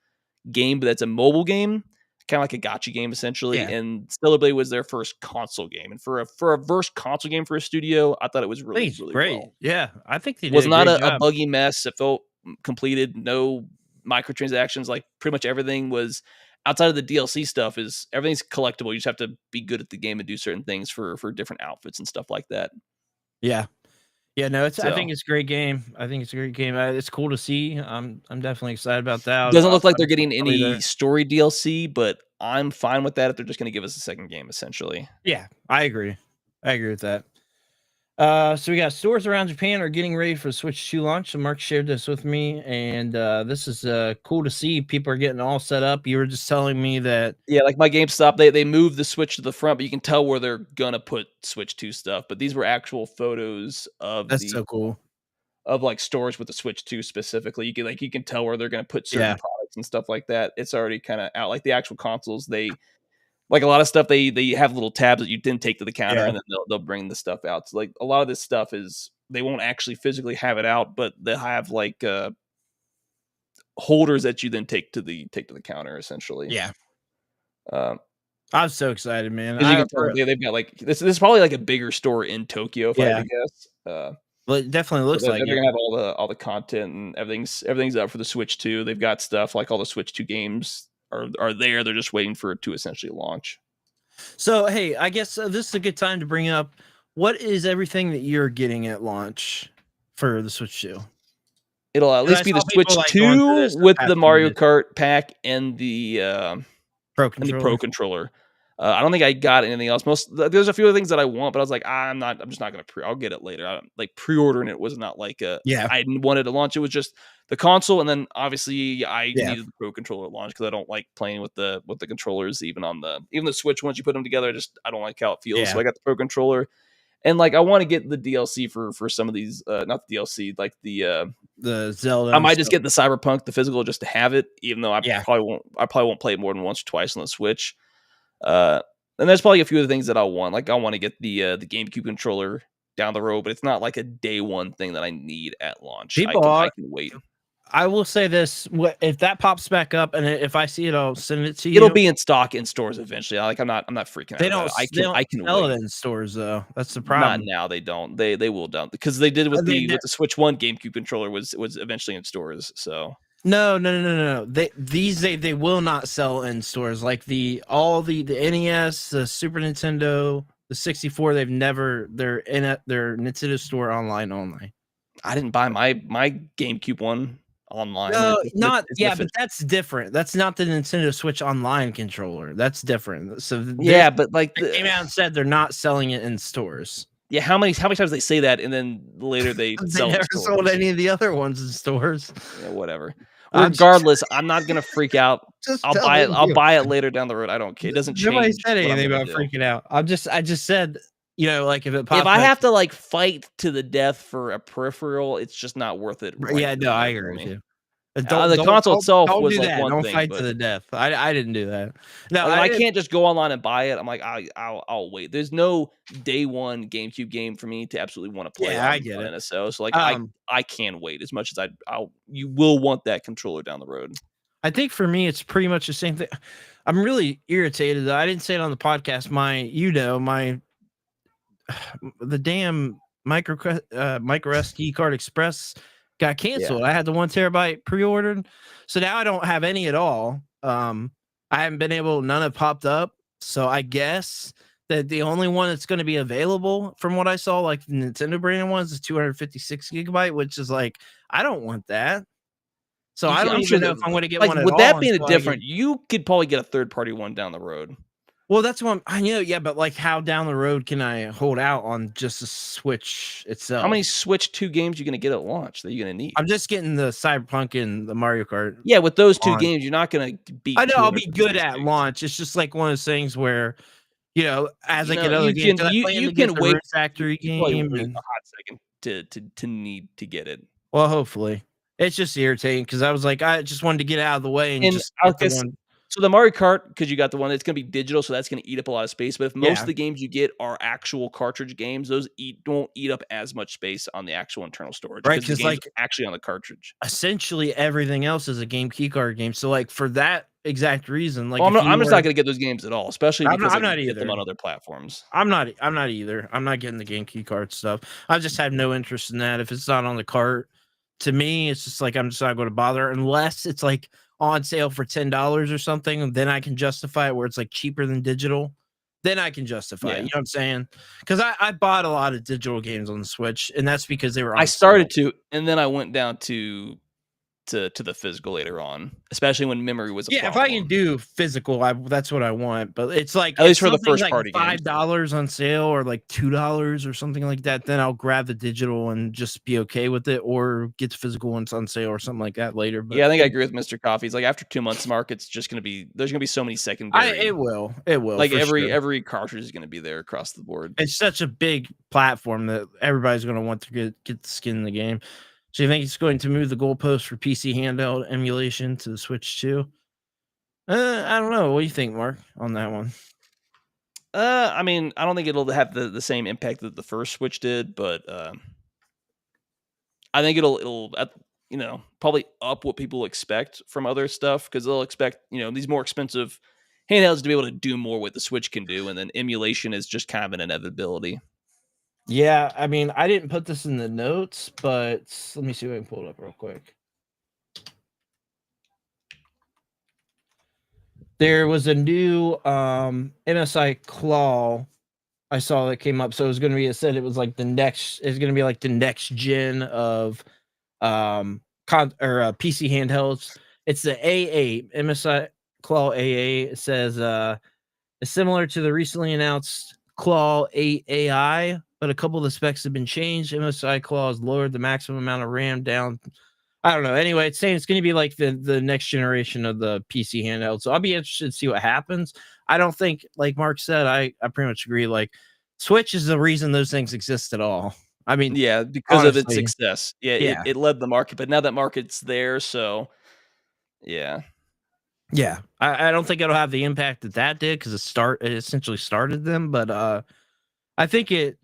game, but that's a mobile game, kind of like a gotcha game essentially. Yeah. And Stellar Blade was their first console game, and for a first console game for a studio, I thought it was I think really it's really great. well. Yeah. I think they did Was a not great a job. buggy mess. It felt completed. No microtransactions. Like pretty much everything was outside of the DLC stuff. Is everything's collectible. You just have to be good at the game and do certain things for different outfits and stuff like that. Yeah. Yeah, no, I So think it's a great game. I think it's a great game. It's cool to see. I'm definitely excited about that. doesn't look like they're getting I'll be any there. story DLC, but I'm fine with that if they're just going to give us a second game essentially. Yeah, I agree. I agree with that. So we got stores around Japan are getting ready for the Switch 2 launch. So Mark shared this with me, and this is cool to see. People are getting all set up. You were just telling me that. Yeah, like my GameStop, they moved the Switch to the front, but you can tell where they're gonna put Switch 2 stuff. But these were actual photos That's so cool. of like stores with the Switch 2 specifically. You can tell where they're gonna put certain Yeah, products and stuff like that. It's already kinda out. Like the actual consoles, Like a lot of stuff, they have little tabs that you didn't take to the counter, Yeah. and then they'll bring the stuff out. So like a lot of this stuff is they won't actually physically have it out, but they'll have like holders that you then take to the counter essentially. Yeah. Um, I'm so excited, man. As you can tell, they've got like this is probably like a bigger store in Tokyo if I had Yeah. to guess. Well, it definitely looks They're, like they're it. gonna have all the content and everything's up for the Switch 2. They've got stuff like all the Switch 2 games are there. They're just waiting for it to essentially launch. So, hey, I guess this is a good time to bring up what is everything that you're getting at launch for the Switch 2? It'll at 'Cause I least be saw the people, Switch like, going through 2 this the with past the few Mario days. Kart pack and the Pro and the controller. Pro controller. I don't think I got anything else. There's a few other things that I want, but I was like, I'm just not gonna I'll get it later. Like pre-ordering it was not like Yeah. I wanted to launch. It was just the console, and then obviously I Yeah. needed the Pro controller at launch because I don't like playing with the controllers even the Switch. Once you put them together, I don't like how it feels. So Yeah. I got the Pro controller, and like I want to get the DLC for some of these, not the DLC, like the Zelda. I might just get the Cyberpunk, the physical, just to have it, even though Yeah. probably won't play it more than once or twice on the Switch. And there's probably a few other things that I want. Like I want to get the GameCube controller down the road, but it's not like a day one thing that I need at launch. I can wait. I will say this: if that pops back up, and if I see it, I'll send it to you. It'll be in stock in stores eventually. Like I'm not freaking out. They don't. I can sell wait. it in stores though. That's the Not problem. now. They don't. They will down because they did with the Switch 1 GameCube controller was eventually in stores. So No. They will not sell in stores. Like the NES, the Super Nintendo, the 64. They're in their Nintendo store online only. I didn't buy my GameCube one online. No, but that's different. That's not the Nintendo Switch Online controller. That's different. So yeah, but like they came out and said they're not selling it in stores. Yeah, how many times they say that, and then later they sell never sold any of the other ones in stores. Yeah, whatever. Regardless, I'm not gonna freak out. I'll buy it. I'll buy it later down the road. I don't care. It doesn't change. Nobody said anything about freaking out. I just said, like if it pops. If I have to like fight to the death for a peripheral, it's just not worth it. Yeah, no, I agree with you. The console itself was like one thing. Don't fight to the death. I didn't do that. No, I can't just go online and buy it. I'm like, I'll wait. There's no day one GameCube game for me to absolutely want to play. Yeah, I get it. NSO, so like I can wait as much as you will want that controller down the road. I think for me, it's pretty much the same thing. I'm really irritated. I didn't say it on the podcast. The damn micro SD card express got canceled. Yeah. I had the 1 terabyte pre-ordered, so now I don't have any at all. I haven't been able. None have popped up. So I guess that the only one that's going to be available, from what I saw, like the Nintendo brand ones, is 256 gigabyte, which is like I don't want that. So I don't even know if I'm going to get one at all. With that being different, you could probably get a third-party one down the road. Well, that's what I know. Yeah, but like, how down the road can I hold out on just the Switch itself? How many Switch 2 games are you going to get at launch that you're going to need? I'm just getting the Cyberpunk and the Mario Kart. Yeah, with those two games, you're not going to be. I know I'll be good at launch. It's just like one of those things where, as I get other games, you can wait Factory game. Wait a hot second to need to get it. Well, hopefully. It's just irritating because I was like, I just wanted to get out of the way and just get the one. So the Mario Kart, because you got the one that's going to be digital, so that's going to eat up a lot of space. But if most of the games you get are actual cartridge games, those don't eat up as much space on the actual internal storage, right? Because like actually on the cartridge, essentially everything else is a game key card game. So like for that exact reason, like I'm just not going to get those games at all, especially because I'm not get them on other platforms. I'm not either. I'm not getting the game key card stuff. I just have no interest in that. If it's not on the cart, to me, it's just like I'm just not going to bother unless it's like on sale for $10 or something, then I can justify it where it's like cheaper than digital. Then I can justify it. You know what I'm saying? Because I bought a lot of digital games on the Switch, and that's because they were on I started to, and then I went down to the physical later on, especially when memory was a problem. If I can do physical, that's what I want. But it's like at least for the first party like $5 on sale or like $2 or something like that. Then I'll grab the digital and just be okay with it, or get the physical ones on sale or something like that later. But yeah, I think I agree with Mr. Coffee's. Like after 2 months, mark, it's just going to be there's going to be so many secondary. It will. Like every cartridge is going to be there across the board. It's such a big platform that everybody's going to want to get the skin in the game. So you think it's going to move the goalpost for PC handheld emulation to the Switch 2? I don't know. What do you think, Mark, on that one? I mean, I don't think it'll have the same impact that the first Switch did, but I think it'll probably up what people expect from other stuff because they'll expect these more expensive handhelds to be able to do more what the Switch can do, and then emulation is just kind of an inevitability. Yeah, I mean, I didn't put this in the notes, but let me see if I can pull it up real quick. There was a new MSI Claw I saw that came up. So it was going to be, it said it was like it's going to be like the next gen of PC handhelds. It's the A8 MSI Claw A8. It says it's similar to the recently announced Claw 8 AI, but a couple of the specs have been changed. MSI Claw has lowered the maximum amount of RAM down. I don't know. Anyway, it's saying it's going to be like the next generation of the PC handheld. So I'll be interested to see what happens. I don't think, like Mark said, I pretty much agree. Like Switch is the reason those things exist at all. I mean, Yeah, because of its honestly, success. Yeah, yeah, it led the market, but now that market's there, so yeah. yeah. I don't think it'll have the impact that did because it essentially started them. But I think it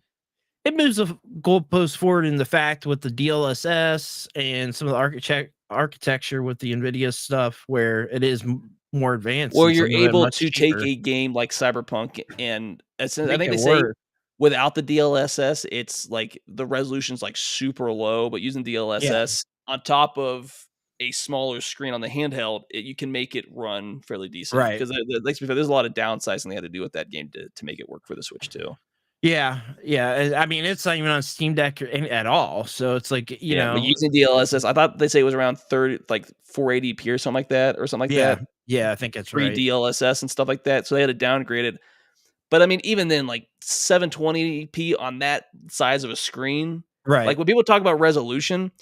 moves the goalpost forward in the fact with the DLSS and some of the architecture with the NVIDIA stuff where it is more advanced Or and you're some of it able much to take cheaper. a game like Cyberpunk and I Make think it they say work. without the DLSS, it's like the resolution's like super low, but using Yeah, DLSS on top of a smaller screen on the handheld, you can make it run fairly decent. right. Because let's be fair, there's a lot of downsizing they had to do with that game to make it work for the Switch too. Yeah, yeah. I mean, it's not even on Steam Deck at all. So it's like, Yeah, but using DLSS, I thought they say it was around 30, like 480p or something like that, yeah, yeah. I think that's pre right. DLSS and stuff like that. So they had to downgrade it. But I mean, even then, like 720p on that size of a screen, like Right. when people talk about resolution,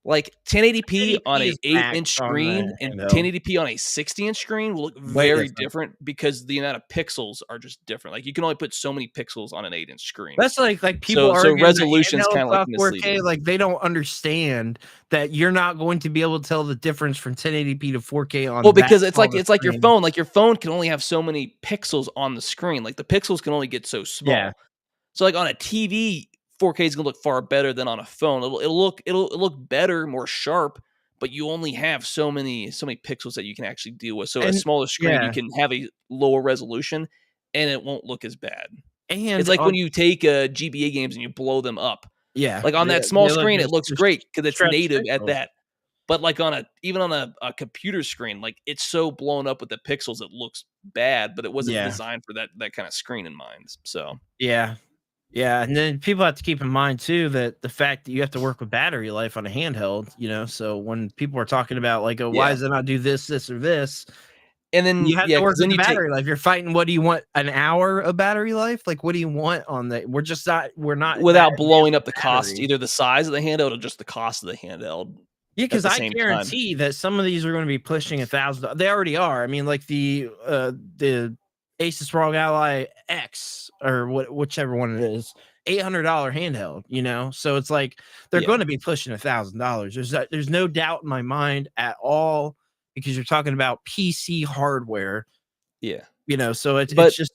like 1080p on 1080p a is 8-inch maxed on screen the and handheld. 1080p on a 60-inch screen will look Way very different. different because the amount of pixels are just different. Like you can only put so many pixels on an 8-inch screen. That's like people So arguing that resolution's handheld kind of like stuff 4K, misleading. like they don't understand that you're not going to be able to tell the difference from 1080p to 4K Well, on that because small of a it's like your screen. phone. Like your phone can only have so many pixels on the screen. Like the pixels can only get so Yeah, small. So like on a TV, 4K is gonna look far better than on a phone. It'll look better, more sharp, but you only have so many pixels that you can actually deal with. So a and smaller screen, you yeah, can have a lower resolution, and it won't look as bad. It's and like when you take GBA games and you blow them up. yeah, Like on that small they look screen, it just looks great because it's stretch native at pixels. that. But like on even on a computer screen, like it's so blown up with the pixels, it looks bad, but it wasn't Yeah, designed for that kind of screen in mind. So yeah. Yeah, and then people have to keep in mind too that the fact that you have to work with battery life on a handheld, so when people are talking about like, oh, why yeah. does it not do this, or this? And then You have yeah, to work because with then the you take battery life. You're fighting. What do you want? An hour of battery life? Like, what do you want on that? We're not that without advanced blowing up with the cost, battery. either the size of the handheld or just the cost of the handheld Yeah, at because the I same time. guarantee that some of these are going to be pushing 1,000. They already are. I mean, like the Asus ROG Ally X or whichever one it is, $800 handheld. So it's like they're Yeah, going to be pushing $1,000. There's no doubt in my mind at all because you're talking about PC hardware. yeah. So it's But just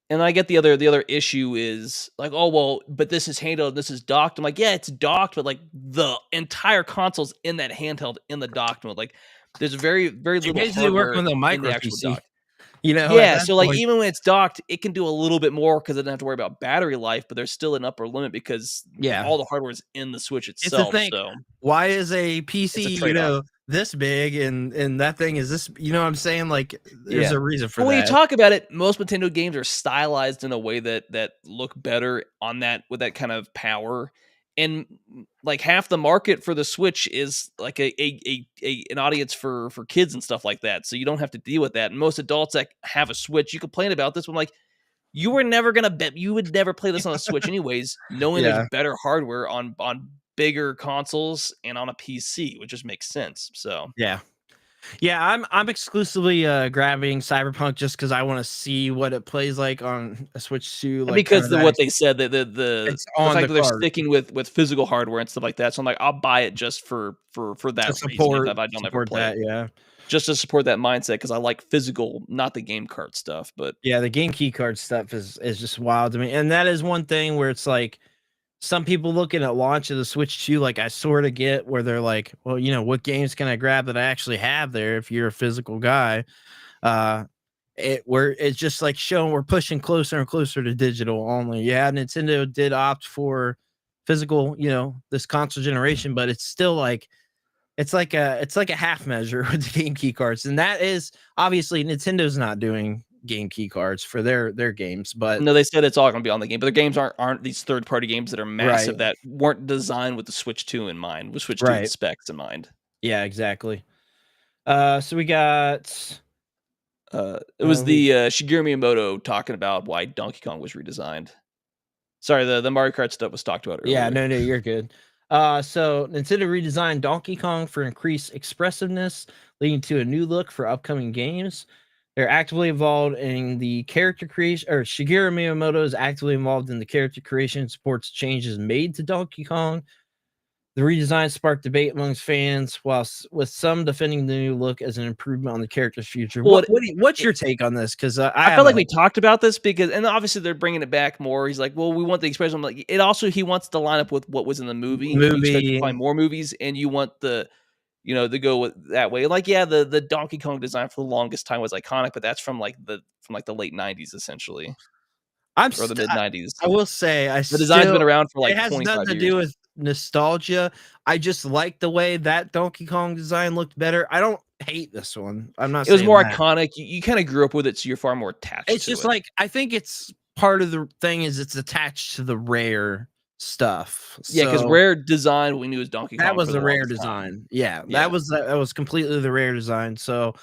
and I get the other issue is like, "Oh, well, but this is handheld, this is docked." I'm like, "Yeah, it's docked, but like the entire console's in that handheld in the docked mode." Like there's very you're little basically working hardware with a in the micro actual PC. dock. At Yeah, that so, like, point. even when it's docked, it can do a little bit more because it doesn't have to worry about battery life, but there's still an upper limit because Yeah. all the hardware is in the Switch It's the itself, thing. so Why is a it's a PC, trade-off. this big and that thing is this, what I'm saying? Like there's Yeah. a reason for But when you that. talk about it, most Nintendo games are stylized in a way that look better on that with that kind of power, and, like, half the market for the Switch is, like, an audience for kids and stuff like that, so you don't have to deal with that, and most adults that have a Switch, you complain about this, but I'm like, you were never gonna bet you would never play this on a Switch anyways, knowing there's Yeah. better hardware on bigger consoles and on a PC, which just makes sense. So Yeah. Yeah, I'm exclusively grabbing Cyberpunk just because I want to see what it plays like on a Switch 2, and like kind because of the that. what they said that It's the on fact the that they're card sticking with physical hardware and stuff like that, so I'm like, I'll buy it just for to that reason if support I don't ever support play it. that. Yeah. just to support that mindset because I like physical, not the game cart stuff. But Yeah, the game key card stuff is just wild to me, and that is one thing where it's like some people looking at launch of the Switch 2, like I sort of get where they're like, well, what games can I grab that I actually have there if you're a physical guy? Uh, where it's just like showing we're pushing closer and closer to digital only. Yeah, Nintendo did opt for physical, this console generation, but it's still like it's like a half measure with the game key cards, and that is obviously Nintendo's not doing game key cards for their games, but no, they said it's all going to be on the game. But their games aren't these third party games that are right, massive that weren't designed with the Switch 2 in mind, with Switch 2 right, specs in mind. yeah, exactly. So we got It was the Shigeru Miyamoto talking about why Donkey Kong was redesigned. Sorry, the Mario Kart stuff was talked about yeah, earlier. no, you're good. So Nintendo redesigned Donkey Kong for increased expressiveness, leading to a new look for upcoming games. They're actively involved in the character creation, or Shigeru Miyamoto is actively involved in the character creation and supports changes made to Donkey Kong. The redesign sparked debate amongst fans, with some defending the new look as an improvement on the character's future. Well, What's your take on this? Because I I have felt like a we talked about this because, and obviously they're bringing it back more. He's like, well, we want the expression. I'm like, it also he wants to line up with what was in the movie. He expects to movie. find more movies, and you want to go with that way. Like, yeah, the Donkey Kong design for the longest time was iconic, but that's from the late '90s essentially, or the mid '90s. I will say The design's been around for it like has nothing 25 to years. do with nostalgia. I just like the way that Donkey Kong design looked better. I don't hate this one. I'm not It was saying more that. iconic. You kind of grew up with it, so you're far more attached It's to just it. like I think it's part of the thing is it's attached to the rare stuff. Yeah, because So Rare design we knew was Donkey that Kong for was the the rare longest time. design. Yeah, Yeah. that was completely the rare design. So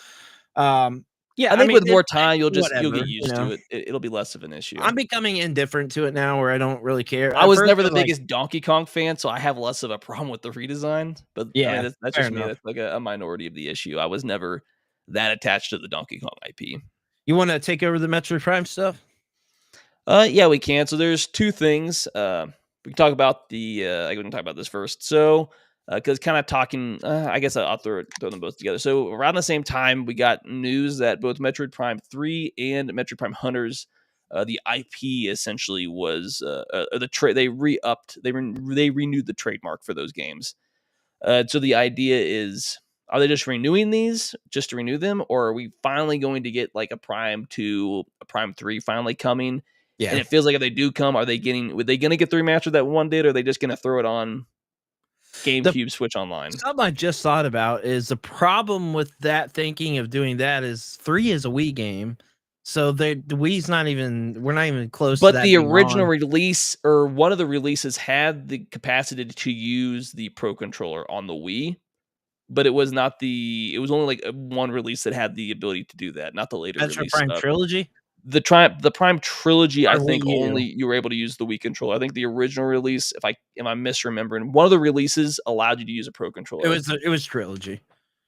um yeah, I I think mean with more time, you'll get whatever, used to it. It'll be less of an issue. I'm becoming indifferent to it now where I don't really care. I At was first never the I'm like, biggest Donkey Kong fan, so I have less of a problem with the redesign. But I mean, yeah, that's fair just me. enough. That's like a minority of the issue. I was never that attached to the Donkey Kong IP. You want to take over the Metroid Prime stuff? Yeah, we can. So there's two things. We can talk about I can talk about this first. So, because kind of talking, I guess I'll throw them both together. So around the same time, we got news that both Metroid Prime 3 and Metroid Prime Hunters, the IP essentially was they re-upped, they renewed the trademark for those games. So the idea is, are they just renewing these just to renew them, or are we finally going to get like a Prime 2, a Prime 3 finally coming? And Yeah. it feels like if they do come, were they going to get the remaster that one did, or are they just going to throw it on The GameCube, Switch Online? something I just thought about is the problem with that thinking of doing that is 3 is a Wii game. So the Wii's not even we're not even close to But that the being original on. release, or one of the releases, had the capacity to use the Pro Controller on the Wii, but it was not it was only like one release that had the ability to do that, not the later Metroid release Prime stuff. Trilogy The Prime trilogy, I or Wii think only U? you were able to use the Wii controller. I think the original release, if I'm misremembering, one of the releases allowed you to use a Pro controller. It was Trilogy.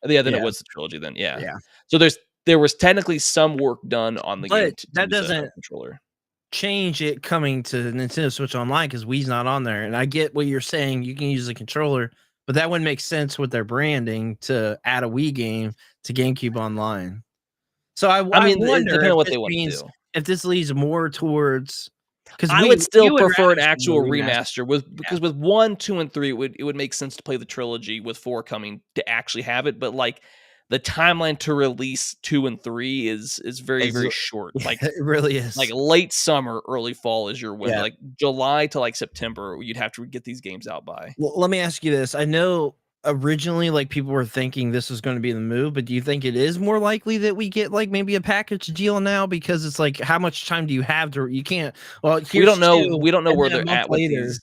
Yeah, then it Yeah, was the trilogy then, yeah. yeah. So there was technically some work done on the game But to that use a doesn't controller. change it coming to Nintendo Switch Online because Wii's not on there. And I get what you're saying. You can use a controller, but that wouldn't make sense with their branding to add a Wii game to GameCube Online. So I I mean, it wonder depends if on what this they want to means do. if this leads more towards because I would still you would prefer rather an see a actual remaster. remaster because with 1, 2, and 3, it would make sense to play the trilogy with 4 coming to actually have it, but, like, the timeline to release 2 and 3 is very, Is very short. it really is. Late summer, early fall is your window. Yeah. Like, July to, like, September, you'd have to get these games out by. Well, let me ask you this. I know originally like people were thinking this was going to be the move, but do you think it is more likely that we get like maybe a package deal now because it's like how much time do you have to you can't well here's two We don't know and where then a they're month at with later. these.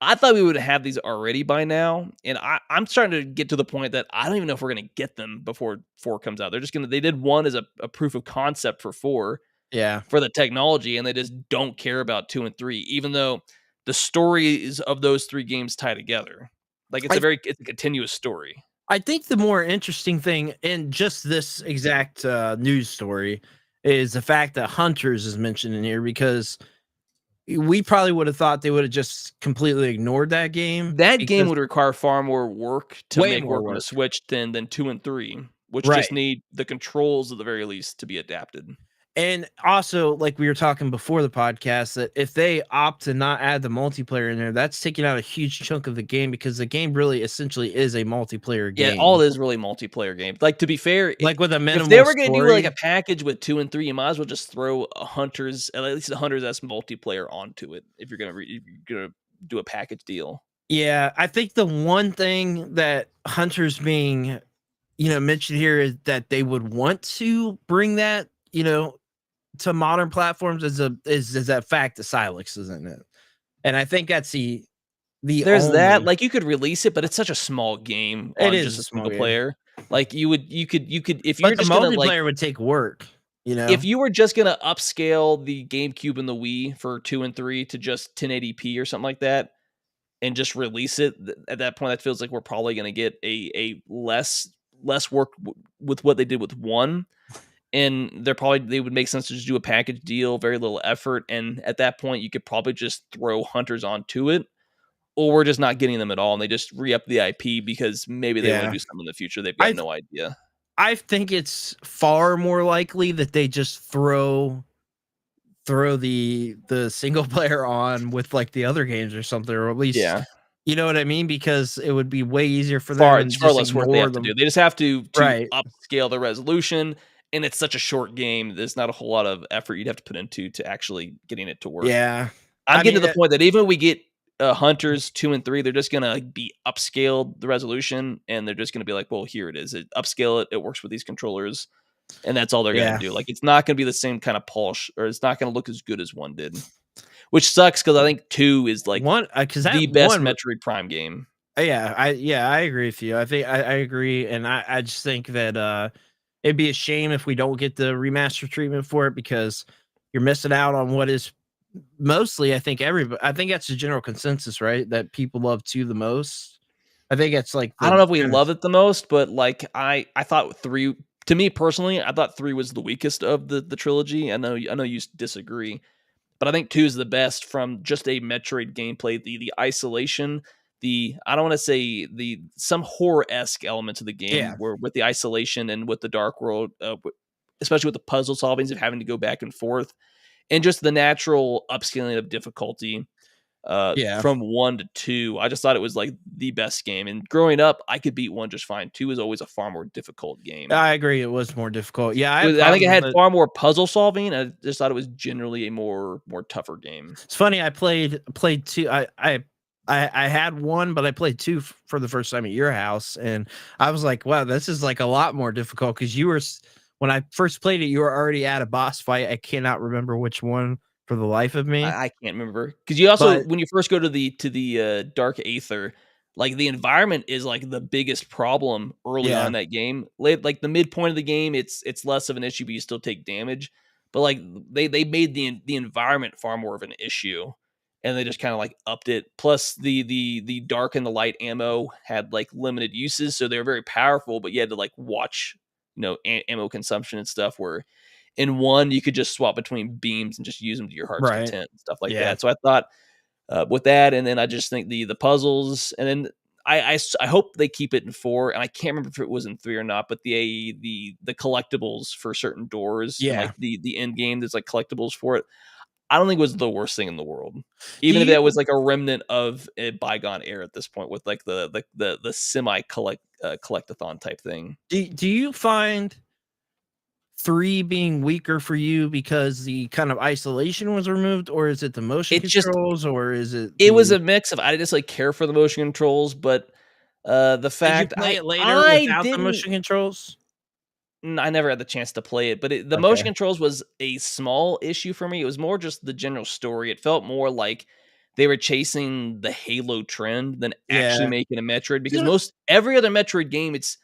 I thought we would have these already by now, and I'm starting to get to the point that I don't even know if we're gonna get them before 4 comes out. They did 1 as a proof of concept for 4 Yeah. for the technology, and they just don't care about 2 and 3, even though the stories of those 3 games tie together. Like, I it's a continuous story. I think the more interesting thing in just this exact news story is the fact that Hunters is mentioned in here because we probably would have thought they would have just completely ignored that game That game because would require far more work to way make more work on a work. Switch than 2 and 3. which just Right. need the controls at the very least to be adapted. And also, like we were talking before the podcast, that if they opt to not add the multiplayer in there, that's taking out a huge chunk of the game because the game really essentially is a multiplayer Yeah, all game. it is really multiplayer game. Like, to be fair, Like with a if they minimal were gonna do, like, a story. package with 2 and 3, you might as well just throw a Hunters at least a Hunters S multiplayer onto it if you're gonna do a package deal. Yeah, I think the one thing that Hunters being, mentioned here is that they would want to bring that, to modern platforms is that fact that Silex is in it. And I think that's the There's that, only like, you could release it, but it's such a small game it on is just a a small single game. player. Like, you could if you're But the just gonna, like multiplayer would take work, if you were just gonna upscale the GameCube and the Wii for 2 and 3 to just 1080p or something like that, and just release it, at that point, that feels like we're probably gonna get a less work with what they did with 1, and they would make sense to just do a package deal, very little effort, and at that point, you could probably just throw Hunters onto it, or we're just not getting them at all, and they just re-up the IP because maybe they wanna Yeah. do something in the future, they've got I no idea. I think it's far more likely that they just throw the single player on with like the other games or something, or at least Yeah. you know what I mean? Because it would be way easier for them and It's far just less work they ignore have to them. do. They just have to Right. upscale the resolution, and it's such a short game, there's not a whole lot of effort you'd have to put into to actually getting it to work. Yeah. I'm I getting to mean, the point that even when we get, Hunters 2 and 3, they're just gonna be upscaled the resolution, and they're just gonna be like, "Well, here it is. Upscale it, it works with these controllers," and that's all they're gonna yeah. do. Like, it's not gonna be the same kinda polish, or it's not gonna look as good as 1 did, which sucks because I think 2 is, like, One because the that best one Metroid Prime game. I agree with you. I think I agree, and I just think that it'd be a shame if we don't get the remaster treatment for it because you're missing out on what is mostly I think that's the general consensus, right? That people love 2 the most. I think it's like I don't the know if we kind of love it the most, but, like, I thought 3 to me personally, I thought 3 was the weakest of the trilogy. I know you disagree, but I think 2 is the best from just a Metroid gameplay, the isolation, I don't wanna say some horror-esque elements of the game yeah. where with the isolation and with the dark world, especially with the puzzle solvings of having to go back and forth, and just the natural upscaling of difficulty, Yeah. from 1 to 2. I just thought it was, like, the best game, and growing up, I could beat 1 just fine. 2 is always a far more difficult game. I agree, it was more difficult. Yeah, I have I think it problems had with it. far more puzzle solving, I just thought it was generally a more tougher game. It's funny, I played 2. I had 1, but I played 2 for the first time at your house, and I was like, "Wow, this is, like, a lot more difficult." Because you were when I first played it, you were already at a boss fight. I cannot remember which one for the life of me, I can't remember because you also but when you first go to the dark aether, like, the environment is, like, the biggest problem early on yeah. in that game. Late like, the midpoint of the game, it's less of an issue, but you still take damage. But, like, they made the environment far more of an issue, and they just kinda, like, upped it. Plus, the dark and the light ammo had, like, limited uses, so they were very powerful, but you had to, like, watch, ammo consumption and stuff where in 1, you could just swap between beams and just use them to your heart's Right. content and stuff like Yeah. that. So I thought, with that, and then I just think the puzzles, and then I hope they keep it in 4, and I can't remember if it was in 3 or not, but the collectibles for certain doors and, like, Yeah. the end game, there's, like, collectibles for it. I don't think it was the worst thing in the world, Do even if you that was, like, a remnant of a bygone era at this point with, like, the semi collectathon type thing. do you find 3 being weaker for you because the kind of isolation was removed, or is it the motion It just controls, or is it It was the a mix of I didn't necessarily care for the motion controls, but, the did you fact play it later I without the didn't motion controls? I never had the chance to play it, but the motion Okay. controls was a small issue for me. It was more just the general story. It felt more like they were chasing the Halo trend than actually Yeah. making a Metroid because You know, every other Metroid game, it's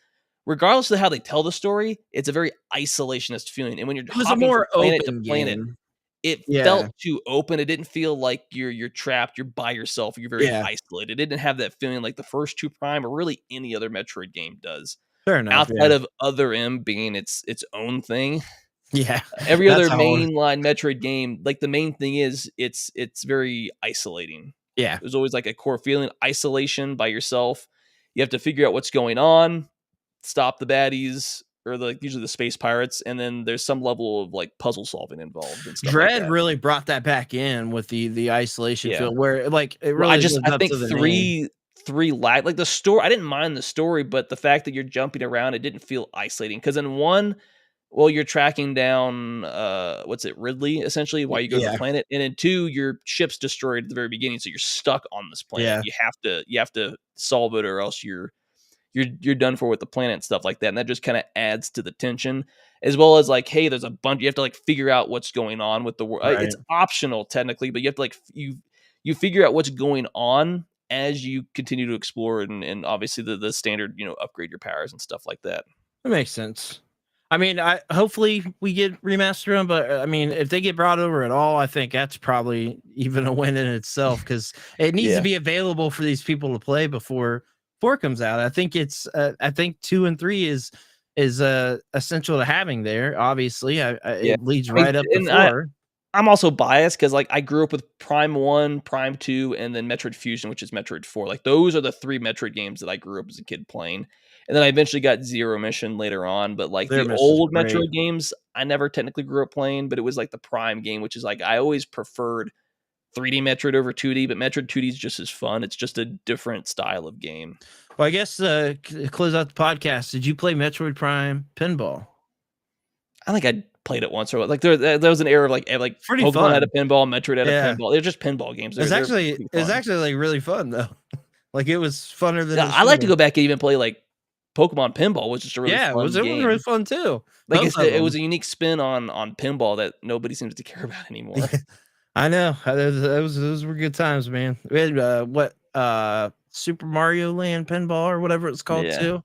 regardless of how they tell the story, it's a very isolationist feeling. And when you're it was a hopping from more planet to open planet, game. it Yeah. felt too open. It didn't feel like you're trapped, you're by yourself, you're very Yeah. isolated. It didn't have that feeling like the first 2 Prime or really any other Metroid game does. Fair enough, yeah. Outside of Other M being its own thing, Yeah. every That's other a whole mainline Metroid game, like, the main thing is it's very isolating. yeah. There's always, like, a core feeling, isolation by yourself. You have to figure out what's going on, stop the baddies, or usually the space pirates, and then there's some level of like puzzle solving involved and stuff like Dread that. really brought that back in with the isolation feel, where like it Well, really lives I up think to the name. three lag like the story. I didn't mind the story, but the fact that you're jumping around, it didn't feel isolating. Because in one, well, you're tracking down what's it, Ridley, essentially, while you go to the Yeah, planet, and in two, your ship's destroyed at the very beginning, so you're stuck on this planet. yeah, You have to solve it, or else you're done for with the planet and stuff like that. And that just kind of adds to the tension, as well as like, hey, there's a bunch. You have to like figure out what's going on with the world. right. It's optional technically, but you have to like you figure out what's going on as you continue to explore, and obviously the standard, upgrade your powers and stuff like that. That makes sense. I mean, I hopefully we get remastered them, but I mean, if they get brought over at all, I think that's probably even a win in itself, because it needs to Yeah. be available for these people to play before four comes out. I think I think 2 and 3 is essential to having there. Obviously, Yeah. it leads I mean, right up to and 4. I'm also biased because like I grew up with Prime 1, Prime 2, and then Metroid Fusion, which is Metroid 4. Like those are the three Metroid games that I grew up as a kid playing. And then I eventually got Zero Mission later on. But like Their the miss is old great. Metroid games, I never technically grew up playing, but it was like the Prime game, which is like I always preferred 3D Metroid over 2D, but Metroid 2D is just as fun. It's just a different style of game. Well, I guess close out the podcast. Did you play Metroid Prime Pinball? I think I played it once or like there was an era of like Pretty Pokemon had a fun. pinball, Metroid had a Yeah. pinball. They're just pinball games. They're pretty It's fun. actually like really fun though. Like it was funner than Yeah, it I should like have to been. go back and even play like Pokemon Pinball, which is a really Yeah, fun it was really game. fun too. Like Both of it was them. a unique spin on pinball that nobody seems to care about anymore. I know. Those were good times, man. We had Super Mario Land Pinball or whatever it's called Yeah. too.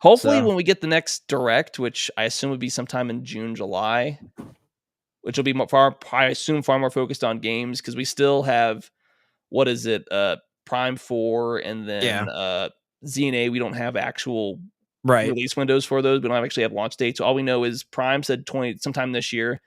Hopefully, So when we get the next direct, which I assume would be sometime in June, July, which will be I assume far more focused on games because we still have what is it, Prime 4 and yeah, then ZNA. We don't have actual right. release windows for those. We don't actually have launch dates. So all we know is Prime said sometime this year,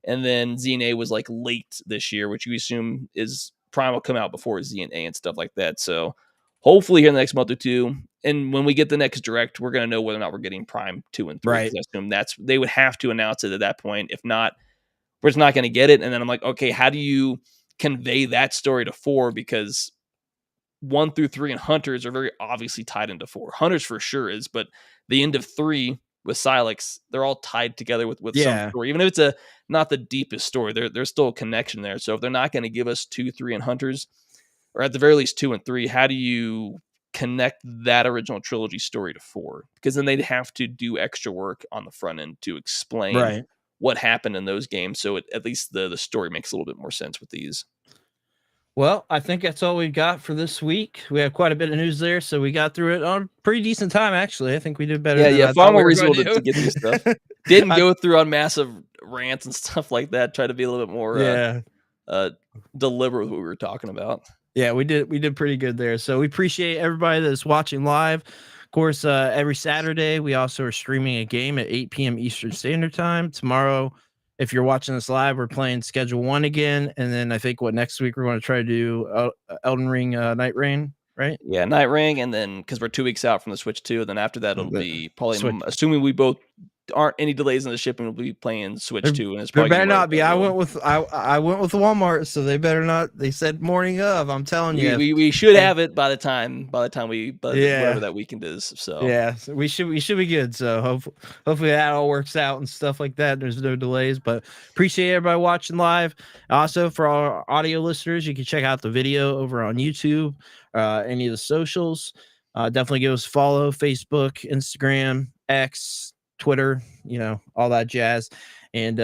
and then ZNA was like late this year, which you assume is Prime will come out before ZNA and stuff like that. So hopefully here in the next month or two, and when we get the next direct, we're gonna know whether or not we're getting Prime 2 and 3. Right. Because I assume they would have to announce it at that point. If not, we're just not gonna get it. And then I'm like, okay, how do you convey that story to 4? Because 1 through 3 and Hunters are very obviously tied into 4. Hunters for sure is, but the end of 3 with Silex, they're all tied together with some Yeah. story. Even if it's not the deepest story, there's still a connection there. So if they're not going to give us 2, 3, and Hunters, or at the very least 2 and 3, how do you connect that original trilogy story to 4? Because then they'd have to do extra work on the front end to explain Right. what happened in those games. So at least the story makes a little bit more sense with these. Well, I think that's all we've got for this week. We have quite a bit of news there, so we got through it on pretty decent time, actually. I think we did better than I Far thought we more were going reasonable to to get through stuff. Didn't go through on massive rants and stuff like that. Try to be a little bit more deliberate with what we were talking about. Yeah, we did pretty good there. So we appreciate everybody that's watching live. Of course, every Saturday we also are streaming a game at 8 p.m. Eastern Standard Time. Tomorrow, if you're watching this live, we're playing Schedule 1 again, and then I think next week we're going to try to do Elden Ring Night Rain, right? Yeah, Night Ring, and then because we're 2 weeks out from the Switch 2, then after that it'll be probably Switch. assuming we both aren't any delays in the shipping, we'll be playing Switch 2, and it's There probably better not be. I World. went with Walmart, so they better not. They said morning of. I'm telling you, We should have it by the time whatever that weekend is. So yeah, so we should be good. So hopefully that all works out and stuff like that. There's no delays, but appreciate everybody watching live. Also, for our audio listeners, you can check out the video over on YouTube, any of the socials. Definitely give us a follow: Facebook, Instagram, X, Twitter, all that jazz. And